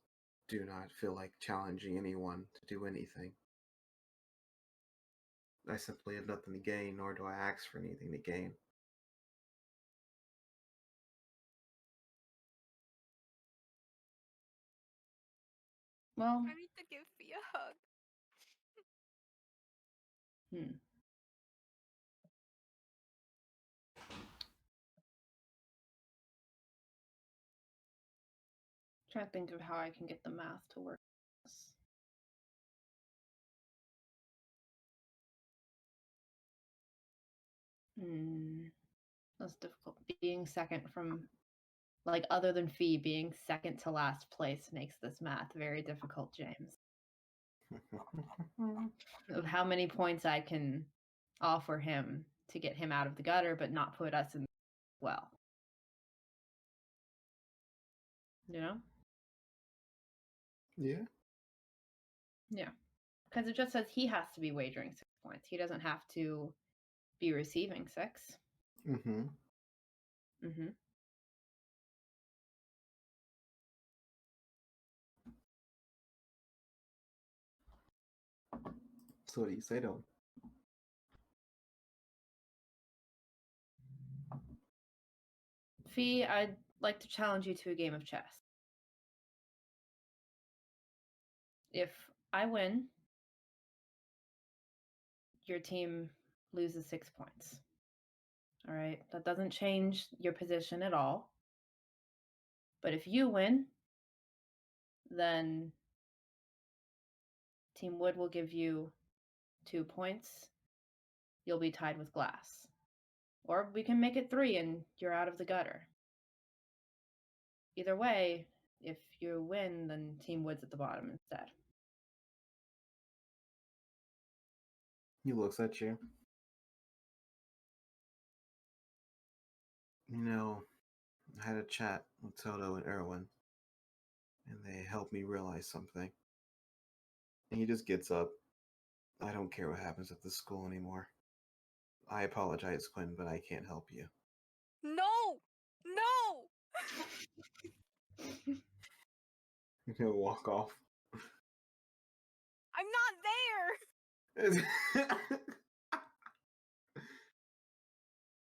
do not feel like challenging anyone to do anything. I simply have nothing to gain, nor do I ask for anything to gain. Well, I need to give Fee a hug. trying to think of how I can get the math to work. That's difficult. Being second from, like, other than Fee, being second to last place makes this math very difficult, James. Of how many points I can offer him to get him out of the gutter, but not put us in well. You know? Yeah. Yeah. Because it just says he has to be wagering 6 points. He doesn't have to be receiving 6. Mm-hmm. Mm-hmm. So what do you say to him? Fee, I'd like to challenge you to a game of chess. If I win, your team loses 6 points. All right? That doesn't change your position at all. But if you win, then Team Wood will give you 2 points. You'll be tied with Glass. Or we can make it 3 and you're out of the gutter. Either way, if you win, then Team Wood's at the bottom instead. He looks at you. You know, I had a chat with Toto and Erwin, and they helped me realize something. And he just gets up. I don't care what happens at this school anymore. I apologize, Quinn, but I can't help you. No! No! He'll walk off. I'm not there!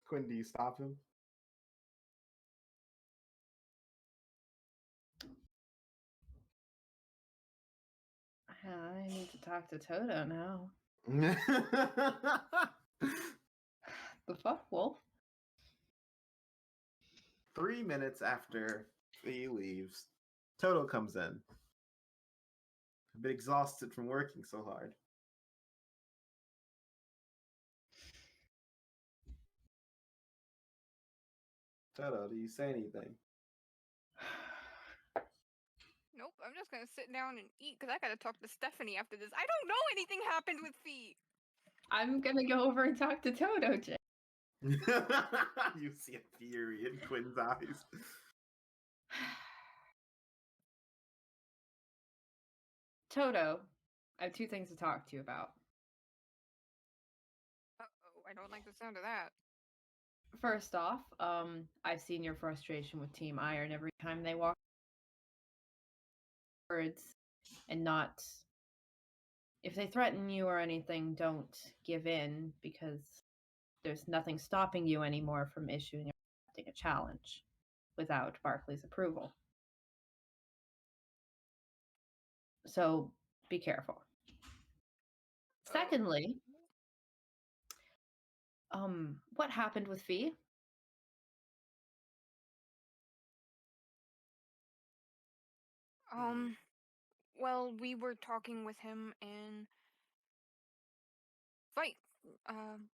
Quinn, do you stop him? I need to talk to Toto now. The fuck, Wolf? 3 minutes after he leaves, Toto comes in. A bit exhausted from working so hard. Toto, do you say anything? Nope, I'm just gonna sit down and eat because I gotta talk to Stephanie after this. I don't know anything happened with Fee. I'm gonna go over and talk to Toto, Jay. You see a fury in Quinn's eyes. Toto, I have two things to talk to you about. Uh-oh, I don't like the sound of that. First off, I've seen your frustration with Team Iron every time they walk words and not. If they threaten you or anything, don't give in because there's nothing stopping you anymore from issuing or accepting a challenge without Barclay's approval. So be careful. Secondly, what happened with Fee? Well, we were talking with him in fight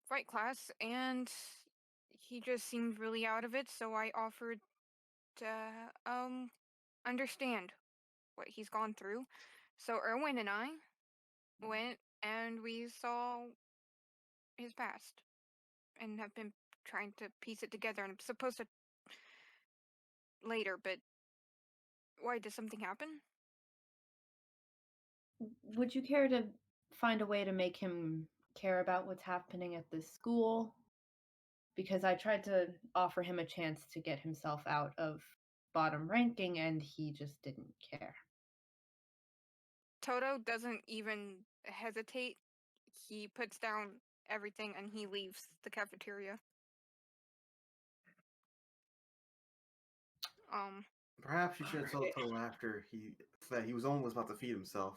fight class, and he just seemed really out of it, so I offered to understand what he's gone through. So Erwin and I went and we saw his past and have been trying to piece it together, and I'm supposed to later, but why, did something happen? Would you care to find a way to make him care about what's happening at this school? Because I tried to offer him a chance to get himself out of bottom ranking and he just didn't care. Toto doesn't even hesitate. He puts down everything and he leaves the cafeteria. Perhaps you should have told Toto after he was almost about to feed himself.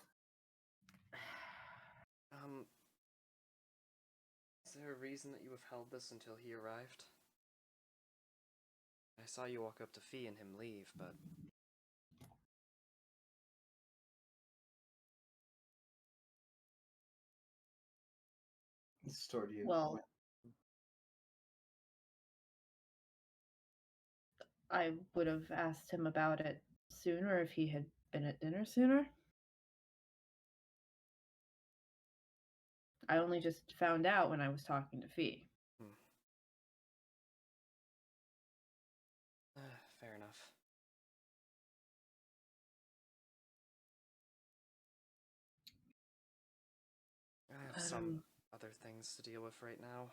Is there a reason that you withheld this until he arrived? I saw you walk up to Fee and him leave, but... It's toward you. Well, I would have asked him about it sooner if he had been at dinner sooner. I only just found out when I was talking to Fee. Fair enough. I have some other things to deal with right now.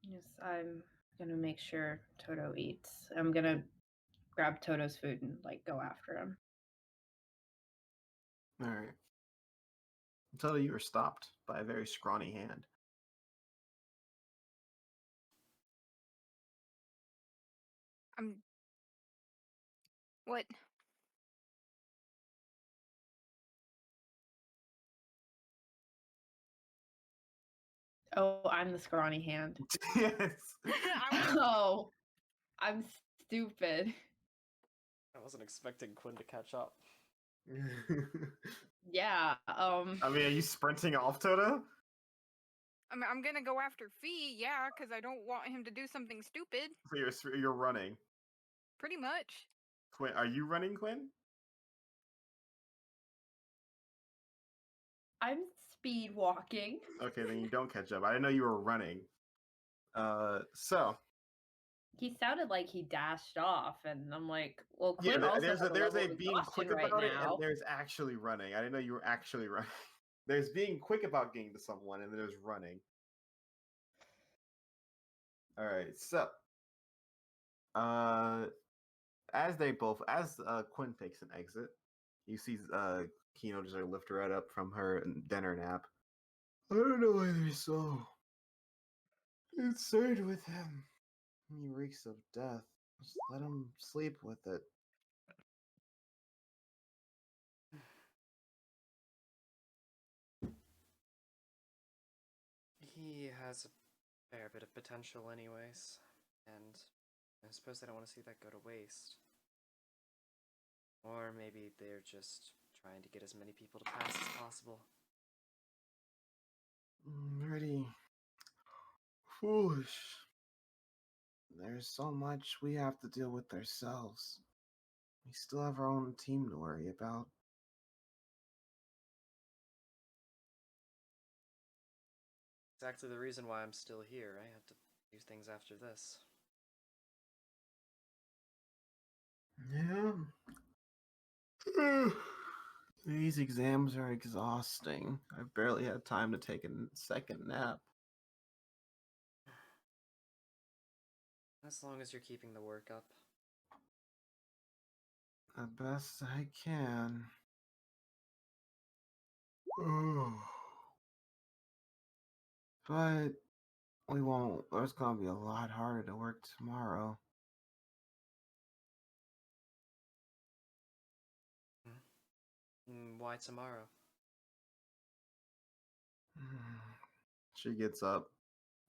Yes, I'm gonna make sure Toto eats. I'm gonna grab Toto's food and go after him. All right. Until you were stopped by a very scrawny hand. What? Oh, I'm the scrawny hand. Yes. Oh, I'm stupid. I wasn't expecting Quinn to catch up. Yeah, I mean, are you sprinting off, Toto? I'm gonna go after Fee, yeah, because I don't want him to do something stupid. So you're running. Pretty much. Quinn, are you running, Quinn? I'm speed walking. Okay, then you don't catch up. I didn't know you were running. So He sounded like he dashed off, and I'm like, well, yeah, Quinn also there's has a there's level a of being quick exhaustion about right it, and now. there's actually running. I didn't know you were actually running. There's being quick about getting to someone, and there's running. All right, so as Quinn takes an exit, you see Kino just lift her head up from her dinner nap. I don't know why they're so concerned with him. He reeks of death. Just let him sleep with it. He has a fair bit of potential anyways, and I suppose they don't want to see that go to waste. Or maybe they're just trying to get as many people to pass as possible. Pretty foolish. There's so much we have to deal with ourselves. We still have our own team to worry about. exactly the reason why I'm still here. I have to do things after this. Yeah. These exams are exhausting. I've barely had time to take a second nap. As long as you're keeping the work up. The best I can. Oh. But we won't. It's gonna be a lot harder to work tomorrow. Why tomorrow? She gets up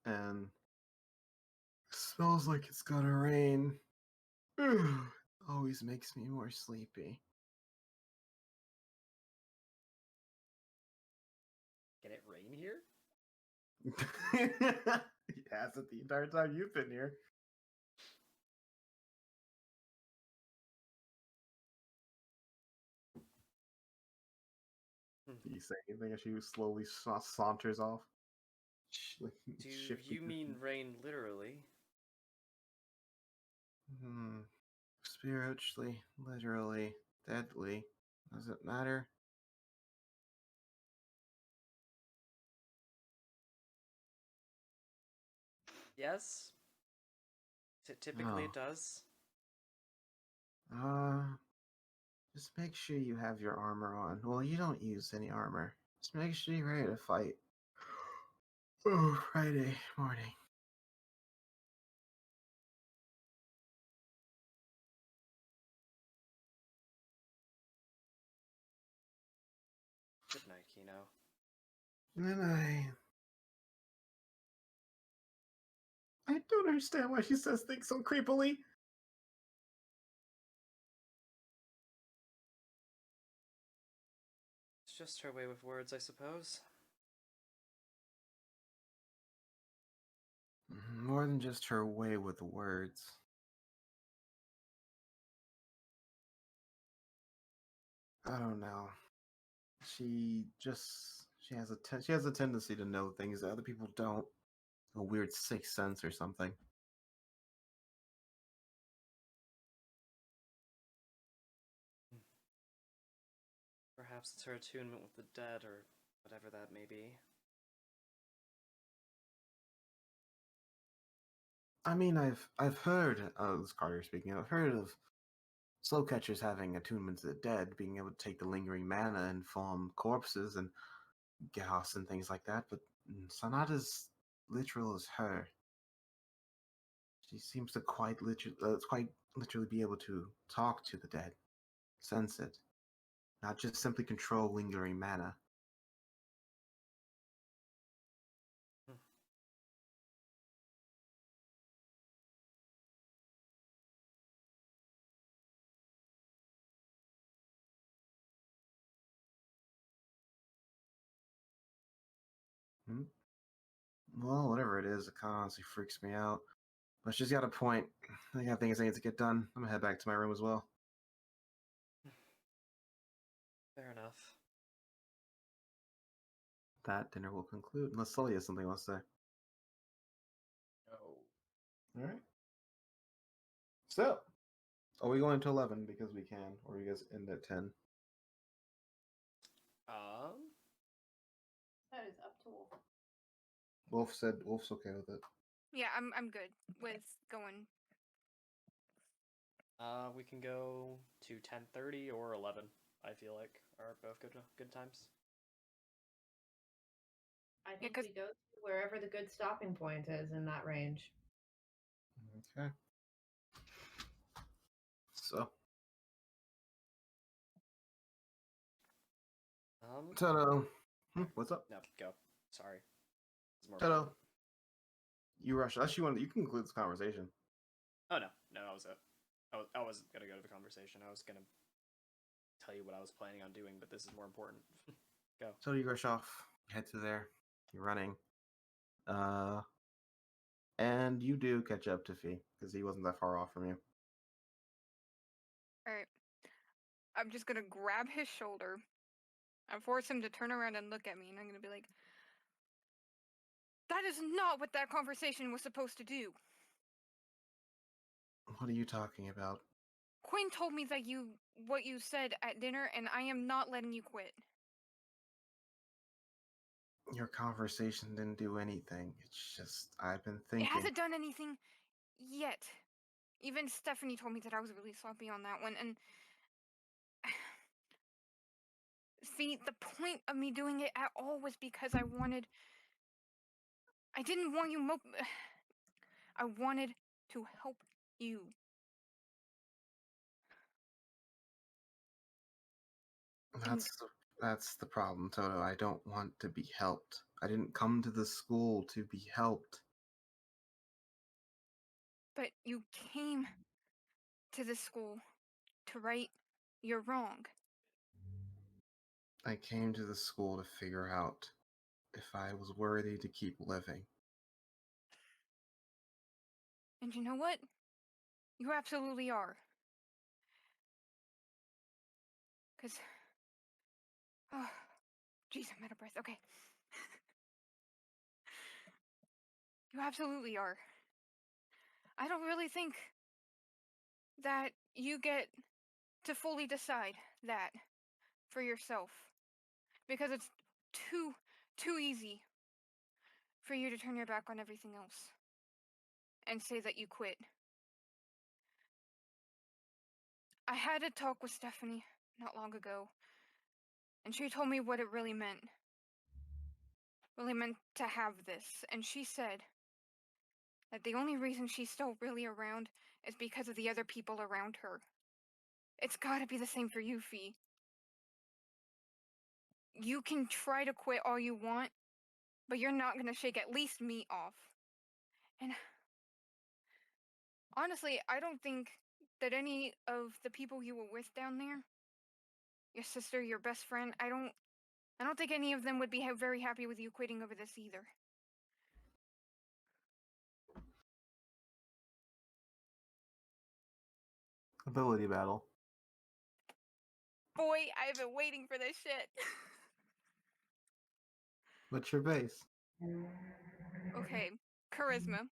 and smells like it's gonna rain. Always makes me more sleepy. Can it rain here? It hasn't the entire time you've been here. Do you say anything as she slowly saunters off? Do you mean rain literally? Spiritually, literally, deadly. Does it matter? Yes. Typically Oh. it does. Just make sure you have your armor on. Well, you don't use any armor. Just make sure you're ready to fight. Oh, Friday morning. Good night, Kino. Good night. I don't understand why she says things so creepily. It's just her way with words, I suppose. More than just her way with words. I don't know. She has a tendency to know things that other people don't. A weird sixth sense or something. Perhaps it's her attunement with the dead, or whatever that may be. I mean, I've heard this Carter speaking. I've heard of slow catchers having attunement to the dead, being able to take the lingering mana and form corpses and gas and things like that. But so not as literal as her. She seems to quite literally be able to talk to the dead, sense it, not just simply control lingering mana. Hmm? Well, whatever it is, it kind of honestly freaks me out. But she's got a point. I got things I need to get done. I'm gonna head back to my room as well. Fair enough. That dinner will conclude, unless Sully has something else to say. No. All right. So, are we going to 11 because we can, or you guys end at 10? That is up to Wolf. Wolf said Wolf's okay with it. Yeah, I'm good with going. We can go to 10:30 or 11. I feel like are both good times. I think 'cause- we go to wherever the good stopping point is in that range. Okay. So, Toto. What's up? No, go. Sorry. It's more Toto. important. You rush. Unless you want, you can conclude this conversation. Oh no, that was it. I wasn't gonna go to the conversation. I was gonna tell you what I was planning on doing, but this is more important. Go. So you rush off, head to there. You're running. And you do catch up to Fee because he wasn't that far off from you. All right. I'm just gonna grab his shoulder and force him to turn around and look at me, and I'm gonna be like, That is not what that conversation was supposed to do. What are you talking about? Quinn told me that what you said at dinner, and I am not letting you quit. Your conversation didn't do anything. It's just, I've been It thinking. hasn't done anything yet. Even Stephanie told me that I was really sloppy on that one, and see, the point of me doing it at all was because I didn't want you I wanted to help you. That's the problem, Toto. I don't want to be helped. I didn't come to the school to be helped. But you came to the school to right your wrong. I came to the school to figure out if I was worthy to keep living. And you know what? You absolutely are. Because, oh, jeez, I'm out of breath. Okay. You absolutely are. I don't really think that you get to fully decide that for yourself. Because it's too easy for you to turn your back on everything else and say that you quit. I had a talk with Stephanie not long ago, and she told me what it really meant. Really meant to have this, and she said that the only reason she's still really around is because of the other people around her. It's gotta be the same for you, Fee. You can try to quit all you want, but you're not gonna shake at least me off. And honestly, I don't think that any of the people you were with down there, your sister, your best friend, I don't think any of them would be very happy with you quitting over this either. Ability battle. Boy, I've been waiting for this shit. What's your base? Okay, charisma.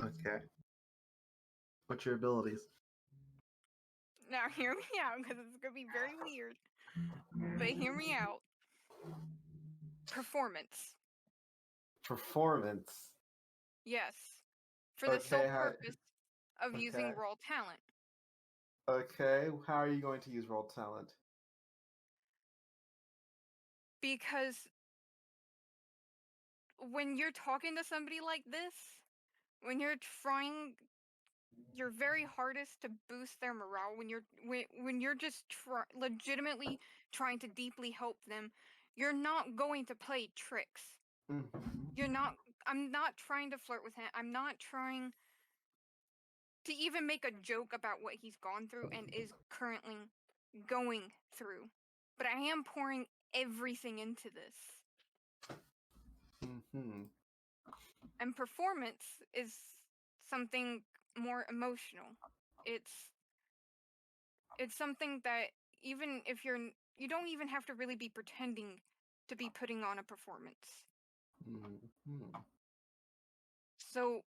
Okay. What's your abilities? Now hear me out, because it's gonna be very weird. But hear me out. Performance. Performance. Yes. For the Okay, sole purpose of using okay. raw talent. Okay, how are you going to use raw talent? Because when you're talking to somebody like this, when you're trying your very hardest to boost their morale, when you're just legitimately trying to deeply help them, you're not going to play tricks. You're not. I'm not trying to flirt with him. I'm not trying to even make a joke about what he's gone through and is currently going through. But I am pouring everything into this. And performance is something more emotional. It's something that even if you don't even have to really be pretending to be putting on a performance. So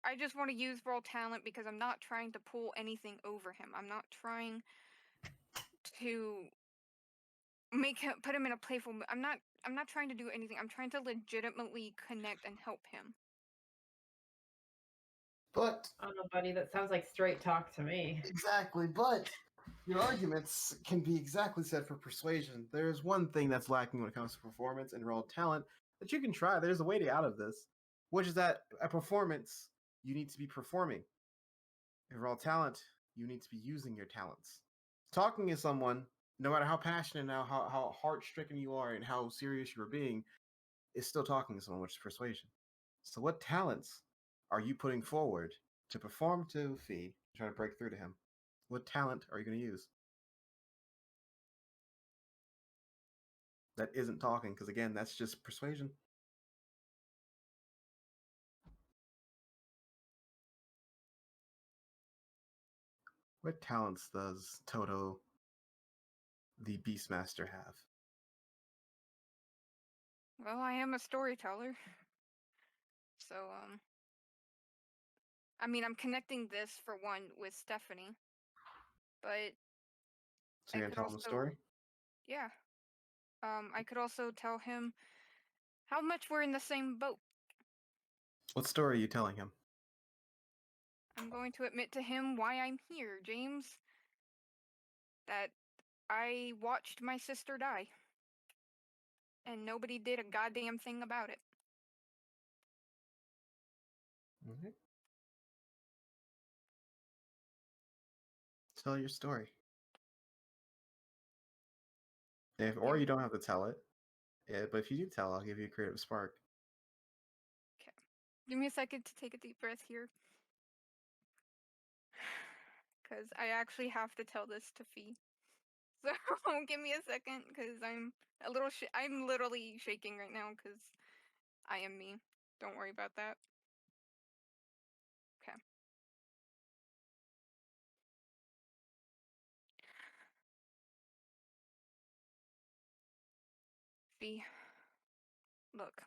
I just want to use raw talent because I'm not trying to pull anything over him. I'm not trying to put him in a playful mood. I'm not trying to do anything. I'm trying to legitimately connect and help him. But I don't know, buddy. That sounds like straight talk to me. exactly, but your arguments can be exactly said for persuasion. There's one thing that's lacking when it comes to performance and raw talent that you can try. There's a way out of this, which is that at performance, you need to be performing. In raw talent, you need to be using your talents. Talking to someone, no matter how passionate and how heart-stricken you are and how serious you are being, is still talking to someone, which is persuasion. So what talents are you putting forward to perform to Fee, try to break through to him? What talent are you going to use? That isn't talking, because again, that's just persuasion. What talents does Toto, the Beastmaster, have? Well, I am a storyteller. So, I mean, I'm connecting this for one with Stephanie, but So I you're gonna could tell him a also, story? yeah, I could also tell him how much we're in the same boat. What story are you telling him? I'm going to admit to him why I'm here, James. That I watched my sister die, and nobody did a goddamn thing about it. Okay. Tell your story. Or Yeah. you don't have to tell it. Yeah, but if you do tell, I'll give you a creative spark. Okay. Give me a second to take a deep breath here. Because I actually have to tell this to Fee. So give me a second, because I'm a little I'm literally shaking right now, because I am me. Don't worry about that. Okay. Fee, look.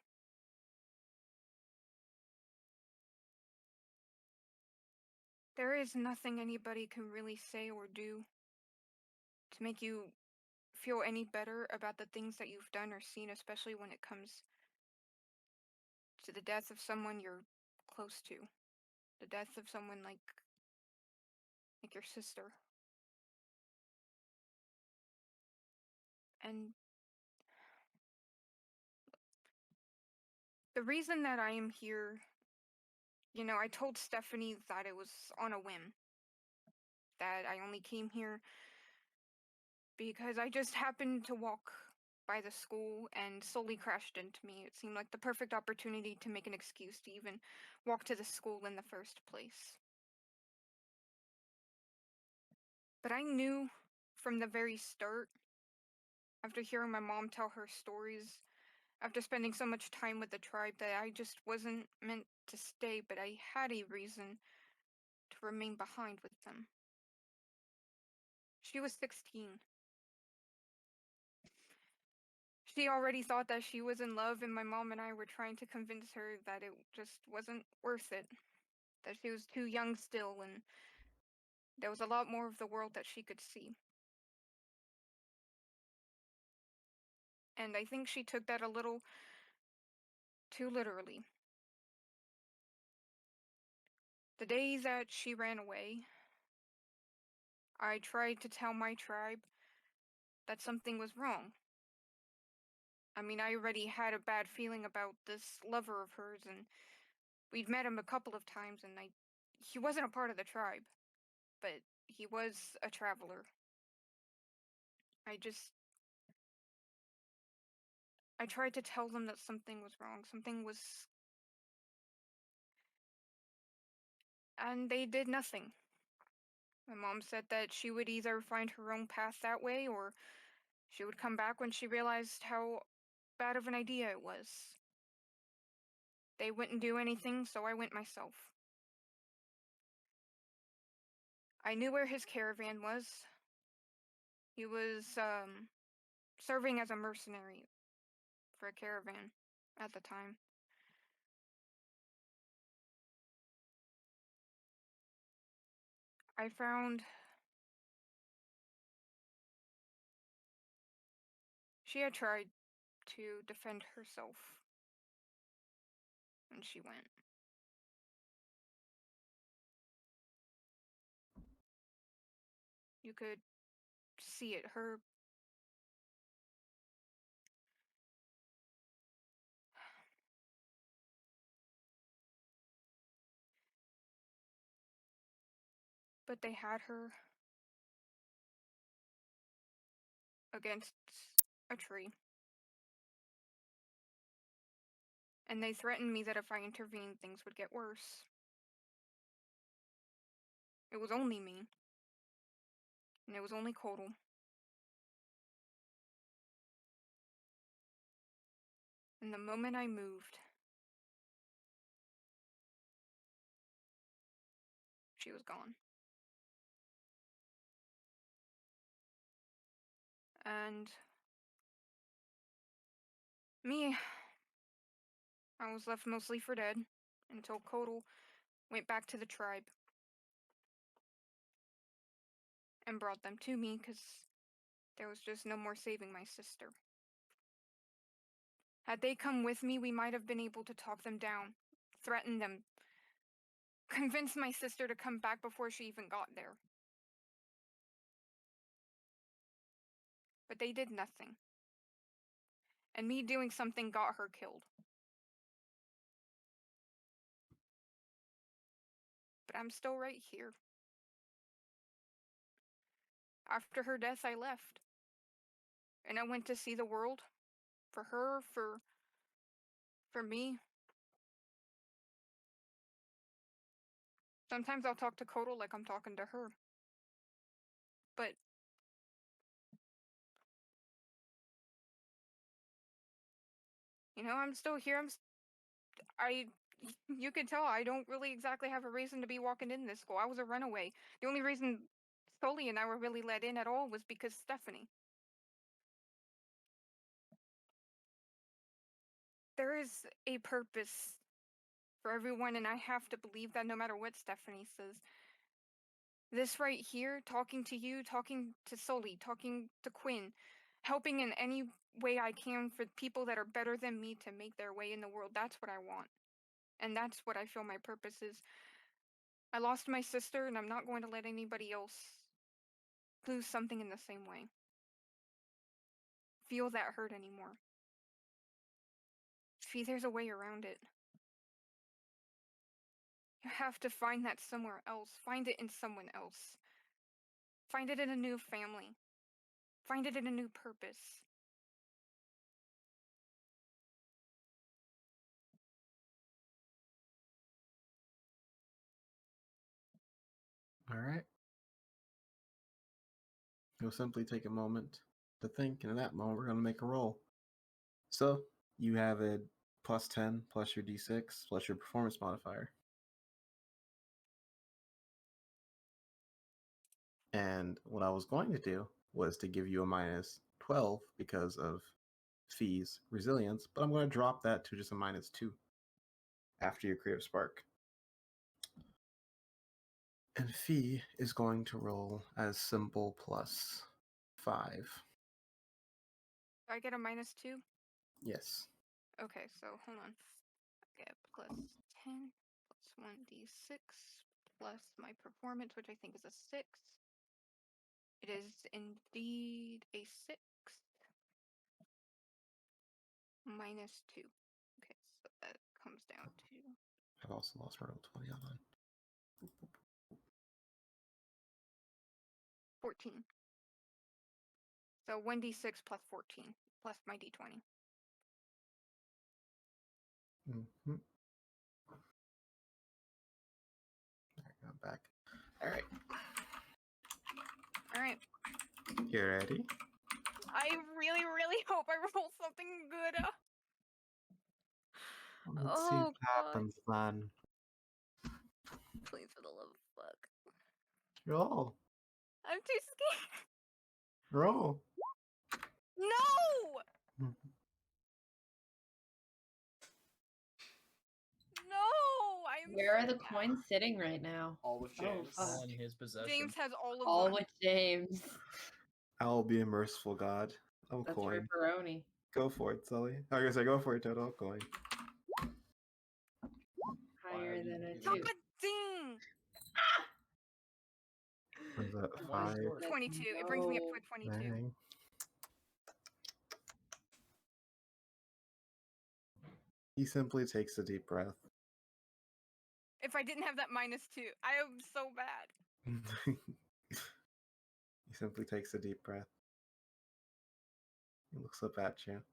There is nothing anybody can really say or do to make you feel any better about the things that you've done or seen, especially when it comes to the death of someone you're close to. The death of someone like your sister. And the reason that I am here, I told Stephanie that it was on a whim. That I only came here because I just happened to walk by the school and Sully crashed into me. It seemed like the perfect opportunity to make an excuse to even walk to the school in the first place. But I knew from the very start, after hearing my mom tell her stories, after spending so much time with the tribe, that I just wasn't meant to stay, but I had a reason to remain behind with them. She was 16. She already thought that she was in love, and my mom and I were trying to convince her that it just wasn't worth it, that she was too young still, and there was a lot more of the world that she could see. And I think she took that a little too literally. The day that she ran away, I tried to tell my tribe that something was wrong. I mean, I already had a bad feeling about this lover of hers, and we'd met him a couple of times, and he wasn't a part of the tribe, but he was a traveler. I tried to tell them that something was wrong, and they did nothing. My mom said that she would either find her own path that way, or she would come back when she realized how bad of an idea it was. They wouldn't do anything, so I went myself. I knew where his caravan was. He was, serving as a mercenary for a caravan at the time. I found she had tried to defend herself when she went. You could see it. But they had her against a tree. And they threatened me that if I intervened, things would get worse. It was only me. And it was only Kodal. And the moment I moved, she was gone. And me, I was left mostly for dead. until Kodal went back to the tribe and brought them to me because there was just no more saving my sister. Had they come with me, we might have been able to talk them down, threaten them, convince my sister to come back before she even got there. But they did nothing. And me doing something got her killed. But I'm still right here. After her death, I left. And I went to see the world. For her, for me. Sometimes I'll talk to Kodal like I'm talking to her. But I'm still here. You could tell I don't really exactly have a reason to be walking in this school. I was a runaway. The only reason Sully and I were really let in at all was because Stephanie. There is a purpose for everyone, and I have to believe that no matter what Stephanie says. This right here, talking to you, talking to Sully, talking to Quinn, helping in any way I can for people that are better than me to make their way in the world, that's what I want. And that's what I feel my purpose is. I lost my sister, and I'm not going to let anybody else lose something in the same way. Feel that hurt anymore. See, there's a way around it. You have to find that somewhere else. Find it in someone else. Find it in a new family. Find it in a new purpose. All right. You'll simply take a moment to think, and in that moment, we're going to make a roll. So you have a plus 10 plus your d6 plus your performance modifier. And what I was going to do was to give you a minus 12 because of Fee's resilience, but I'm going to drop that to just a minus 2 after your creative spark. And Fee is going to roll as simple plus 5. Do I get a -2? Yes. Okay, so hold on. I get plus 10 plus 1d6 plus my performance, which I think is a 6. It is indeed a 6. -2. Okay, so that comes down to I've also lost my roll 20 on. 14. So 1d6 plus 14 plus my d20. Mm-hmm. I'm back. All right. All right. You ready? I really, really hope I roll something good. Let's see Oh, what God. happens, man. Please, for the love of fuck. Roll. I'm too scared. Roll. No! No! I'm Where are so the mad. coins sitting right now? All with Oh, James. fuck. All in his possession. James has all of All them. with James. I will be a merciful God. Oh, That's coin. ripperoni. Go for it, Sully. I guess I go for it, Toto. Coin. Higher than a Stop 2. God dang! What is that? Why 5? short? 22. It brings me up to a 22. Dang. He simply takes a deep breath. If I didn't have that -2, I am so bad. He simply takes a deep breath. He looks up at you.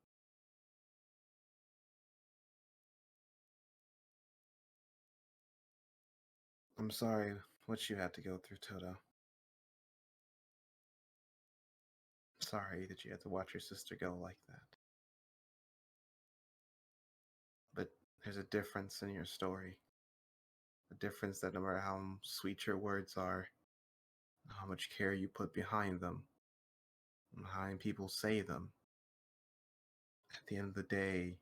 I'm sorry what you had to go through, Toto. Sorry that you had to watch your sister go like that. But there's a difference in your story. A difference that no matter how sweet your words are, how much care you put behind them, and how people say them, at the end of the day,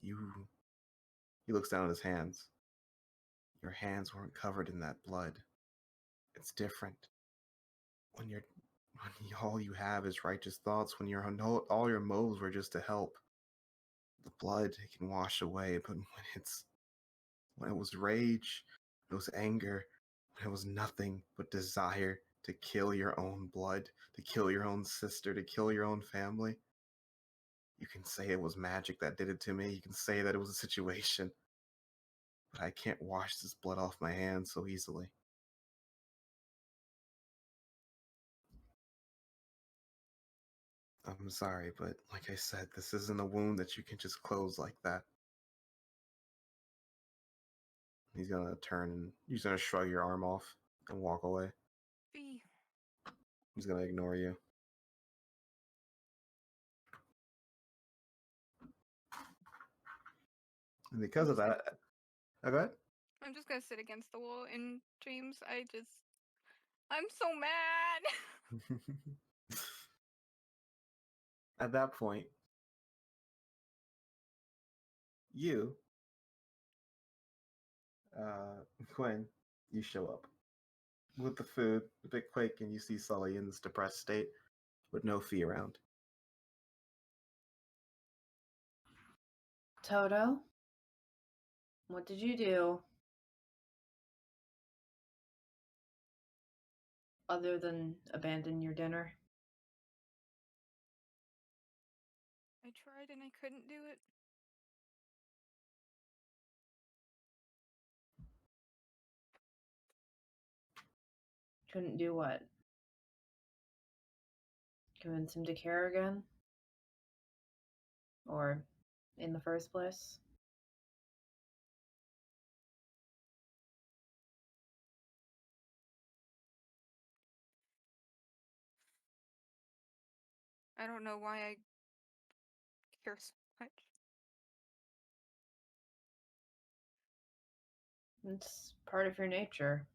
he looks down at his hands. Your hands weren't covered in that blood. It's different. When all you have is righteous thoughts, when all your motives were just to help, the blood it can wash away. But when it was rage, it was anger, when it was nothing but desire to kill your own blood, to kill your own sister, to kill your own family. You can say it was magic that did it to me. You can say that it was a situation. But I can't wash this blood off my hands so easily. I'm sorry, but like I said, this isn't a wound that you can just close like that. He's gonna turn and he's gonna shrug your arm off and walk away. Fee. He's gonna ignore you. And because of that, go ahead. I'm just gonna sit against the wall, and James, I'm so mad. At that point, you, Quinn, you show up with the food, a bit quick, and you see Sully in this depressed state with no fee around. Toto, what did you do other than abandon your dinner? I tried and I couldn't do it. Couldn't do what? Convince him to care again? Or in the first place? I don't know why I care so much. It's part of your nature.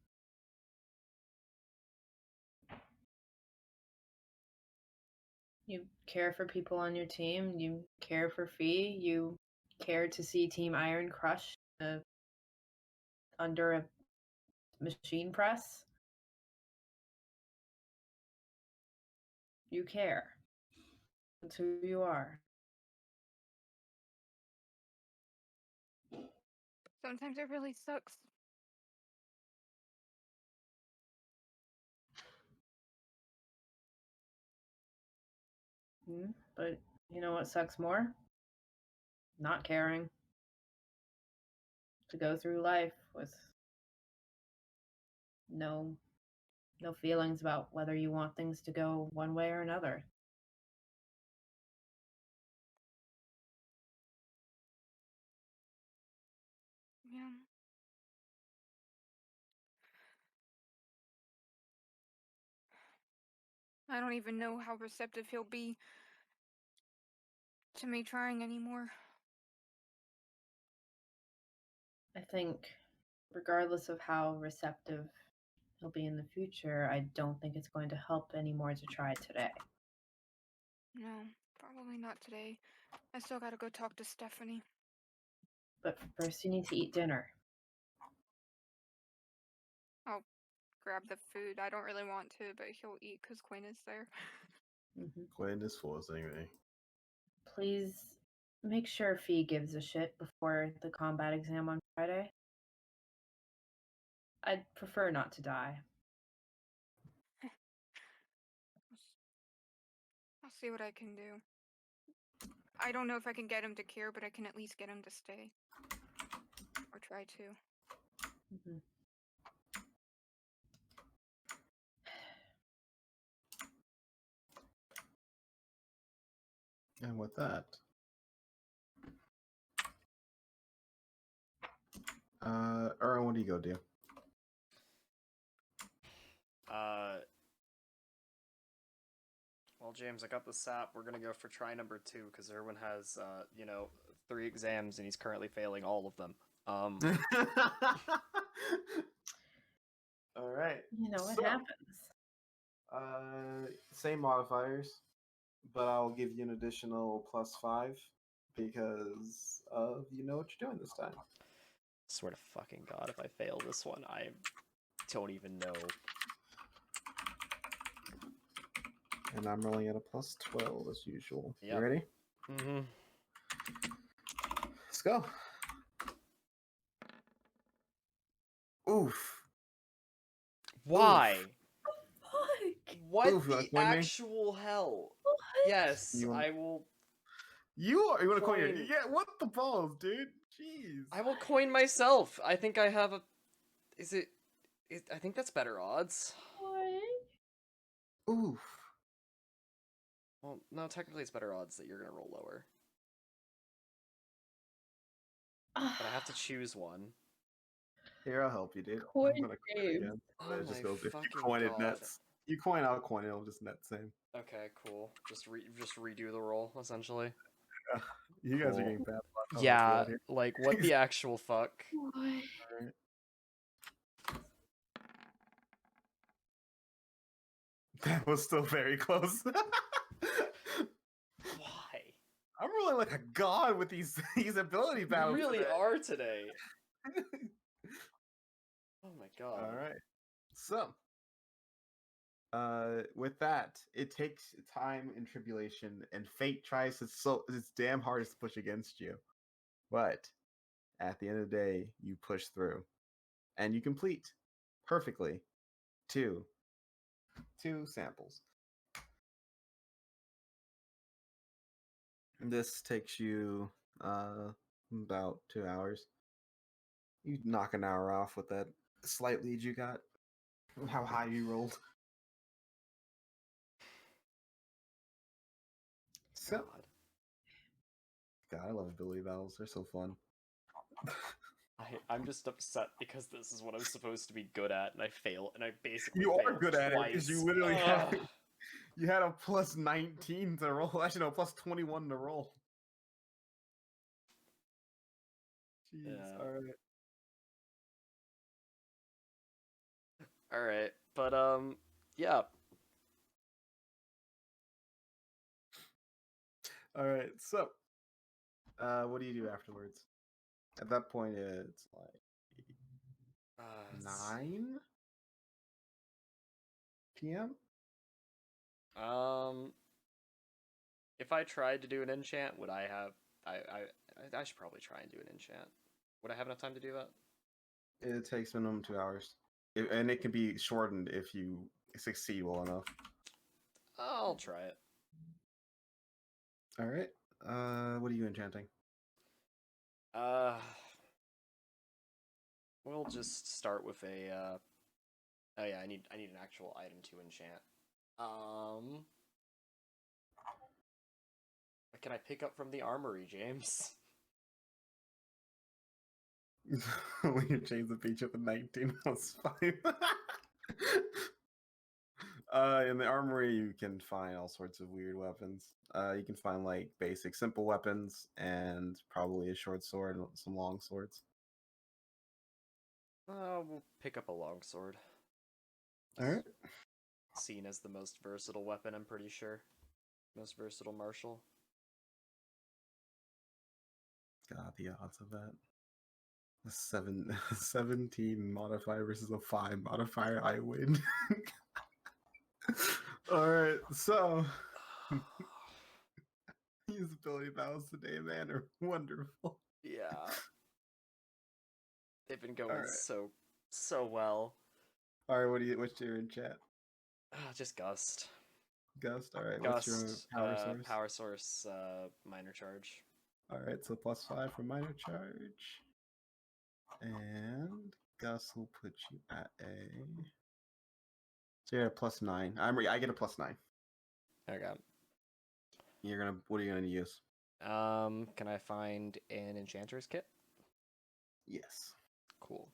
You care for people on your team, you care for Fee, you care to see Team Iron crushed under a machine press. You care. That's who you are. Sometimes it really sucks. But you know what sucks more? Not caring. To go through life with no feelings about whether you want things to go one way or another. Yeah. I don't even know how receptive he'll be to me trying anymore. I think regardless of how receptive he'll be in the future, I don't think it's going to help anymore to try today. No, probably not today. I still gotta go talk to Stephanie. But first you need to eat dinner. I'll grab the food. I don't really want to, but he'll eat because Quinn is there. Quinn is forcing me. Please make sure Fee gives a shit before the combat exam on Friday. I'd prefer not to die. I'll see what I can do. I don't know if I can get him to care, but I can at least get him to stay. Or try to. Mm-hmm. And with that, Erwin, what do you go do? Well, James, I got the sap. We're gonna go for try number 2 because Erwin has, 3 exams and he's currently failing all of them. All right. You know what happens. Same modifiers, but I'll give you an additional +5 because of you know what you're doing this time. Swear to fucking God, if I fail this one, I don't even know. And I'm rolling at a plus 12 as usual. Yep. You ready? Mm-hmm. Let's go. Oof. Why? Fuck. What Oof, you wanna the coin me? actual hell? What? Yes, You want- I will. You want to coin your? Coin. Yeah. What the balls, dude? Jeez. I will coin myself. I think I have a. Is it? I think that's better odds. What? Oof. Well, no, technically it's better odds that you're gonna roll lower. But I have to choose one. Here, I'll help you, dude. Coin I'm gonna coin James. again. Oh It just my goes if you fucking coin it God. nets. You coin, I'll coin. It'll just net same. Okay, cool. Just redo the roll essentially. You guys are Cool. getting bad luck. I'll help you Yeah, out here. like what the actual fuck? What? Alright. That was still very close. Why? I'm rolling like a god with these ability You battles. really today. are today. Oh my God. All right. So, with that, it takes time and tribulation, and fate tries its damn hardest to push against you. But at the end of the day, you push through, and you complete perfectly two samples. This takes you about 2 hours. You knock an hour off with that slight lead you got. How high you rolled. So, God. God, I love ability battles. They're so fun. I'm just upset because this is what I'm supposed to be good at, and I fail, and I basically You are failed good at it because twice. you literally had Ugh. you had a plus 19 to roll. Actually, no, plus 21 to roll. Jeez. Yeah. All right. All right, but yeah. All right. So, what do you do afterwards? At that point, it's like Let's see. 9 p.m. If I tried to do an enchant, would I have? I should probably try and do an enchant. Would I have enough time to do that? It takes minimum 2 hours, and it can be shortened if you succeed well enough. I'll try it. All right. What are you enchanting? We'll just start with a. Oh yeah, I need an actual item to enchant. What can I pick up from the armory, James? When you change the feature to 19 plus 5. In the armory, you can find all sorts of weird weapons. You can find like basic, simple weapons, and probably a short sword and some long swords. We'll pick up a longsword. All right. Seen as the most versatile weapon, I'm pretty sure. Most versatile martial. God, the odds of that. A 17 modifier versus a 5 modifier, I win. All right, so these ability battles today, man, are wonderful. Yeah. They've been going Alright. so well. All right, what's your in chat? Just Gust. Gust. All right, Gust, what's your power source? Power source, minor charge. All right, so plus 5 for minor charge, and Gust will put you at a. So you're at plus 9. I get a plus 9. Okay. What are you gonna use? Can I find an enchanter's kit? Yes. Cool.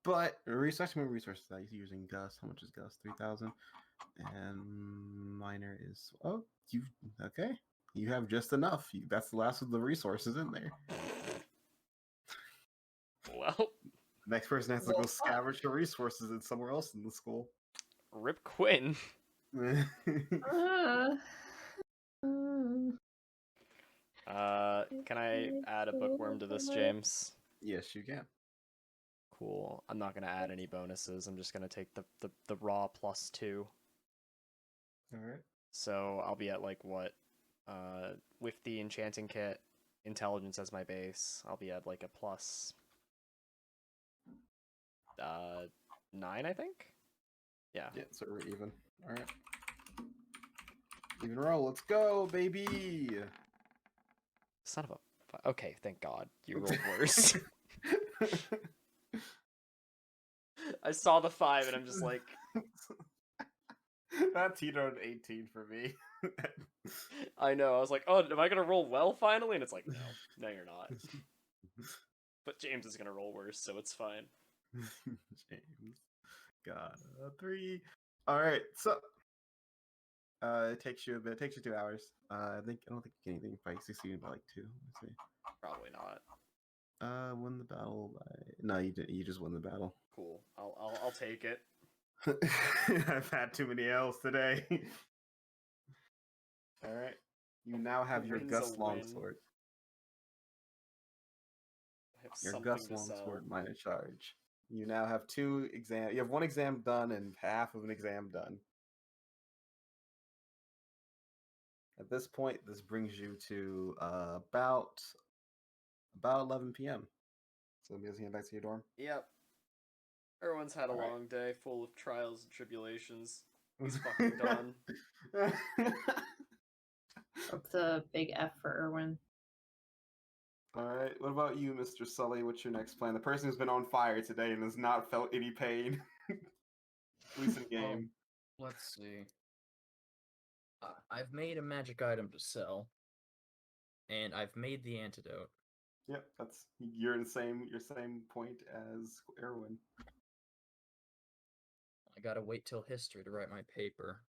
But resources that you're using Gust. How much is Gust? 3,000. And minor is okay. You have just enough. That's the last of the resources in there. Well, Next person has to go scavenge the resources in somewhere else in the school. Rip Quinn. Can I add a bookworm to this, James? Yes, you can. Cool. I'm not gonna add any bonuses. I'm just gonna take the raw +2. All right. So I'll be at like what? With the enchanting kit, intelligence as my base, I'll be at like a plus 9, I think. Yeah. Yeah, so we're even. All right. Even roll. Let's go, baby. Son of a. Okay, thank God you rolled worse. I saw the 5 and I'm just like, That teetered 18 for me. I know. I was like, oh, am I gonna roll well finally? And it's like, no, you're not. But James is gonna roll worse, so it's fine. James. God. 3. All right. So it takes you a bit. It takes you 2 hours. I don't think you get anything by succeeding by like 2. Let's see. Probably not. Won the battle by. No, you didn't. You just won the battle. Cool. I'll take it. I've had too many L's today. All right. You now have your Win's a Gus win. Longsword. I have Your something Gus to sell. Longsword minor charge. You now have 2 exam. You have 1 exam done and half of an exam done. At this point, this brings you to about 11 p.m. So you guys get back to your dorm. Yep. Everyone's had a All right. long day full of trials and tribulations. He's fucking done. That's a big F for Erwin. All right. What about you, Mr. Sully? What's your next plan? The person who's been on fire today and has not felt any pain. At least in game. Let's see. I've made a magic item to sell, and I've made the antidote. Yep, that's you're in the same point as Erwin. I gotta wait till history to write my paper.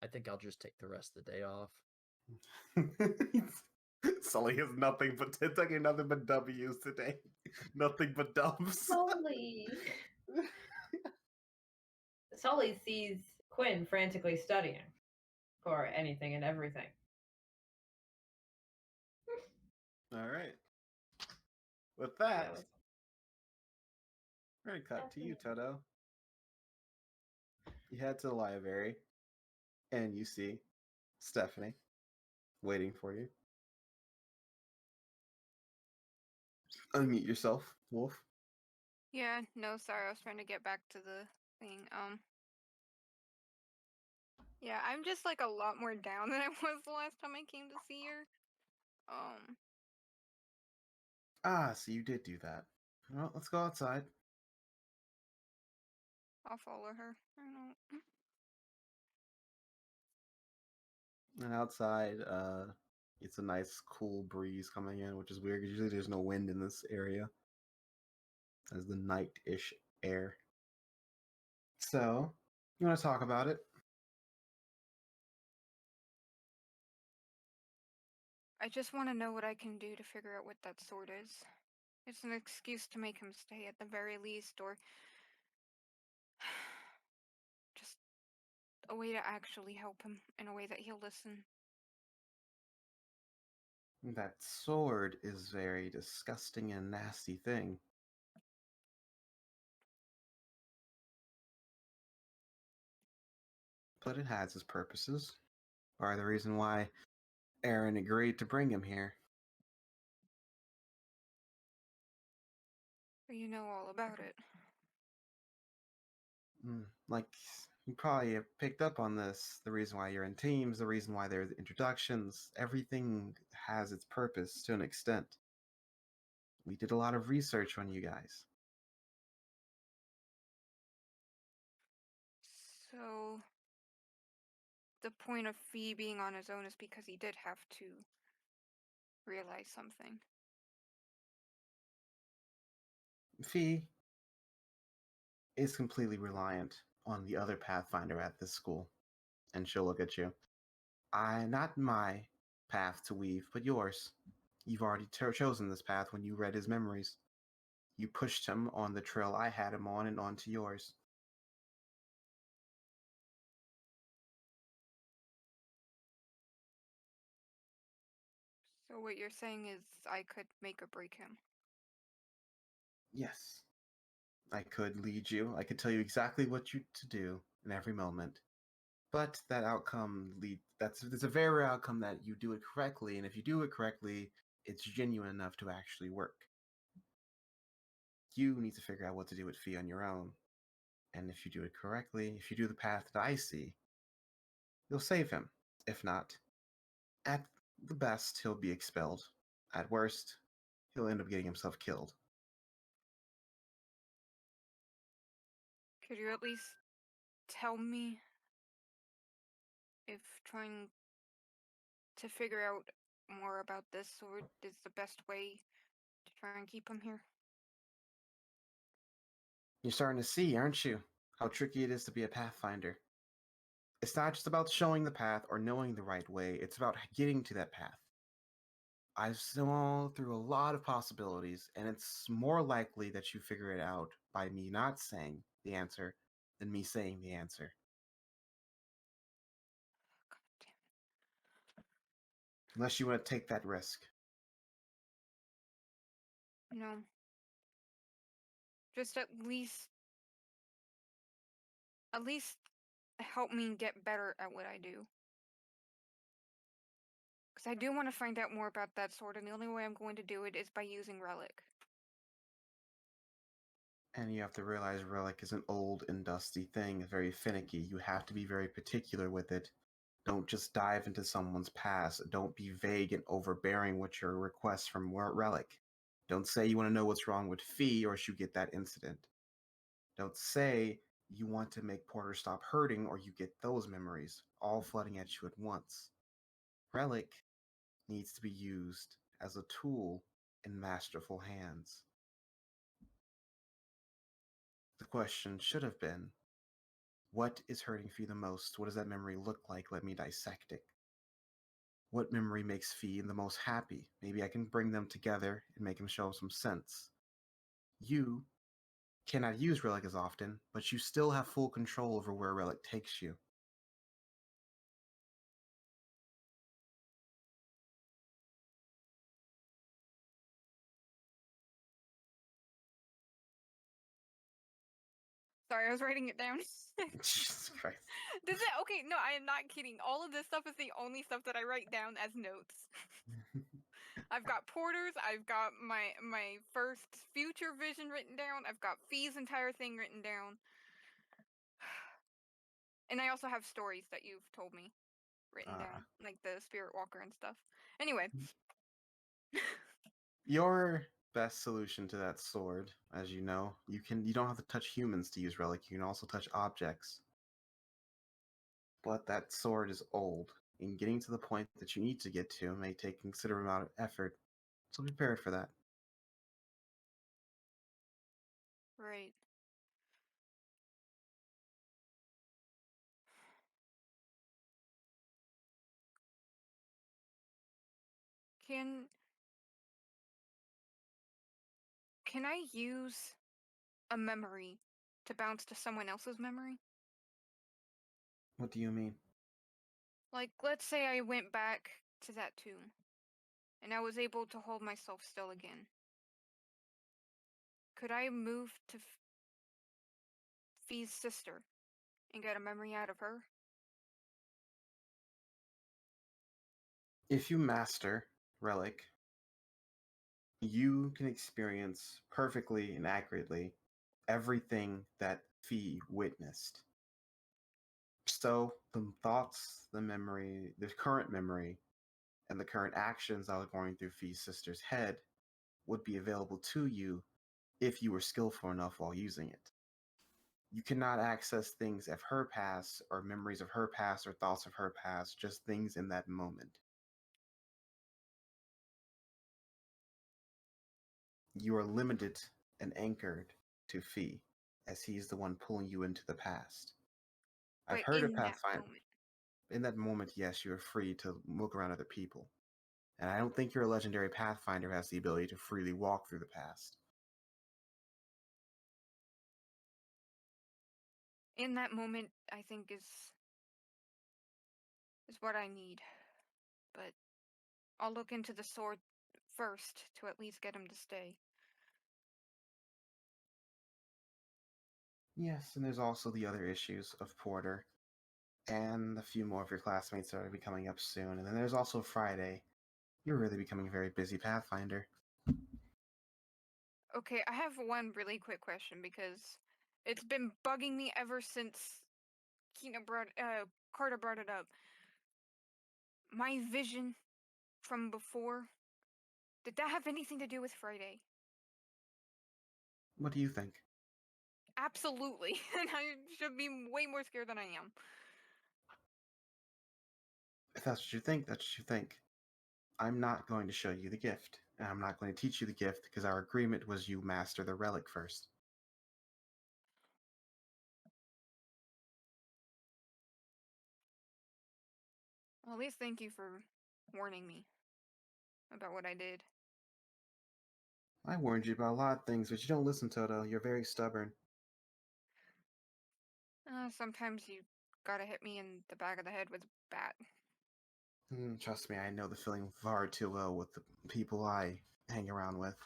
I think I'll just take the rest of the day off. Sully has nothing but taking nothing but W's today. Nothing but dubs. Sully. Sully sees Quinn frantically studying for anything and everything. All right. With that, we're gonna cut to you, Toto. You head to the library, and you see Stephanie waiting for you. Unmute yourself, Wolf. Yeah, no, sorry, I was trying to get back to the thing. Yeah, I'm just like a lot more down than I was the last time I came to see her. Ah, so you did do that. Well, let's go outside. I'll follow her. I don't. And outside, it's a nice cool breeze coming in, which is weird because usually there's no wind in this area. As the night-ish air. So, you want to talk about it? I just want to know what I can do to figure out what that sword is. It's an excuse to make him stay at the very least, or just a way to actually help him in a way that he'll listen. That sword is very disgusting and nasty thing. But it has its purposes. Are the reason why Aaron agreed to bring him here. You know all about it. Like, you probably have picked up on this. The reason why you're in teams, the reason why there's introductions, everything has its purpose to an extent. We did a lot of research on you guys. So, the point of Fee being on his own is because he did have to realize something. Fee is completely reliant on the other Pathfinder at this school. And she'll look at you. Not my path to weave, but yours. You've already chosen this path when you read his memories. You pushed him on the trail I had him on and onto yours. So what you're saying is I could make or break him. Yes, I could lead you. I could tell you exactly what you to do in every moment. But that outcome that's it's a very rare outcome that you do it correctly, and if you do it correctly, it's genuine enough to actually work. You need to figure out what to do with Fee on your own. And if you do it correctly, if you do the path that I see, you'll save him. If not, at the best, he'll be expelled. At worst, he'll end up getting himself killed. Could you at least tell me if trying to figure out more about this sword is the best way to try and keep him here? You're starting to see, aren't you, how tricky it is to be a pathfinder. It's not just about showing the path or knowing the right way, it's about getting to that path. I've saw through a lot of possibilities, and it's more likely that you figure it out by me not saying the answer than me saying the answer. God Unless you want to take that risk. damn. No. Just at least help me get better at what I do. Because I do want to find out more about that sword, and the only way I'm going to do it is by using Relic. And you have to realize Relic is an old and dusty thing, very finicky. You have to be very particular with it. Don't just dive into someone's past. Don't be vague and overbearing with your requests from Relic. Don't say you want to know what's wrong with Fee or you get that incident. Don't say you want to make Porter stop hurting or you get those memories all flooding at you at once. Relic needs to be used as a tool in masterful hands. The question should have been, what is hurting Fee the most? What does that memory look like? Let me dissect it. What memory makes Fee the most happy? Maybe I can bring them together and make them show some sense. You cannot use Relic as often, but you still have full control over where Relic takes you. Sorry, I was writing it down. Jesus Christ. Okay, no, I am not kidding. All of this stuff is the only stuff that I write down as notes. I've got Porter's, I've got my first future vision written down, I've got Fee's entire thing written down. And I also have stories that you've told me written down, like the Spirit Walker and stuff. Anyway. Your best solution to that sword, as you know, you don't have to touch humans to use Relic, you can also touch objects. But that sword is old, and getting to the point that you need to get to may take a considerable amount of effort, so be prepared for that. Right. Can I use a memory to bounce to someone else's memory? What do you mean? Like, let's say I went back to that tomb, and I was able to hold myself still again. Could I move to Fee's sister and get a memory out of her? If you master Relic, you can experience perfectly and accurately everything that Fee witnessed. So the thoughts, the memory, the current memory, and the current actions that are going through Fee's sister's head would be available to you if you were skillful enough while using it. You cannot access things of her past or memories of her past or thoughts of her past, just things in that moment. You are limited and anchored to Fee, as he's the one pulling you into the past. I've But heard of in that Pathfinder. moment. In that moment, yes, you are free to look around other people. And I don't think your legendary Pathfinder has the ability to freely walk through the past. In that moment, I think is what I need. But I'll look into the sword first to at least get him to stay. Yes, and there's also the other issues of Porter, and a few more of your classmates are to be coming up soon. And then there's also Friday. You're really becoming a very busy Pathfinder. Okay, I have one really quick question because it's been bugging me ever since Carter brought it up. My vision from before, did that have anything to do with Friday? What do you think? Absolutely. And I should be way more scared than I am. If that's what you think, that's what you think. I'm not going to show you the gift, and I'm not going to teach you the gift because our agreement was you master the relic first. Well, at least thank you for warning me about what I did. I warned you about a lot of things, but you don't listen, Toto. You're very stubborn. Sometimes you gotta hit me in the back of the head with a bat. Trust me, I know the feeling far too well with the people I hang around with.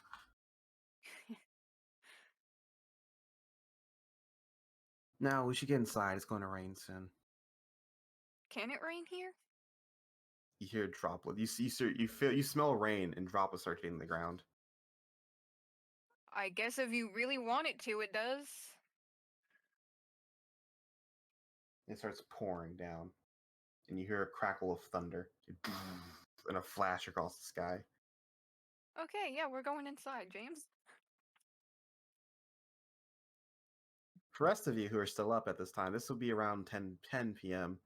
Now, we should get inside. It's going to rain soon. Can it rain here? You hear droplets. You smell rain and droplets start hitting the ground. I guess if you really want it to, it does. It starts pouring down, and you hear a crackle of thunder and a flash across the sky. Okay, yeah, we're going inside, James. For the rest of you who are still up at this time, this will be around 10 p.m.,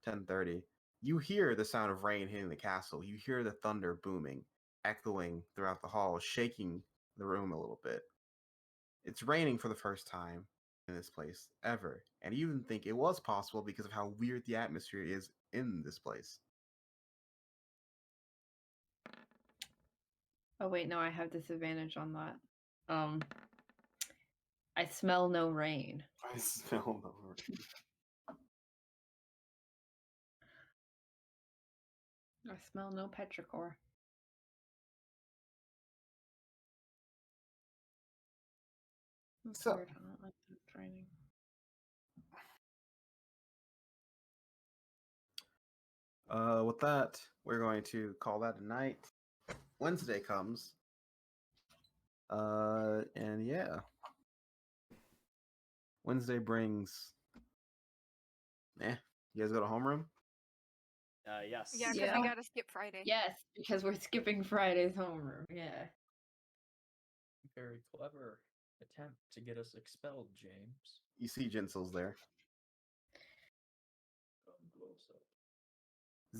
10:30. You hear the sound of rain hitting the castle. You hear the thunder booming, echoing throughout the hall, shaking the room a little bit. It's raining for the first time in this place ever, and you even think it was possible because of how weird the atmosphere is in this place. Oh wait, no, I have disadvantage on that. I smell no rain. I smell the rain. I smell no petrichor. That's So- weird. I don't like that it's raining. With that, we're going to call that a night. Wednesday comes. And yeah. Wednesday brings. You guys go to homeroom? Yes. Yeah, because Yeah. we gotta skip Friday. Yes, because we're skipping Friday's homeroom. Yeah. Very clever attempt to get us expelled, James. You see Jinsel's there. Come close up.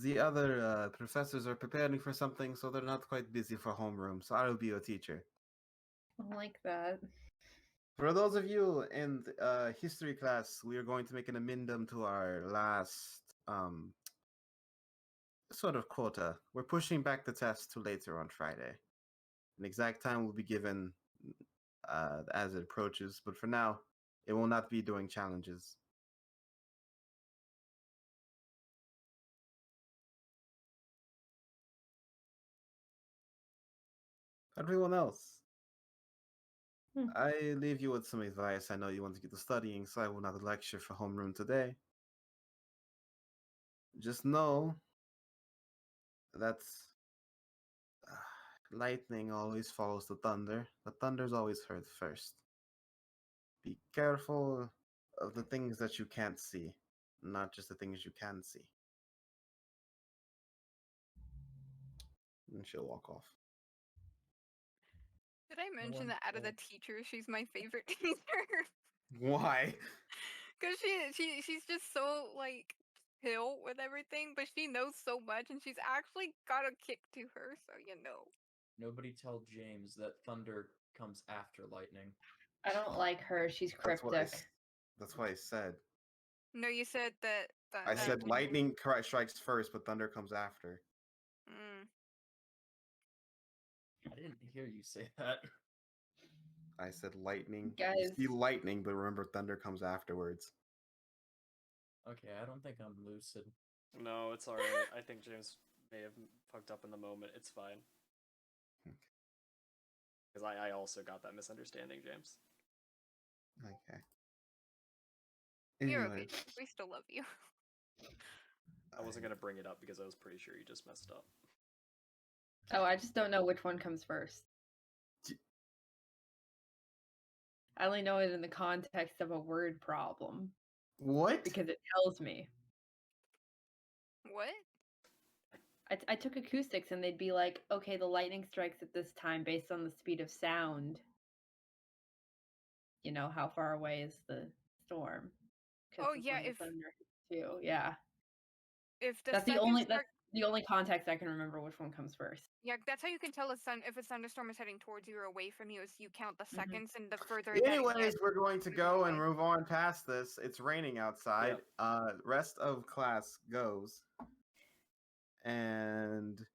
The other professors are preparing for something, so they're not quite busy for homeroom, so I'll be your teacher. I like that. For those of you in history class, we are going to make an amendum to our last sort of quota. We're pushing back the test to later on Friday. An exact time will be given as it approaches, but for now, it will not be doing challenges. Everyone else, I leave you with some advice. I know you want to get to studying, so I will not lecture for homeroom today. Just know that lightning always follows the thunder. The thunder's always heard first. Be careful of the things that you can't see, not just the things you can see. And she'll walk off. Did I mention one that out of the told- teachers, she's my favorite teacher? Why? Because she's just so like chill with everything, but she knows so much, and she's actually got a kick to her. So you know. Nobody tell James that thunder comes after lightning. I don't like her. She's cryptic. That's what I said. No, you said that. I said lightning strikes first, but thunder comes after. Mm. I didn't hear you say that. I said lightning. Guys. You see lightning, but remember thunder comes afterwards. Okay, I don't think I'm lucid. No, it's alright. I think James may have fucked up in the moment. It's fine. Because I also got that misunderstanding, James. Okay. You're Anyway, okay. We still love you. I wasn't gonna bring it up because I was pretty sure you just messed up. Oh, I just don't know which one comes first. I only know it in the context of a word problem what? because it tells me. What? I took acoustics and they'd be like, okay, the lightning strikes at this time based on the speed of sound. You know, how far away is the storm? 'Cause Oh the yeah, sun and if thunder too. Yeah. if the That's seconds that's start, the only context I can remember which one comes first. yeah, that's how you can tell if a thunderstorm is heading towards you or away from you. Is you count the Mhm. seconds, and the further that it Anyways, gets, we're going to further go and away. move on past this. It's raining outside. Rest of class goes, and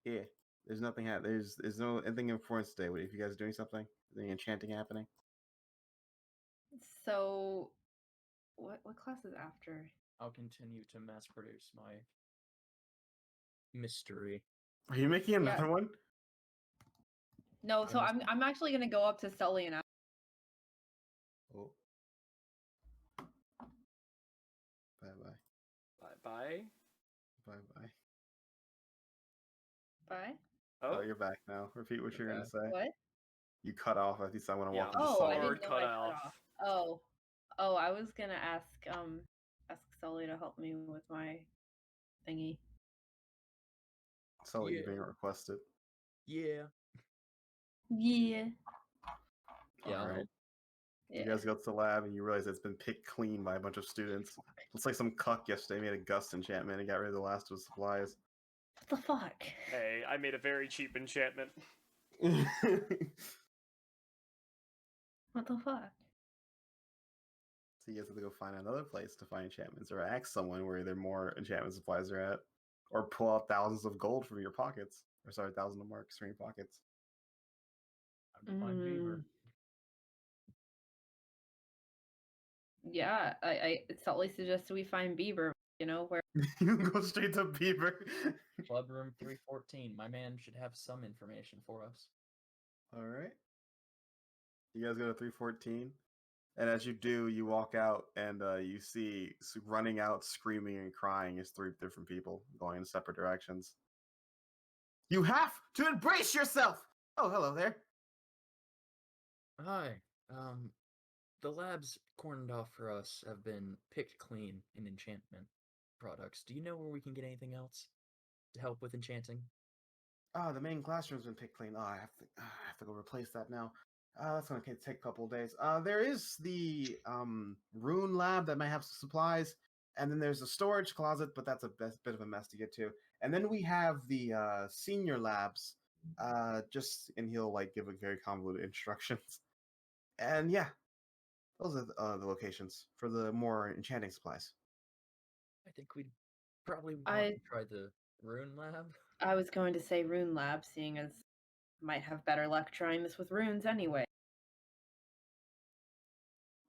yeah, there's nothing. There's no anything important today. If you guys are doing something, anything enchanting happening? So, what class is after? I'll continue to mass produce my mystery. Are you making another one? No, so I'm actually gonna go up to Sully and ask. Oh. Bye bye. Bye bye. Bye bye. Bye. Oh, you're back now. Repeat what You're you're gonna say. What? You cut off. I think I want to Yeah, walk into Oh, Sully. I hard didn't know I cut cut off. off. Oh, I was gonna ask Sully to help me with my thingy. Sully, you're Yeah. being requested. Yeah. Yeah. Yeah. All right. Yeah. You guys go to the lab and you realize it's been picked clean by a bunch of students. Looks like some cuck yesterday made a gust enchantment and got rid of the last of his supplies. What the fuck? Hey, I made a very cheap enchantment. What the fuck? So you guys have to go find another place to find enchantments, or ask someone where their more enchantment supplies are at, or pull out thousands of gold from your pockets, or sorry, thousands of marks from your pockets. Time to find Beaver. Yeah, Sully suggested we find Beaver. You know where? You can go straight to Beaver. Club room 314. My man should have some information for us. All right. You guys go to 314, and as you do, you walk out and you see running out, screaming and crying is three different people going in separate directions. You have to embrace yourself. Oh, hello there. Hi. The labs cornered off for us have been picked clean in enchantment products. Do you know where we can get anything else to help with enchanting? Oh, the main classroom's been picked clean. Oh, I have to go replace that now. That's gonna take a couple of days. There is the rune lab that might have some supplies, and then there's a storage closet, but that's a bit of a mess to get to. And then we have the senior labs. And he'll like give a very convoluted instructions. And yeah, those are the locations for the more enchanting supplies. I think we'd probably want I- to try the rune lab. I was going to say Rune Lab, seeing as might have better luck trying this with runes anyway.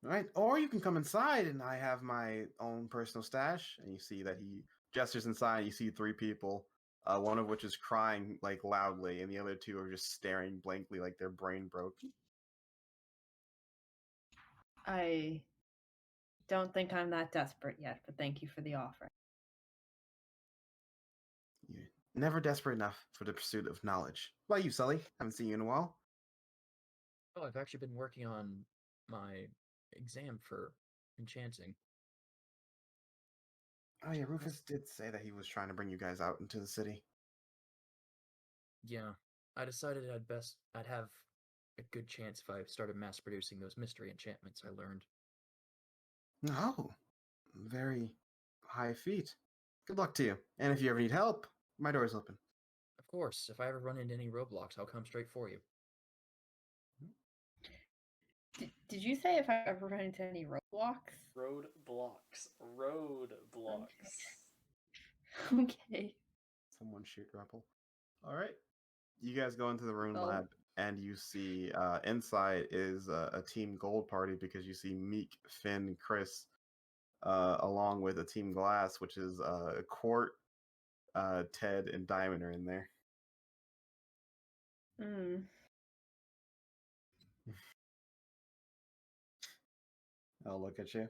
All right, or you can come inside, and I have my own personal stash. And you see that he gestures inside. You see three people, one of which is crying like loudly, and the other two are just staring blankly, like their brain broke. I don't think I'm that desperate yet, but thank you for the offer. You're never desperate enough for the pursuit of knowledge. Why you, Sully? Haven't seen you in a while. Oh, I've actually been working on my exam for enchanting. Oh yeah, Rufus did say that he was trying to bring you guys out into the city. Yeah, I decided I'd have a good chance if I started mass producing those mystery enchantments I learned. Oh, very high feat. Good luck to you. And if you ever need help, my door's open. Of course, if I ever run into any roadblocks, I'll come straight for you. Did you say if I ever run into any roadblocks? Roadblocks. Roadblocks. Okay. Someone shoot Rebel. All right. You guys go into the rune Oh. lab, and you see inside is a team gold party because you see Meek, Finn, Chris, along with a team glass, which is Court, Ted, and Diamond are in there. Hmm. I'll look at you.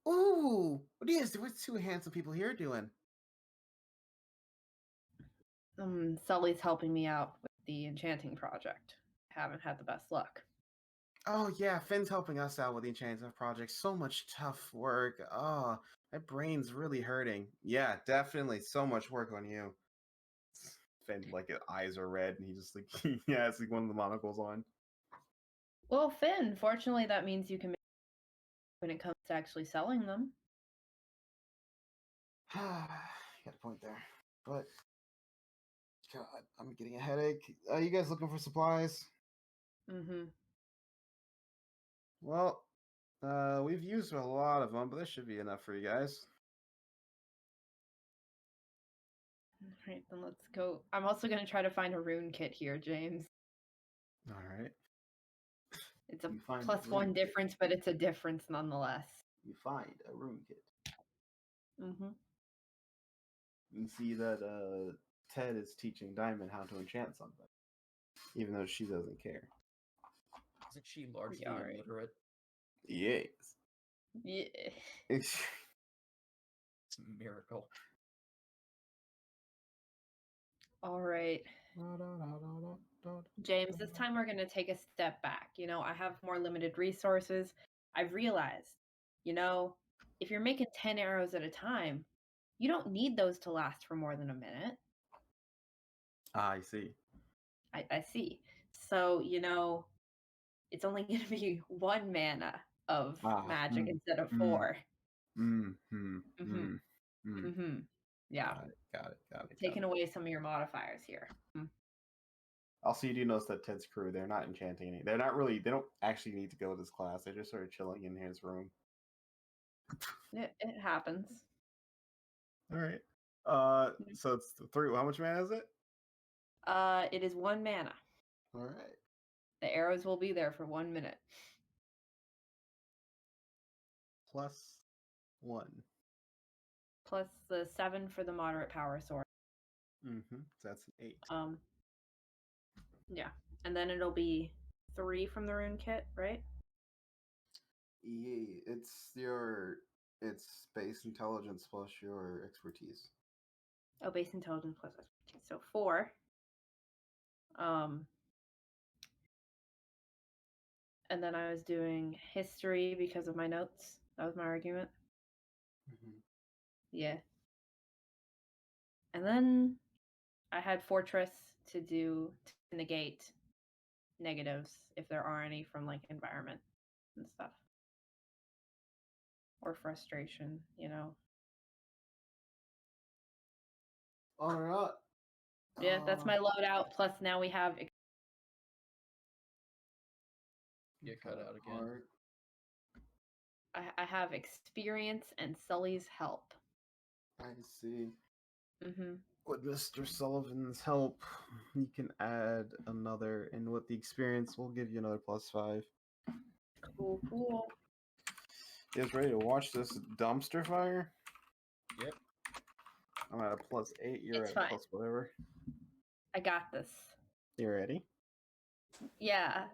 Ooh, what's two handsome people here doing? Sully's helping me out with the enchanting project. Haven't had the best luck. Oh yeah, Finn's helping us out with the enchanting project. So much tough work. Oh, my brain's really hurting. Yeah, definitely. So much work on you. Finn, like his eyes are red, and he just like he has like one of the monocles on. Well, Finn, fortunately, that means you can make when it comes to actually selling them. Got a point there, but God, I'm getting a headache. You guys looking for supplies? Mm-hmm. Well, we've used a lot of them, but this should be enough for you guys. All right, then let's go. I'm also going to try to find a rune kit here, James. All right. It's a You find plus a rune 1 kit. difference, but it's a difference nonetheless. You find a rune kit. Mm-hmm. You can see that Ted is teaching Diamond how to enchant something, even though she doesn't care. Isn't she largely Yeah, right. illiterate? Yes. Yeah. It's a miracle. All right. James, this time we're going to take a step back. You know, I have more limited resources. I've realized, you know, if you're making 10 arrows at a time, you don't need those to last for more than a minute. I see. I see. So, you know, it's only going to be 1 mana of magic instead of 4. Yeah. Got it. Taking away some of your modifiers here. Also, you do notice that Ted's crew, they're not enchanting any. They don't actually need to go to this class. They're just sort of chilling in his room. It happens. All right. So it's 3. How much mana is it? It is 1 mana. All right. The arrows will be there for 1 minute. +1. Plus the 7 for the moderate power sword. So that's an 8. Yeah. And then it'll be 3 from the rune kit, right? Yeah, it's base intelligence plus your expertise. Oh, base intelligence plus expertise. So 4. And then I was doing history because of my notes. That was my argument. Yeah. And then I had fortress to negate negatives if there are any from like environment and stuff. Or frustration, you know. All right. Yeah, that's my loadout. Plus now we have Get cut out again. I have experience and Sully's help. I see. Mm-hmm. With Mr. Sullivan's help, you can add another, and with the experience, we'll give you another +5. Cool. You guys ready to watch this dumpster fire? Yep. I'm at a +8. You're It's at fine. plus whatever. I got this. You ready? Yeah.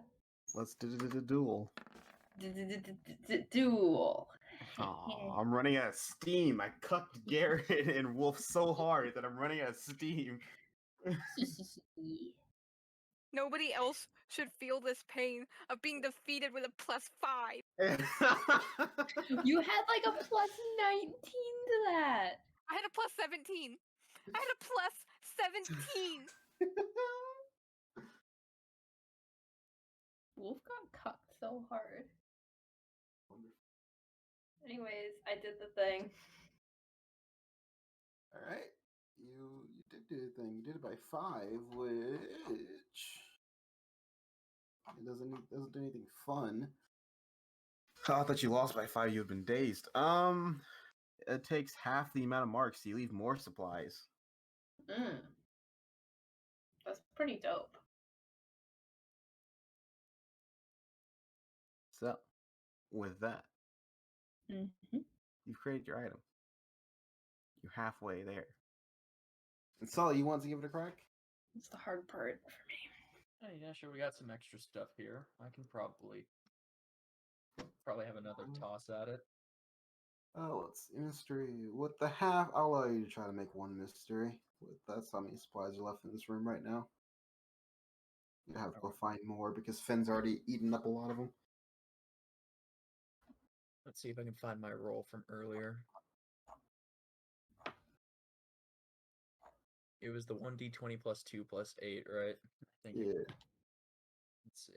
Let's do the duel. Duel. Aw, I'm running out of steam. I cucked Garrett and Wolf so hard that I'm running out of steam. Nobody else should feel this pain of being defeated with a +5. You had like a +19 to that. I had a +17. I had a +17. Wolf got cucked so hard. Anyways, I did the thing. All right, you did do the thing. You did it by 5, which it doesn't do anything fun. I thought you lost by 5. You've been dazed. It takes half the amount of marks. So you leave more supplies. That's pretty dope. So, with that, Mm-hmm. you've created your item. You're halfway there. And Sully, you want to give it a crack? It's the hard part for me. Hey, yeah, sure. We got some extra stuff here. I can probably have another toss at it. Let's see, mystery. With the half, I'll allow you to try to make one mystery. That's how many supplies are left in this room right now. You have to go find more because Finn's already eaten up a lot of them. Let's see if I can find my roll from earlier. It was the 1d20 plus 2 plus 8, right? I think. Yeah. Let's see.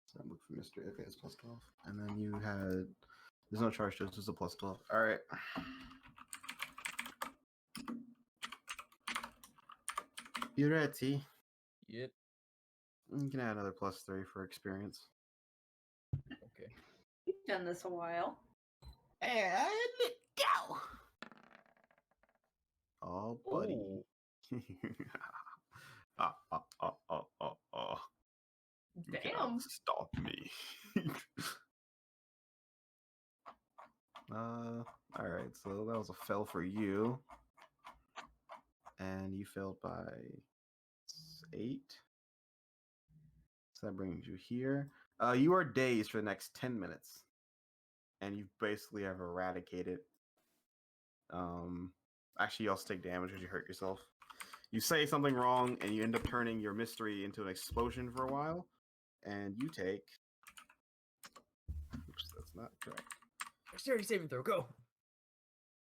So I'm looking for mystery. Okay, it's plus 12. And then you had. There's no charge to it, just a plus 12. Alright. You ready? Yep. You can add another plus 3 for experience. Okay. You've done this a while. And go! Oh, buddy. Oh. You cannot Damn. stop me. Alright, so that was a fail for you. And you failed by 8. So that brings you here. You are dazed for the next 10 minutes. And you basically have eradicated. Actually, you also take damage because you hurt yourself. You say something wrong, and you end up turning your mystery into an explosion for a while. And you take. Oops, that's not correct. Dexterity saving throw, go!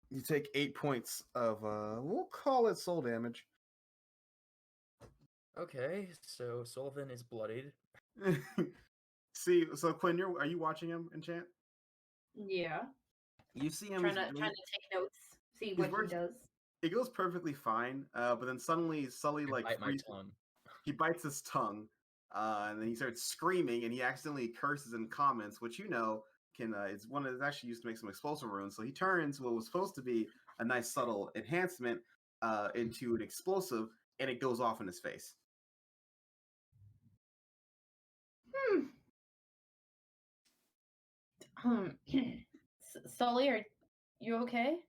You take 8 points of, we'll call it soul damage. Okay, so Sullivan is bloodied. See, so Quinn, are you watching him enchant? Yeah. You see him. Trying to take notes. See what he does. It goes perfectly fine, but then suddenly Sully I bite my tongue. He bites his tongue, and then he starts screaming, and he accidentally curses and comments, which you know can it's one that's actually used to make some explosive runes. So he turns what was supposed to be a nice subtle enhancement into an explosive, and it goes off in his face. Sully, are you okay?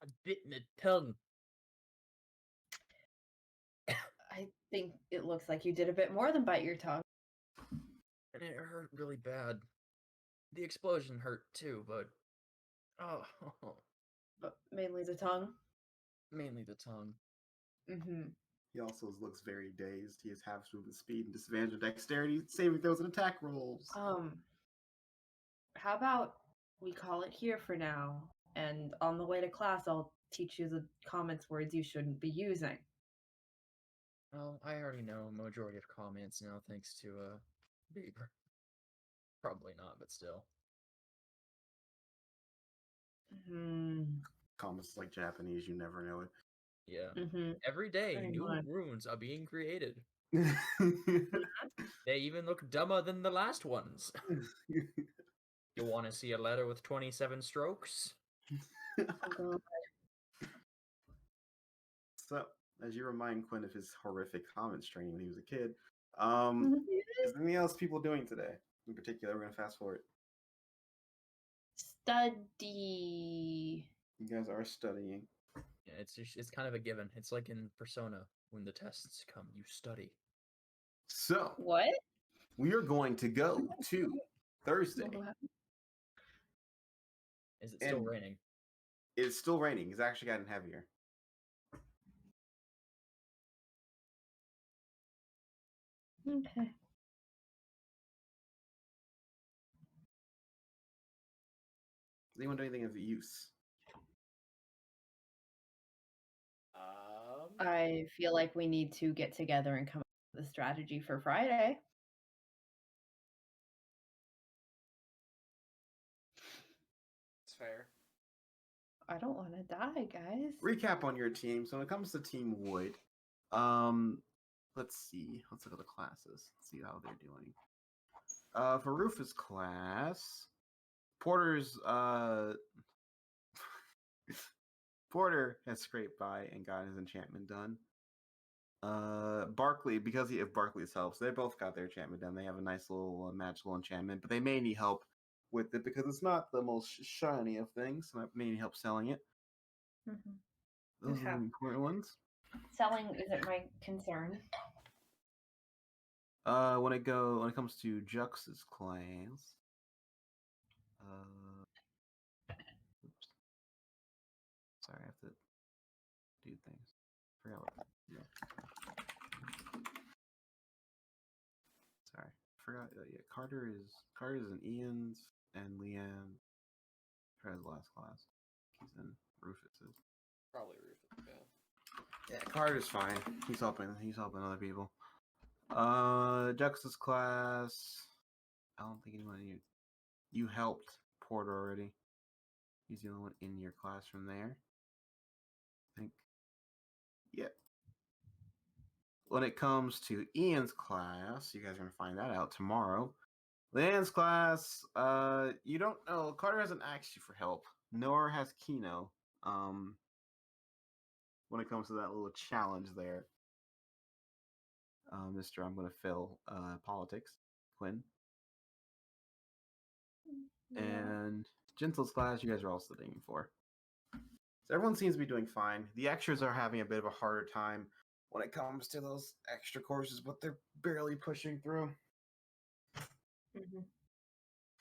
A bit in the tongue. I think it looks like you did a bit more than bite your tongue. And it hurt really bad. The explosion hurt too, but But mainly the tongue. mainly the tongue. Mm-hmm. He also looks very dazed. He has half movement speed and disadvantage of dexterity, saving throws and attack rolls. How about we call it here for now, and on the way to class, I'll teach you the comments words you shouldn't be using. Well, I already know a majority of comments now, thanks to Beaver. Probably not, but still. Comments like Japanese, you never know it. Yeah. Mm-hmm. Every day, Very new much. runes are being created. They even look dumber than the last ones. You want to see a letter with 27 strokes? Oh, God. So, as you remind Quinn of his horrific comments training when he was a kid, is there anything else people doing today? In particular, we're going to fast forward. Study. You guys are studying. Yeah, it's kind of a given. It's like in Persona, when the tests come, you study. So, What? we are going to go to Thursday. Is it still raining? It's still raining. It's actually gotten heavier. Okay. Does anyone do anything of use? I feel like we need to get together and come up with a strategy for Friday. It's fair. I don't want to die, guys. Recap on your team. So when it comes to Team Wood, let's see. Let's look at the classes. See how they're doing. For Rufus' class, Porter's Porter has scraped by and got his enchantment done. Barkley, because of Barkley's help, so they both got their enchantment done. They have a nice little magical enchantment, but they may need help with it because it's not the most shiny of things. So I may need help selling it. Mm-hmm. Those are the important ones. Selling isn't my concern. When it comes to Jux's class, oops. Sorry, I have to do things. Forgot what. Yeah. Sorry, forgot. Yeah, Carter's in Ian's and Leanne. Forgot his last class. He's in Rufus's. Probably Rufus. Yeah. Yeah, Carter's fine. He's helping other people. Jux's class. I don't think anyone you helped Porter already. He's the only one in your class from there. I think. Yeah. When it comes to Ian's class, you guys are gonna find that out tomorrow. Leanne's class, you don't know. Carter hasn't asked you for help, nor has Kino. When it comes to that little challenge there, Mister, I'm gonna fail politics, Quinn, and Gentle's class. You guys are all studying for. So everyone seems to be doing fine. The extras are having a bit of a harder time when it comes to those extra courses, but they're barely pushing through. Mm-hmm.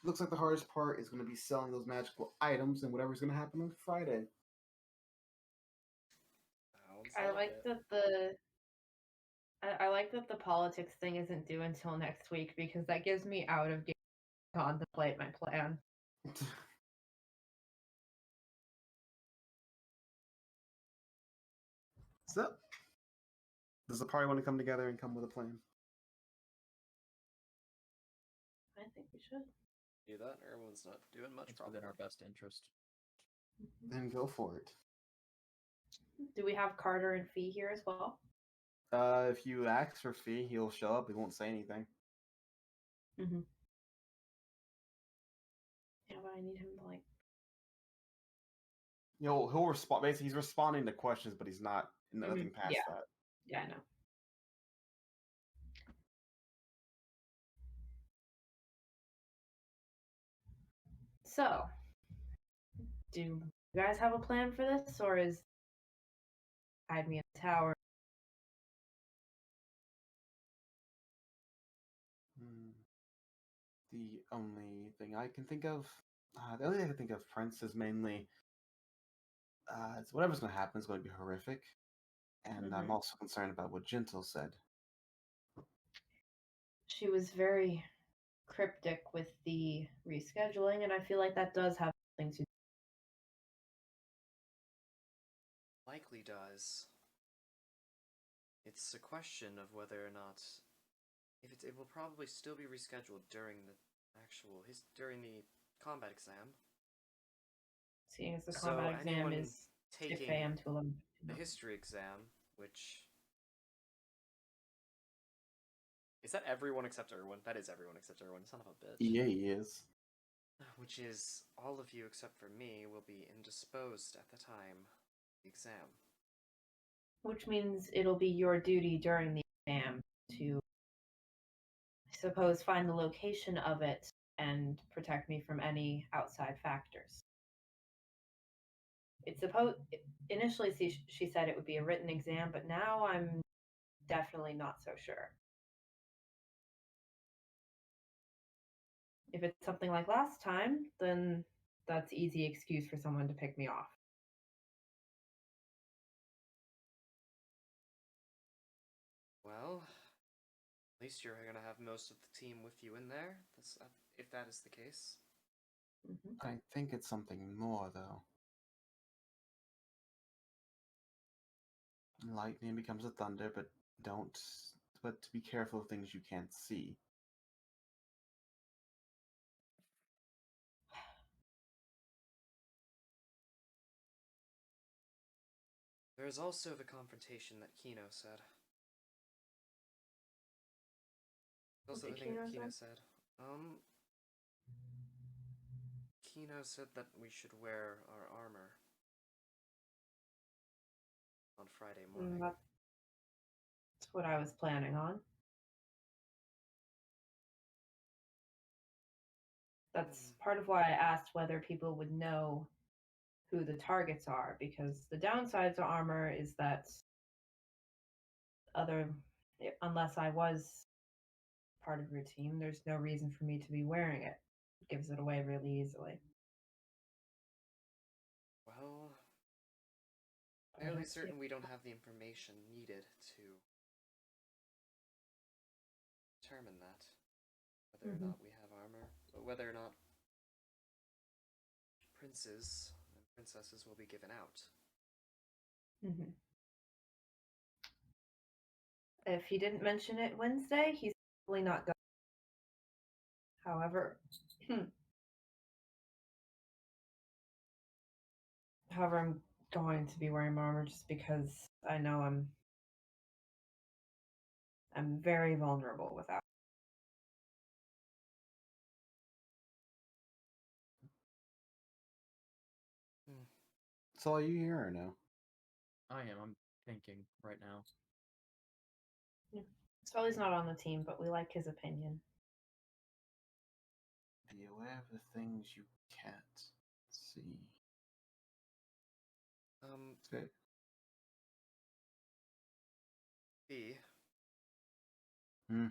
Looks like the hardest part is going to be selling those magical items and whatever's going to happen on Friday. I like that I like that the politics thing isn't due until next week because that gives me out of game to contemplate my plan. So, does the party want to come together and come with a plan? I think we should. Do that. Everyone's not doing much. It's within our best interest. Then go for it. Do we have Carter and Fee here as well? If you ask for Fee, he'll show up. He won't say anything. Mm-hmm. Yeah, but I need him to He'll respond. Basically, he's responding to questions, but he's not nothing past yeah. that. Yeah, I know. So, do you guys have a plan for this, or is hide me in the tower? The only thing I can think of, Prince, is mainly it's whatever's going to happen is going to be horrific, and I'm also concerned about what Gentle said. She was very cryptic with the rescheduling, and I feel like that does have something to do. Likely does. It's a question of whether or not it will probably still be rescheduled during the during the combat exam. Seeing as the combat exam is 6 a.m. to 11. The history exam, which is that everyone except Erwin? That is everyone except Erwin. Son of a bitch. Yeah, he is. Which is all of you except for me will be indisposed at the time of the exam. Which means it'll be your duty during the exam to, I suppose, find the location of it and protect me from any outside factors. Initially she said it would be a written exam, but now I'm definitely not so sure. If it's something like last time, then that's easy excuse for someone to pick me off. Well, at least you're going to have most of the team with you in there, if that is the case. I think it's something more, though. Lightning becomes a thunder, but be careful of things you can't see. There is also the confrontation that Kino said. Also the thing that Kino said. Kino said that we should wear our armor on Friday morning. That's what I was planning on. That's part of why I asked whether people would know who the targets are, because the downside to armor is that unless I was part of your team, there's no reason for me to be wearing it. It gives it away really easily. Well, I fairly don't see certain it. we don't have the information needed to determine that. Whether or Mhm. not we have armor, but whether or not princes and princesses will be given out. Mhm. If he didn't mention it Wednesday, he's probably not going. However, however, I'm going to be wearing my armor just because I know I'm very vulnerable without. So are you here or no? I am. I'm thinking right now. Sully's not on the team, but we like his opinion. Be aware of the things you can't see. Okay. B. Hmm.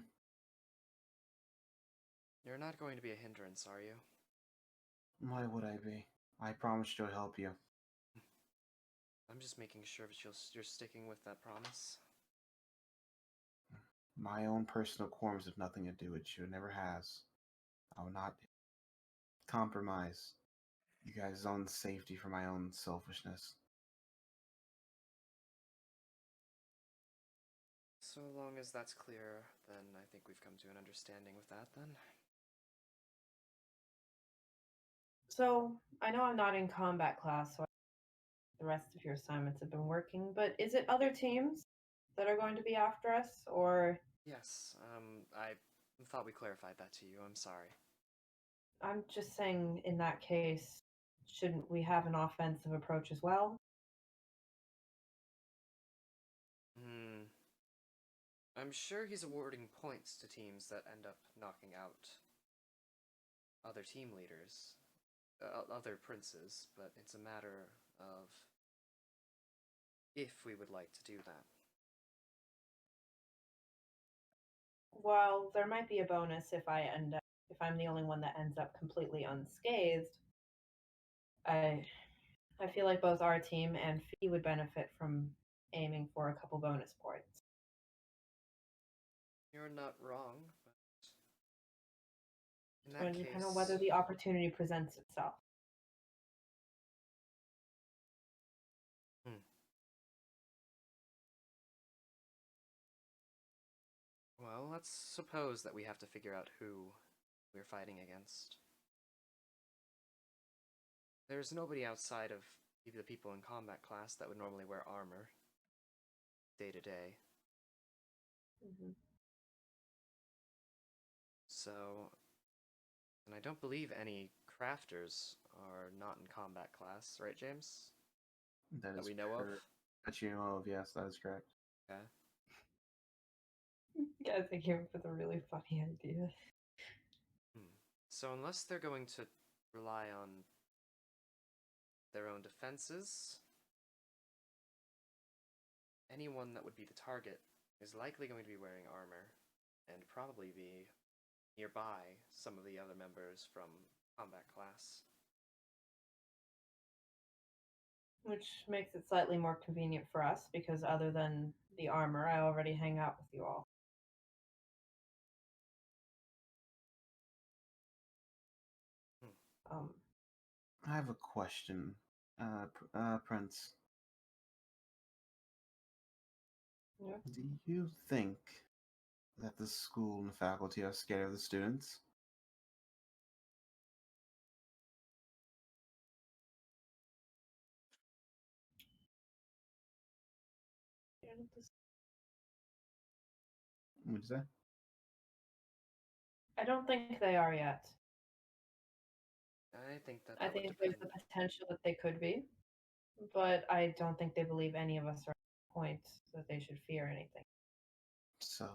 You're not going to be a hindrance, are you? Why would I be? I promised to help you. I'm just making sure that you're sticking with that promise. My own personal qualms have nothing to do with you. It never has. I will not compromise you guys' own safety for my own selfishness. So long as that's clear, then I think we've come to an understanding with that, then. So I know I'm not in combat class, so the rest of your assignments have been working, but is it other teams that are going to be after us, or Yes, I thought we clarified that to you. I'm sorry. I'm just saying in that case, shouldn't we have an offensive approach as well? I'm sure he's awarding points to teams that end up knocking out other team leaders, other princes, but it's a matter of if we would like to do that. While there might be a bonus if if I'm the only one that ends up completely unscathed, I feel like both our team and Fee would benefit from aiming for a couple bonus points. You're not wrong, but in It's going that to depend on case, whether the opportunity presents itself. well, let's suppose that we have to figure out who we're fighting against. There's nobody outside of the people in combat class that would normally wear armor day to day. Mm-hmm. So, and I don't believe any crafters are not in combat class, right, James? That is we know of? That you know of, yes, that is correct. Okay. Guys, I came up with a really funny idea. So unless they're going to rely on their own defenses, anyone that would be the target is likely going to be wearing armor, and probably be nearby some of the other members from combat class. Which makes it slightly more convenient for us because other than the armor, I already hang out with you all. I have a question, Prince. Yeah. Do you think that the school and the faculty are scared of the students? What'd you say? I don't think they are yet. I think that I would think depend. there's the potential that they could be, but I don't think they believe any of us are at the point that they should fear anything. So,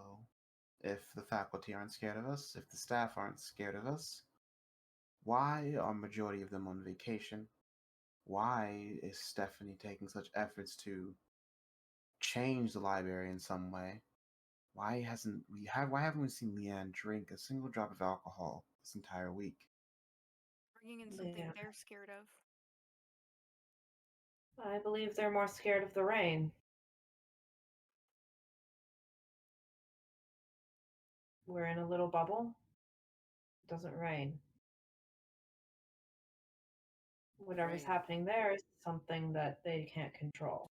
if the faculty aren't scared of us, if the staff aren't scared of us, why are majority of them on vacation? Why is Stephanie taking such efforts to change the library in some way? Why haven't we seen Leanne drink a single drop of alcohol this entire week? Bringing in something Yeah. they're scared of. I believe they're more scared of the rain. We're in a little bubble. It doesn't rain. Whatever's Rain. happening there is something that they can't control.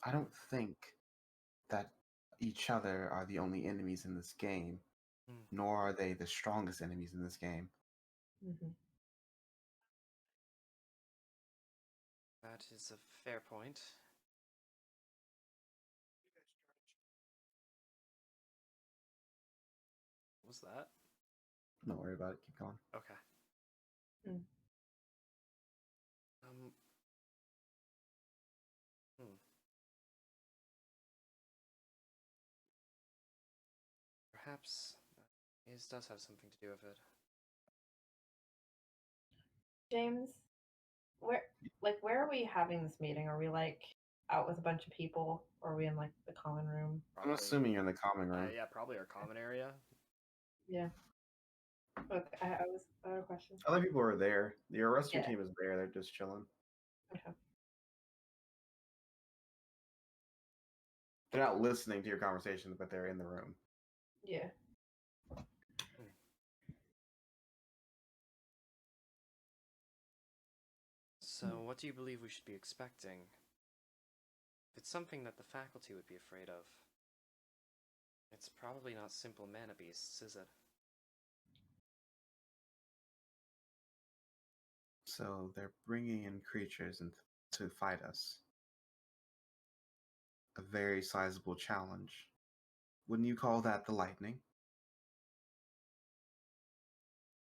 I don't think that each other are the only enemies in this game, nor are they the strongest enemies in this game. Mm-hmm. That is a fair point. What was that? Don't worry about it. Keep going. Okay. Mm. Perhaps this does have something to do with it. James, where are we having this meeting? Are we like out with a bunch of people, or are we in like the common room? I'm assuming you're in the common room. Yeah, probably our common area. Yeah. Okay, I had a question. Other people are there. Your rescue Yeah. team is there. They're just chilling. Okay. They're not listening to your conversation, but they're in the room. Yeah. So, what do you believe we should be expecting? If it's something that the faculty would be afraid of, it's probably not simple mana beasts, is it? So they're bringing in creatures to fight us. A very sizable challenge. Wouldn't you call that the lightning?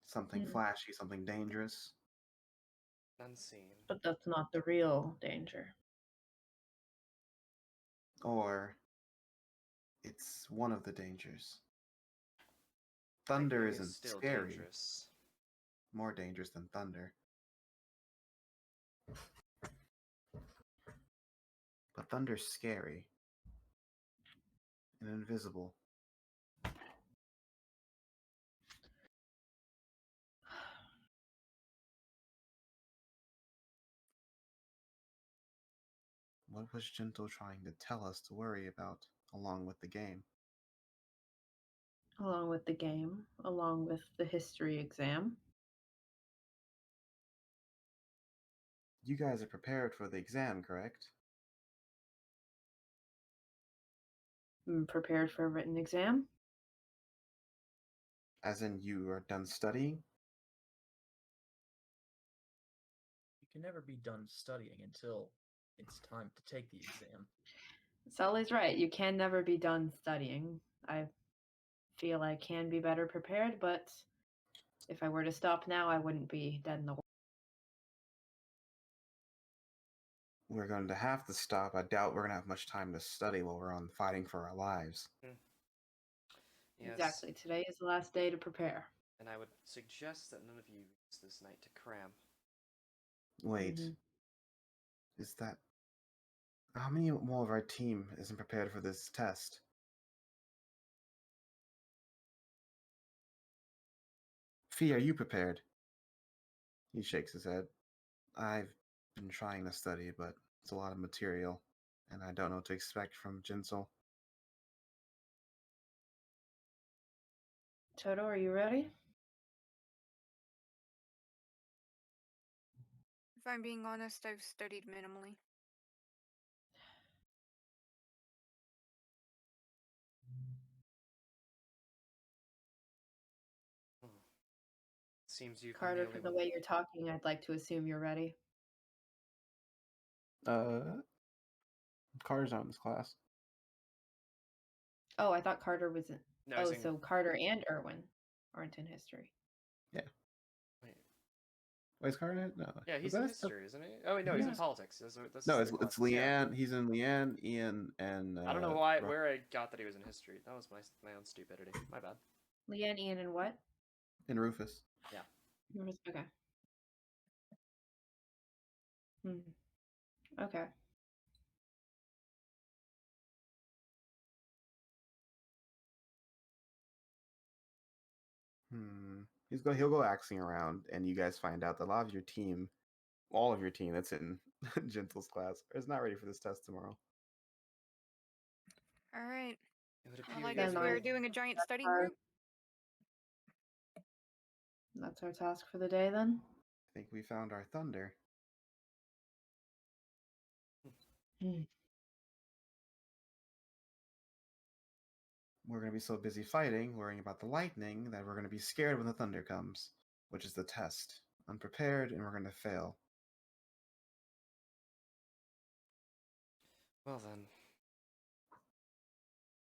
Something flashy, something dangerous. Unseen. But that's not the real danger. Or it's one of the dangers. Thunder Lightning isn't is still scary. dangerous. More dangerous than thunder. But thunder's scary. And invisible. What was Gentle trying to tell us to worry about along with the game? Along with the game, along with the history exam. You guys are prepared for the exam, correct? Prepared for a written exam. As in, you are done studying? You can never be done studying until it's time to take the exam. Sully's right. You can never be done studying. I feel I can be better prepared, but if I were to stop now, I wouldn't be dead in the water. We're going to have to stop. I doubt we're going to have much time to study while we're on fighting for our lives. Yes. Exactly. Today is the last day to prepare. And I would suggest that none of you use this night to cram. Wait. Is that... How many more of our team isn't prepared for this test? Fee, are you prepared? He shakes his head. I've been trying to study, but it's a lot of material, and I don't know what to expect from Jinsel. Toto, are you ready? If I'm being honest, I've studied minimally. Seems you've Carter, been the from only the one. way you're talking, I'd like to assume you're ready. Carter's not in this class. Oh, I thought Carter was in. No, Oh, he's in... so Carter and Irwin aren't in history. Yeah. Wait. Wait, is Carter in it? No. Yeah, Was he's that in his stuff? history, isn't he? Oh, wait, no, he's in Yeah. politics. This No, is the it's classes, yeah. Leanne. He's in Leanne, Ian, and... I don't know where I got that he was in history. That was my own stupidity. My bad. Leanne, Ian, and what? And Rufus. Yeah. Okay. Okay. He'll go axing around, and you guys find out that a lot of your team, all of your team that's in Gentle's class, is not ready for this test tomorrow. All right. It would Well, appear I guess Then we're I- doing a giant study our- group. That's our task for the day then. I think we found our thunder. Hmm. We're going to be so busy fighting, worrying about the lightning, that we're going to be scared when the thunder comes, which is the test. Unprepared, and we're going to fail. Well then,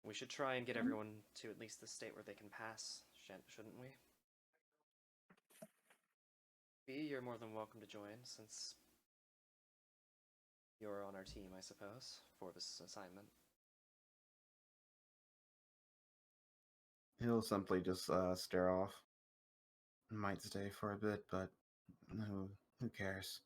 we should try and get everyone to at least the state where they can pass, shouldn't we? B, you're more than welcome to join, since you're on our team, I suppose, for this assignment. He'll simply just stare off. Might stay for a bit, but who cares?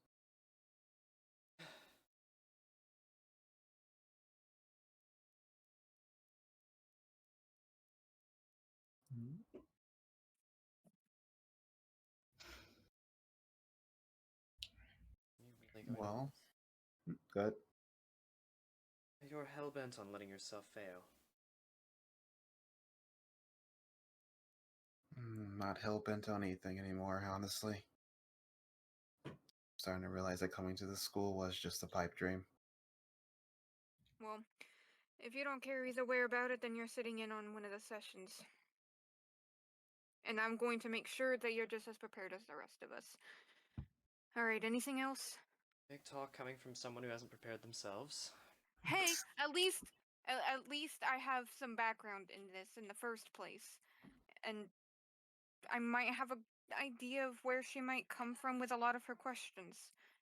You really going Well, good. You're hell-bent on letting yourself fail. Not hell-bent on anything anymore, honestly. Starting to realize that coming to this school was just a pipe dream. Well, if you don't care either way about it, then you're sitting in on one of the sessions. And I'm going to make sure that you're just as prepared as the rest of us. All right, anything else? Big talk coming from someone who hasn't prepared themselves. Hey, at least I have some background in this in the first place. And I might have an idea of where she might come from with a lot of her questions.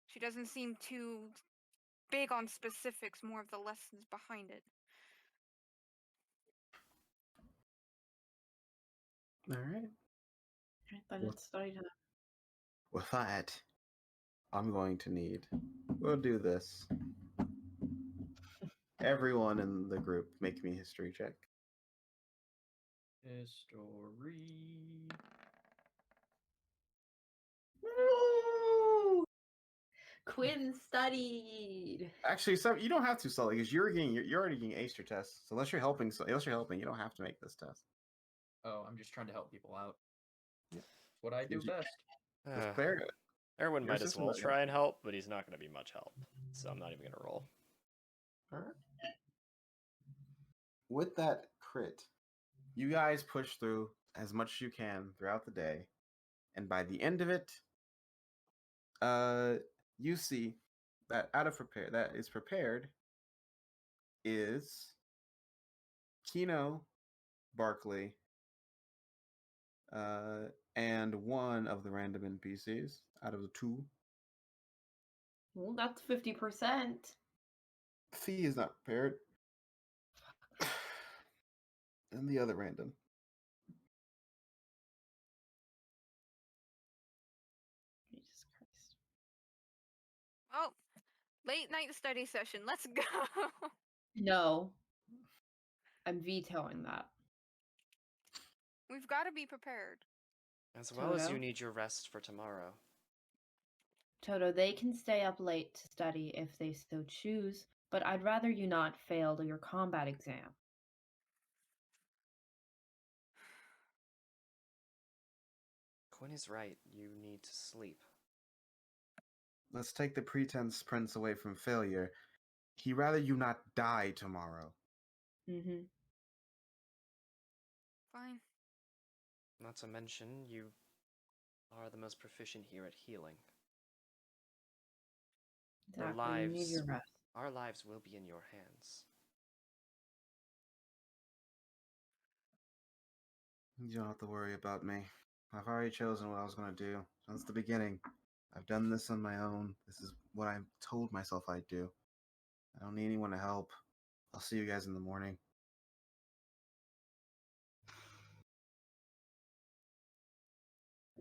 She doesn't seem too big on specifics, more of the lessons behind it. All right. Then it's study time. With that, I'm going to need. We'll do this. Everyone in the group, make me a history check. History. No! Quinn studied. Actually, you don't have to, Sully, because you're already getting aced your test. So unless you're helping, you don't have to make this test. Oh, I'm just trying to help people out. Yeah. It's what I do best. That's fair. Erwin Your might as system well doesn't. try and help, but he's not going to be much help. So I'm not even going to roll. All right. With that crit, you guys push through as much as you can throughout the day, and by the end of it, you see that that is prepared is Kino, Barkley, and one of the random NPCs out of the two. Well, that's 50%. Fee is not prepared. And the other random. Jesus Christ. Oh, late night study session. Let's go. No. I'm vetoing that. We've got to be prepared. As well as Toto? you need your rest for tomorrow. Toto, they can stay up late to study if they so choose, but I'd rather you not fail your combat exam. Quinn is right. You need to sleep. Let's take the pretense prince away from failure. He'd rather you not die tomorrow. Mm-hmm. Fine. Not to mention, you are the most proficient here at healing. Exactly. You need your rest. Our lives will be in your hands. You don't have to worry about me. I've already chosen what I was going to do since the beginning. I've done this on my own. This is what I told myself I'd do. I don't need anyone to help. I'll see you guys in the morning.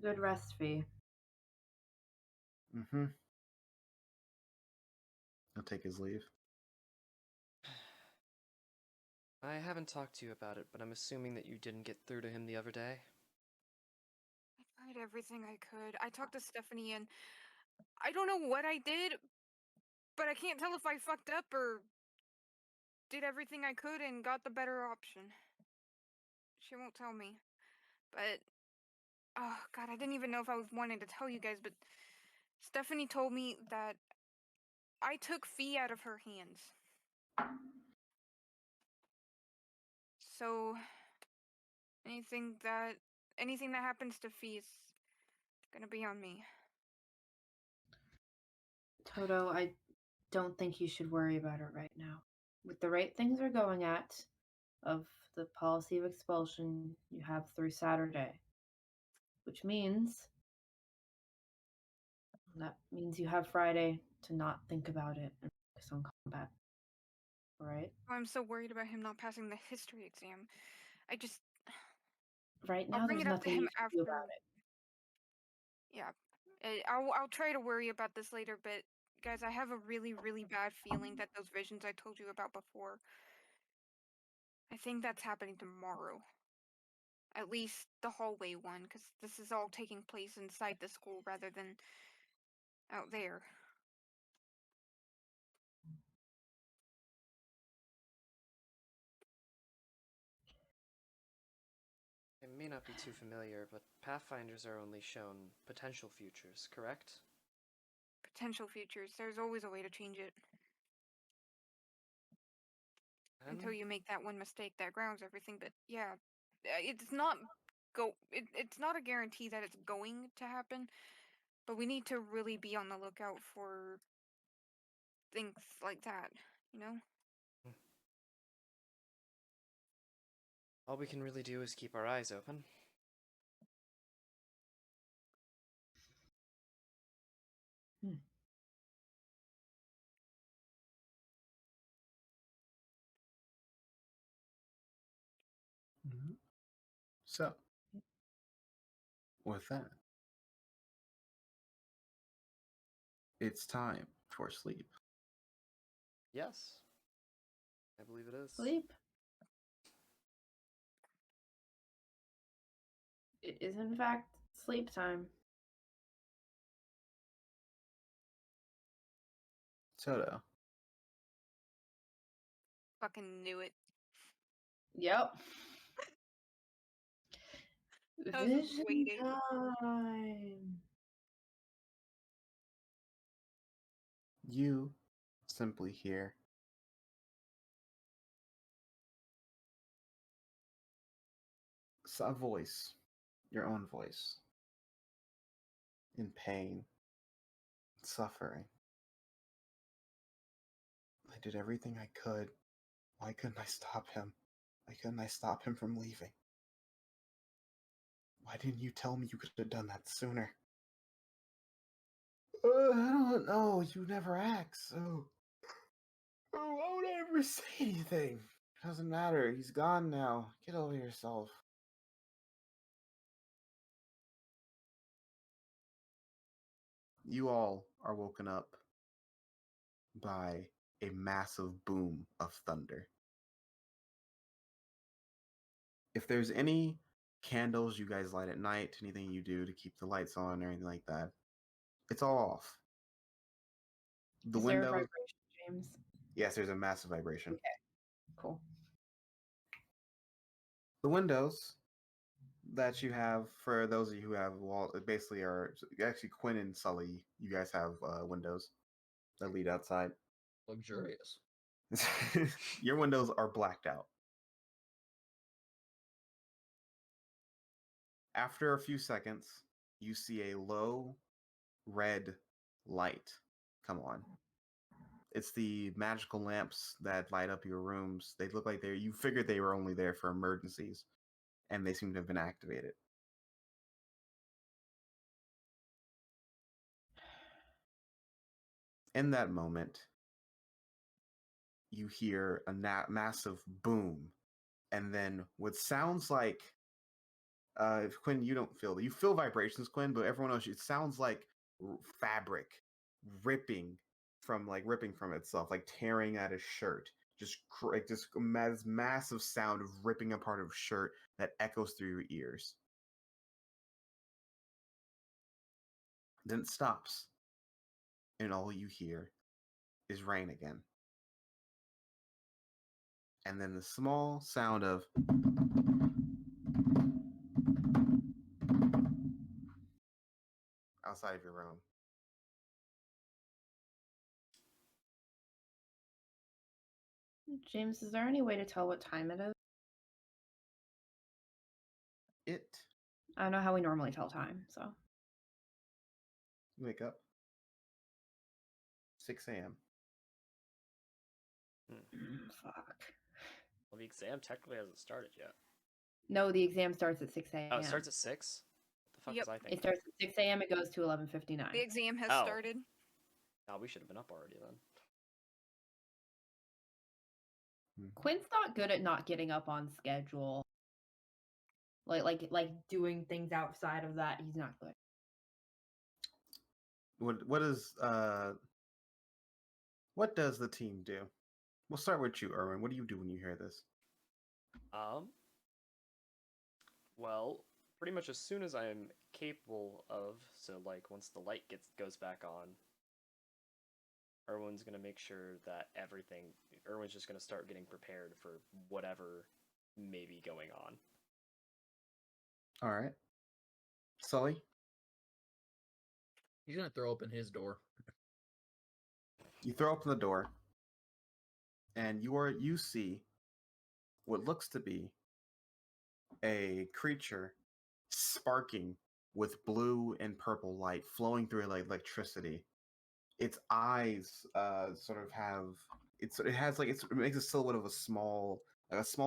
Good rest, Fee. Mm-hmm. He'll take his leave. I haven't talked to you about it, but I'm assuming that you didn't get through to him the other day? did everything I could. I talked to Stephanie and I don't know what I did, but I can't tell if I fucked up or did everything I could and got the better option. She won't tell me. But, oh god, I didn't even know if I was wanting to tell you guys, but Stephanie told me that I took Fee out of her hands. So, anything that happens to Fee is gonna be on me. Toto, I don't think you should worry about it right now. With the rate things are going at, of the policy of expulsion, you have through Saturday. Which means you have Friday to not think about it and focus on combat. Right? I'm so worried about him not passing the history exam. Right I'll now, bring there's it up to nothing him you can do about after. Yeah. I'll try to worry about this later, but guys, I have a really, really bad feeling that those visions I told you about before, I think that's happening tomorrow. At least the hallway one, because this is all taking place inside the school rather than out there. It may not be too familiar, but Pathfinders are only shown potential futures, correct? Potential futures. There's always a way to change it. Until you make that one mistake that grounds everything. But yeah, it's not it's not a guarantee that it's going to happen, but we need to really be on the lookout for things like that, you know? All we can really do is keep our eyes open. So, with that, it's time for sleep. Yes. I believe it is. Sleep. It is, in fact, sleep time. Toto. Fucking knew it. Yep. I was just Vision waiting. time. You simply hear a voice, your own voice, in pain, suffering. I did everything I could. Why couldn't I stop him? Why couldn't I stop him from leaving? Why didn't you tell me you could have done that sooner? I don't know. You never asked, so why would I ever say anything? Doesn't matter. He's gone now. Get over yourself. You all are woken up by a massive boom of thunder. If there's any candles you guys light at night, anything you do to keep the lights on or anything like that, it's all off. The Is there a windows. vibration, James? Yes, there's a massive vibration. Okay, cool. The windows that you have, for those of you who have wall, basically are actually Quinn and Sully. You guys have windows that lead outside. Luxurious. Your windows are blacked out. After a few seconds, you see a low red light come on. It's the magical lamps that light up your rooms. They look like you figured they were only there for emergencies, and they seem to have been activated. In that moment, you hear a massive boom, and then what sounds like, if Quinn, you don't feel that. You feel vibrations, Quinn, but everyone else, it sounds like fabric ripping from itself, like tearing at his shirt. Just like this massive sound of ripping apart of shirt that echoes through your ears. Then it stops, and all you hear is rain again. And then the small sound of outside of your room. James, is there any way to tell what time it is? I don't know how we normally tell time, so. Wake up. 6 a.m. Fuck. Well, the exam technically hasn't started yet. No, the exam starts at 6 a.m. Oh, it starts at 6? What the fuck Yep. was I thinking? It starts at 6 a.m. It goes to 11:59. The exam has Oh. started. Oh, we should have been up already then. Quinn's not good at not getting up on schedule. Like doing things outside of that. He's not good. What does the team do? We'll start with you, Erwin. What do you do when you hear this? Well, pretty much as soon as I'm capable of, so like once the light goes back on, Erwin's gonna make sure that Erwin's just gonna start getting prepared for whatever may be going on. All right. Sully? He's gonna throw open his door. You throw open the door, and you see what looks to be a creature sparking with blue and purple light flowing through like electricity. Its eyes it makes a silhouette of a small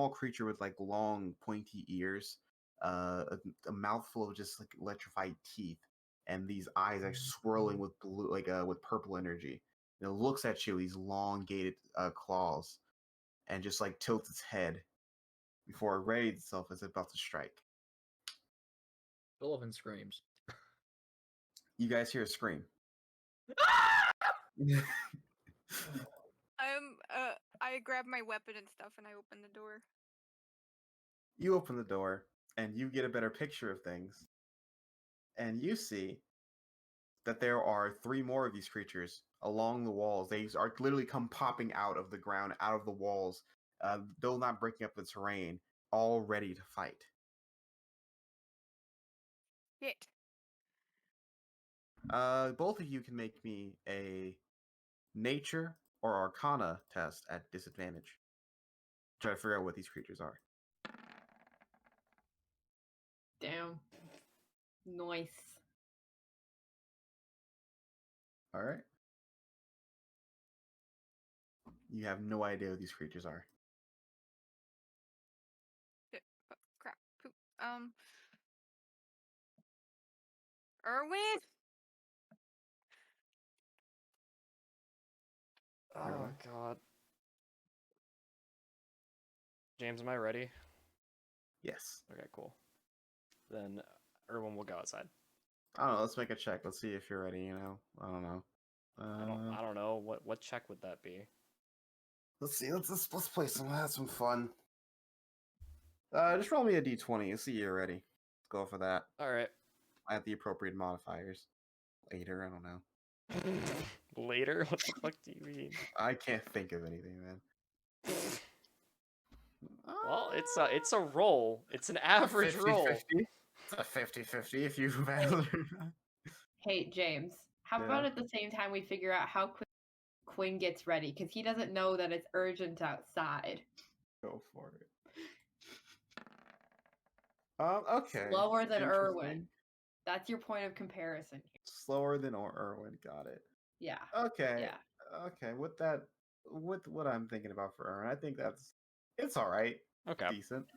creature with like long pointy ears, a mouthful of just like electrified teeth, and these eyes are swirling with blue with purple energy. And it looks at you, these elongated claws, and just like tilts its head before it readies itself as it's about to strike. Sullivan screams. You guys hear a scream. I grab my weapon and stuff and I open the door. You open the door and you get a better picture of things. And you see that there are 3 more of these creatures along the walls. They are literally come popping out of the ground, out of the walls, though not breaking up the terrain, all ready to fight. Hit. Both of you can make me a nature or arcana test at disadvantage. Try to figure out what these creatures are. Damn. Nice. All right. You have no idea what these creatures are. Shit. Oh, crap. Poop. Erwin? Oh god. James, am I ready? Yes. Okay, cool. Then Erwin will go outside. I don't know. Let's make a check. Let's see if you're ready. I don't know. I don't know. What check would that be? Let's see. Let's play some. Have some fun. Just roll me a d20. Let's see you're ready. Let's go for that. All right. I have the appropriate modifiers. Later, I don't know. Later? What the fuck do you mean? I can't think of anything, man. Well, it's a roll. It's an average 50-50. roll. It's a 50-50 if you battle. Hey, James, how Yeah. about at the same time we figure out how quick Quinn gets ready? Because he doesn't know that it's urgent outside. Go for it. Okay. Slower than Interesting. Erwin. That's your point of comparison here. Slower than Erwin. Got it. Yeah. Okay. Yeah. Okay. With what I'm thinking about for Erwin, I think it's all right. Okay. Decent.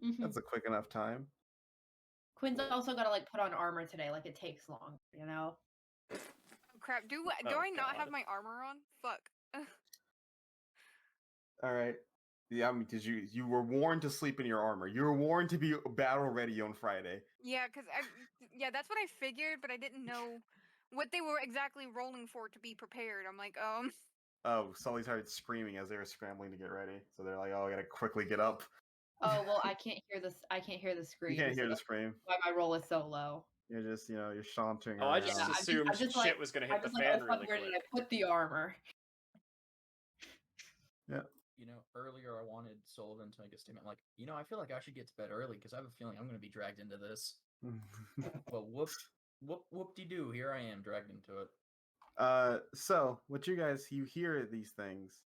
Mhm. That's a quick enough time. Quinn's also got to like put on armor today. Like it takes long, you know. Oh, crap. Do Oh, I not have God. my armor on? Fuck. All right. Yeah, I mean, because you were warned to sleep in your armor. You were warned to be battle ready on Friday. Yeah, that's what I figured, but I didn't know what they were exactly rolling for to be prepared. I'm like, Oh, Sully started screaming as they were scrambling to get ready. So they're like, "Oh, I gotta quickly get up." Oh well, I can't hear this. I can't hear the scream. You can't hear so the that's scream. why my roll is so low. You're just, you're sauntering Oh, around. I just I'm assumed just shit like- was gonna I'm hit the just like, fan oh, fuck, really where quick. did I put the armor? You know, earlier I wanted Sullivan to make a statement like, I feel like I should get to bed early because I have a feeling I'm going to be dragged into this. Well, whoop-de-doo, here I am dragged into it. So what you hear these things,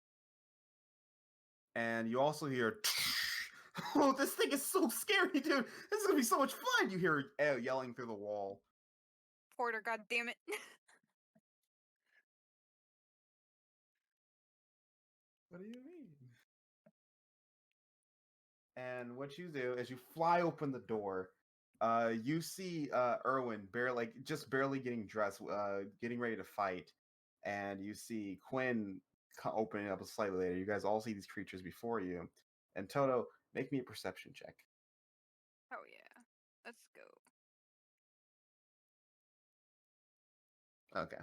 and you also hear, oh, this thing is so scary, dude. This is gonna be so much fun. You hear yelling through the wall. Porter, god damn it. What do you mean? And what you do is you fly open the door. You see Erwin just barely getting dressed, getting ready to fight, and you see Quinn opening up slightly later. You guys all see these creatures before you. And Toto, make me a perception check. Oh yeah. Let's go. Okay.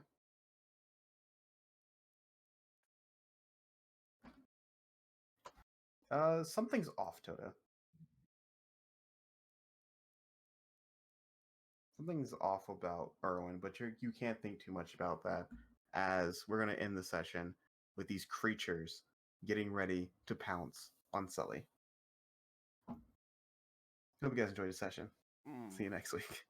Something's off, Toto. Something's off about Erwin, but you can't think too much about that, as we're gonna end the session with these creatures getting ready to pounce on Sully. Hope you guys enjoyed the session. See you next week.